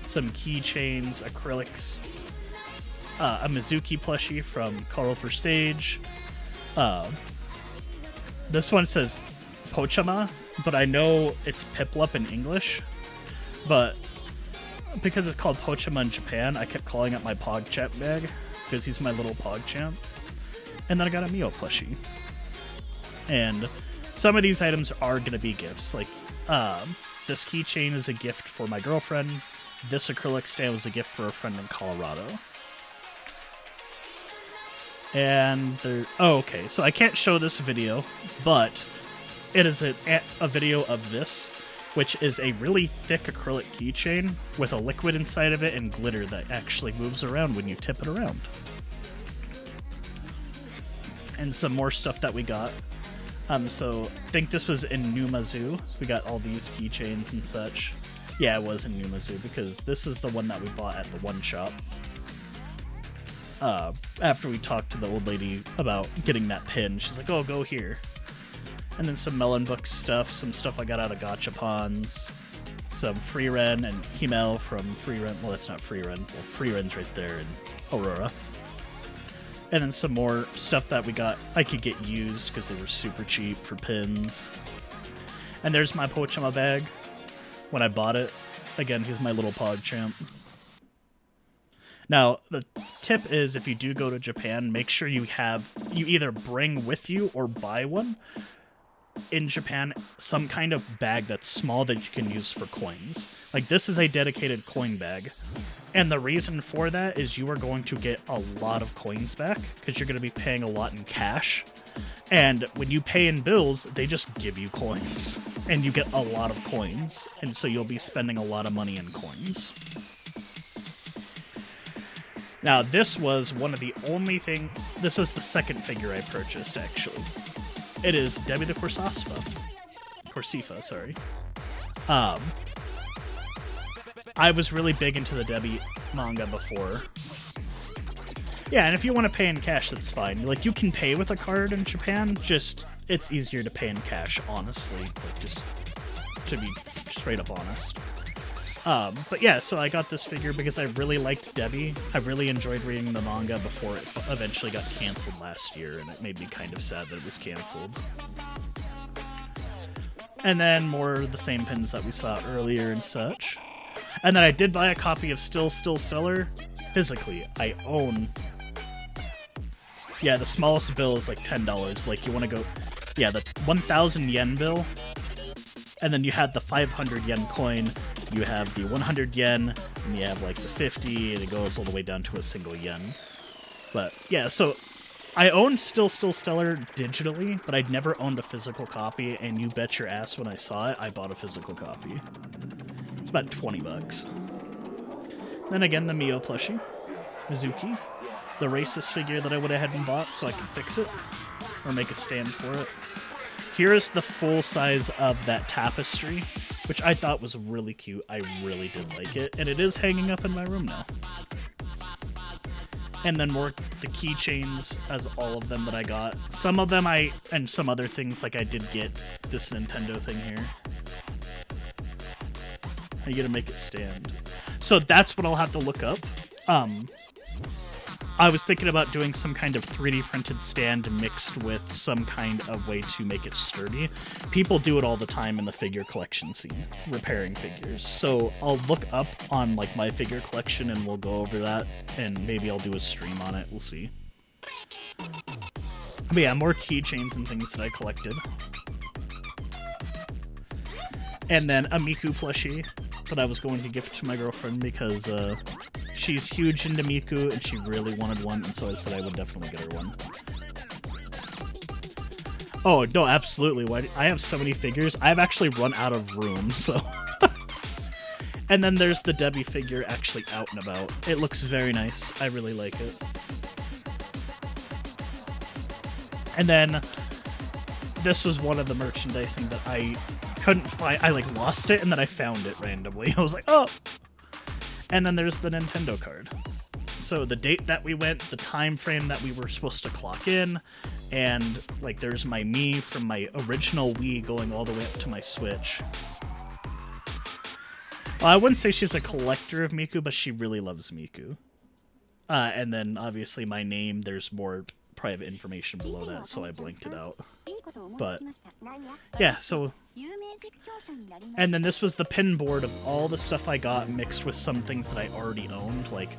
some keychains, acrylics, a Mizuki plushie from Carl for Stage. This one says Pochama, but I know it's Piplup in English. But because it's called Pochama in Japan, I kept calling it my PogChamp bag, because he's my little PogChamp. And then I got a Mio plushie. And some of these items are going to be gifts. Like, this keychain is a gift for my girlfriend. This acrylic stand was a gift for a friend in Colorado. And there... Oh, okay. So I can't show this video, but it is a video of this, which is a really thick acrylic keychain with a liquid inside of it and glitter that actually moves around when you tip it around. And some more stuff that we got. So I think this was in Numa Zoo. We got all these keychains and such. Yeah, it was in Numa Zoo, because this is the one that we bought at the one shop. After we talked to the old lady about getting that pin, she's like, oh, go here. And then some Melon Book stuff, some stuff I got out of Gachapons, some Free Ren and Himmel from Free Ren. Well, that's not Free Ren. Well, Free Ren's right there in Aurora. And then some more stuff that we got I could get used because they were super cheap for pins. And there's my Pochama bag when I bought it. Again, he's my little PogChamp. Now, the tip is if you do go to Japan, make sure you either bring with you or buy one in Japan, some kind of bag that's small that you can use for coins. Like, this is a dedicated coin bag. And the reason for that is you are going to get a lot of coins back because you're going to be paying a lot in cash. And when you pay in bills, they just give you coins. And you get a lot of coins. And so you'll be spending a lot of money in coins. Now, this was one of the only thing... This is the second figure I purchased, actually. It is Debbie the Corsifa, sorry. I was really big into the Debbie manga before. Yeah, and if you want to pay in cash, that's fine. Like, you can pay with a card in Japan, just it's easier to pay in cash, honestly. Like, just to be straight up honest. But yeah, so I got this figure because I really liked Debbie. I really enjoyed reading the manga before it eventually got canceled last year, and it made me kind of sad that it was canceled. And then more of the same pins that we saw earlier and such. And then I did buy a copy of Still Stellar physically. I own... Yeah, the smallest bill is like $10. Like, you want to go... Yeah, the 1,000 yen bill. And then you had the 500 yen coin. You have the 100 yen. And you have, like, the 50. And it goes all the way down to a single yen. But, yeah, so... I owned Still Stellar digitally, but I'd never owned a physical copy. And you bet your ass when I saw it, I bought a physical copy. It's about $20. Then again, the Mio plushie. Mizuki. The racist figure that I would have had and bought so I could fix it. Or make a stand for it. Here is the full size of that tapestry, which I thought was really cute. I really did like it. And it is hanging up in my room now. And then more the keychains as all of them that I got. Some of them and some other things, like I did get this Nintendo thing here. How you gonna make it stand? So that's what I'll have to look up. I was thinking about doing some kind of 3D printed stand mixed with some kind of way to make it sturdy. People do it all the time in the figure collection scene, repairing figures. So I'll look up on like my figure collection and we'll go over that, and maybe I'll do a stream on it. We'll see. But yeah, more keychains and things that I collected. And then a Miku plushie that I was going to gift to my girlfriend because she's huge into Miku and she really wanted one, and so I said I would definitely get her one. Oh, no, absolutely. I have so many figures. I've actually run out of room, so... And then there's the Debbie figure actually out and about. It looks very nice. I really like it. And then this was one of the merchandising that I couldn't find. I like lost it and then I found it randomly. I was like, oh! And then there's the Nintendo card. So the date that we went, the time frame that we were supposed to clock in, and like there's my Mii from my original Wii going all the way up to my Switch. Well, I wouldn't say she's a collector of Miku, but she really loves Miku. And then obviously my name, there's more private information below that, so I blanked it out. But yeah, so... And then this was the pin board of all the stuff I got mixed with some things that I already owned. Like,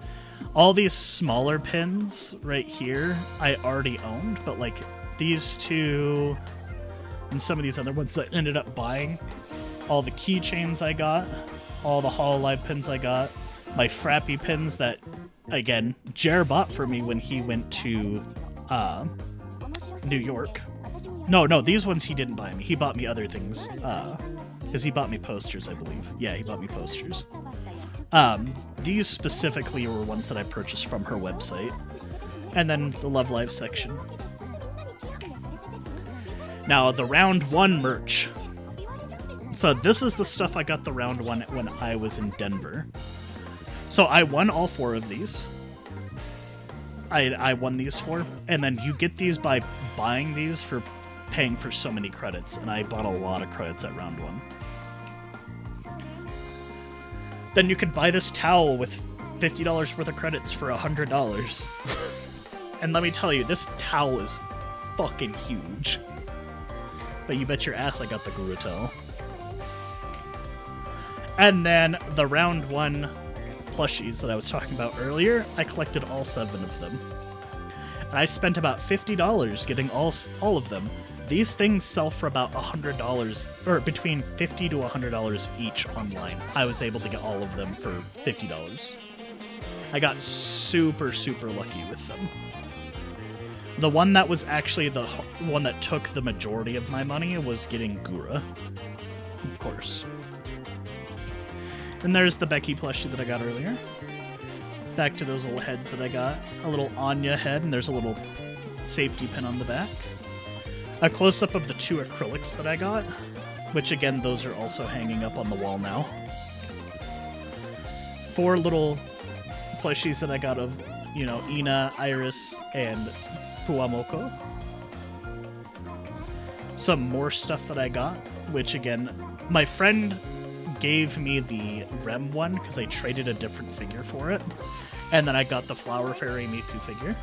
all these smaller pins right here I already owned, but like these two and some of these other ones I ended up buying. All the keychains I got, all the Hololive pins I got, my Frappy pins that, again, Jer bought for me when he went to New York. No, these ones he didn't buy me. He bought me other things. Because he bought me posters, I believe. Yeah, he bought me posters. These specifically were ones that I purchased from her website. And then the Love Live section. Now, the round one merch. So this is the stuff I got the round one when I was in Denver. So I won all 4 of these. I won these 4. And then you get these by buying these for paying for so many credits. And I bought a lot of credits at round 1. Then you could buy this towel with $50 worth of credits for $100. And let me tell you, this towel is fucking huge. But you bet your ass I got the Guru towel. And then the round 1 plushies that I was talking about earlier, I collected all 7 of them. And I spent about $50 getting all of them. These things sell for about $100, or between $50 to $100 each online. I was able to get all of them for $50. I got super, super lucky with them. The one that was actually the one that took the majority of my money was getting Gura, of course. And there's the Becky plushie that I got earlier. Back to those little heads that I got. A little Anya head, and there's a little safety pin on the back. A close-up of the 2 acrylics that I got, which again, those are also hanging up on the wall now. 4 little plushies that I got of, you know, Ina, Iris, and Fuamoko. Some more stuff that I got, which again, my friend gave me the Rem one because I traded a different figure for it. And then I got the Flower Fairy Miku figure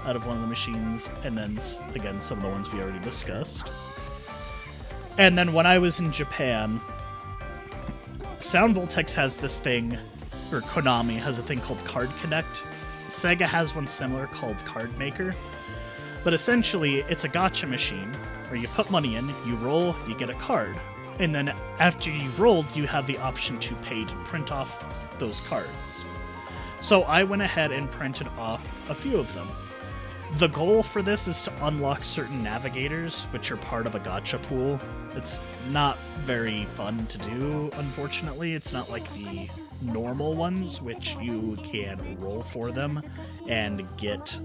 out of one of the machines, and then, again, some of the ones we already discussed. And then when I was in Japan, Sound Voltex has this thing, or Konami has a thing called Card Connect. Sega has one similar called Card Maker. But essentially, it's a gacha machine where you put money in, you roll, you get a card. And then after you've rolled, you have the option to pay to print off those cards. So I went ahead and printed off a few of them. The goal for this is to unlock certain navigators, which are part of a gacha pool. It's not very fun to do, unfortunately. It's not like the normal ones, which you can roll for them and get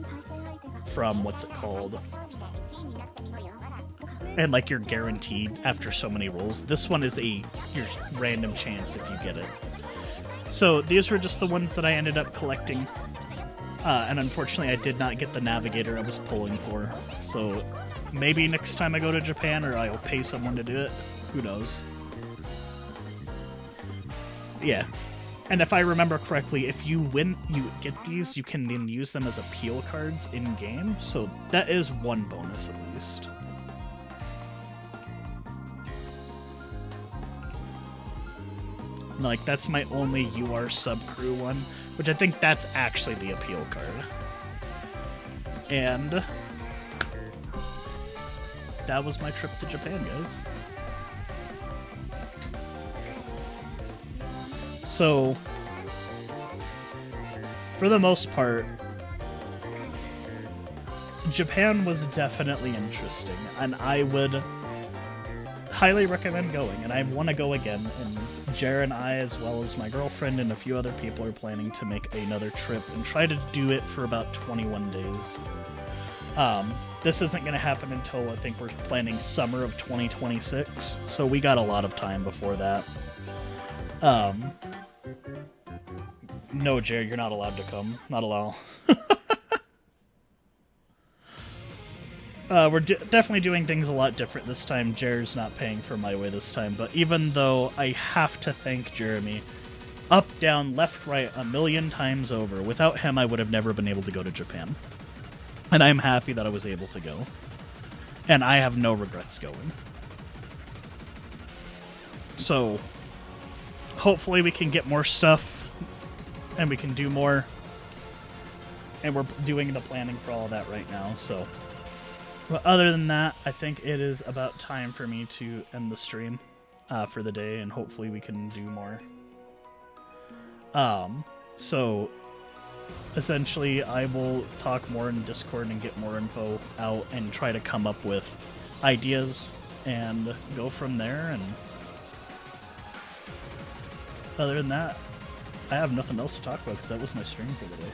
from, what's it called? And like you're guaranteed after so many rolls. This one is your random chance if you get it. So these were just the ones that I ended up collecting. And unfortunately I did not get the navigator I was pulling for. So maybe next time I go to Japan, or I'll pay someone to do it. Who knows? Yeah. And if I remember correctly, if you get these, you can then use them as appeal cards in-game. So that is one bonus at least. Like, that's my only UR sub-crew one, which I think that's actually the appeal card. And that was my trip to Japan, guys. So, for the most part, Japan was definitely interesting, and I would highly recommend going, and I want to go again, and Jer and I, as well as my girlfriend and a few other people, are planning to make another trip and try to do it for about 21 days. This isn't going to happen until, I think we're planning summer of 2026, so we got a lot of time before that. No, Jer, you're not allowed to come. Not allowed. We're definitely doing things a lot different this time. Jer's not paying for my way this time, but even though I have to thank Jeremy, up, down, left, right, a million times over, without him I would have never been able to go to Japan. And I'm happy that I was able to go. And I have no regrets going. So, hopefully we can get more stuff, and we can do more. And we're doing the planning for all that right now, so... But other than that, I think it is about time for me to end the stream for the day, and hopefully we can do more. So, essentially, I will talk more in Discord and get more info out and try to come up with ideas and go from there. And other than that, I have nothing else to talk about because that was my stream for the day.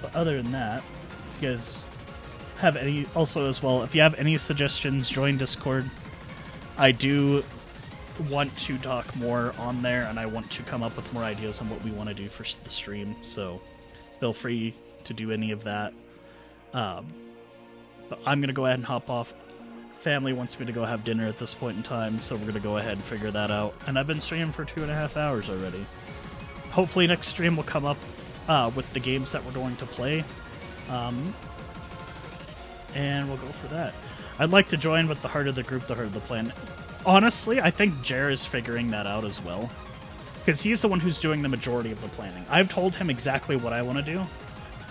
But other than that, if you guys have any, also as well, if you have any suggestions, join Discord. I do want to talk more on there, and I want to come up with more ideas on what we want to do for the stream, so feel free to do any of that. But I'm going to go ahead and hop off. Family wants me to go have dinner at this point in time, so we're going to go ahead and figure that out. And I've been streaming for 2.5 hours already. Hopefully next stream will come up with the games that we're going to play, and we'll go for that. I'd like to join with the heart of the group, the heart of the plan. Honestly, I think Jer is figuring that out as well, because he's the one who's doing the majority of the planning. I've told him exactly what I want to do.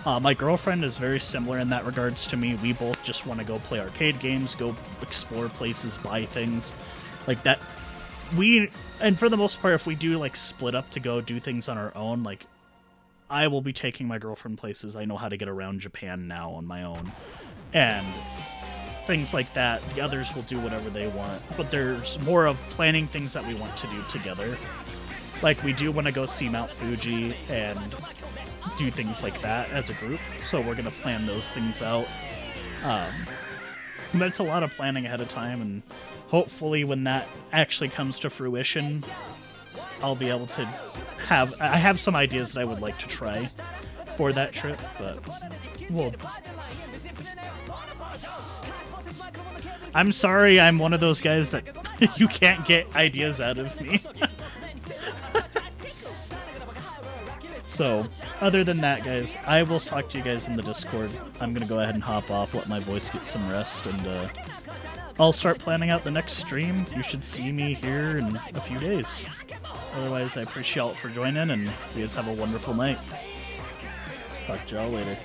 My girlfriend is very similar in that regards to me. We both just want to go play arcade games, go explore places, buy things like that. and for the most part, if we do like split up to go do things on our own, like I will be taking my girlfriend places. I know how to get around Japan now on my own, and things like that. The others will do whatever they want, but there's more of planning things that we want to do together. Like we do want to go see Mount Fuji and do things like that as a group, so we're gonna plan those things out. But it's a lot of planning ahead of time, and hopefully when that actually comes to fruition, I'll be able to I have some ideas that I would like to try for that trip, but well, I'm sorry, I'm one of those guys that you can't get ideas out of me. So, other than that, guys, I will talk to you guys in the Discord. I'm going to go ahead and hop off, let my voice get some rest, and I'll start planning out the next stream. You should see me here in a few days. Otherwise, I appreciate y'all for joining, and you guys have a wonderful night. Talk to y'all later.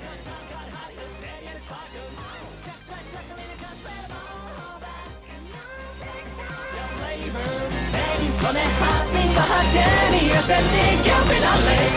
こねはみんな果てに寄せてキャンペーン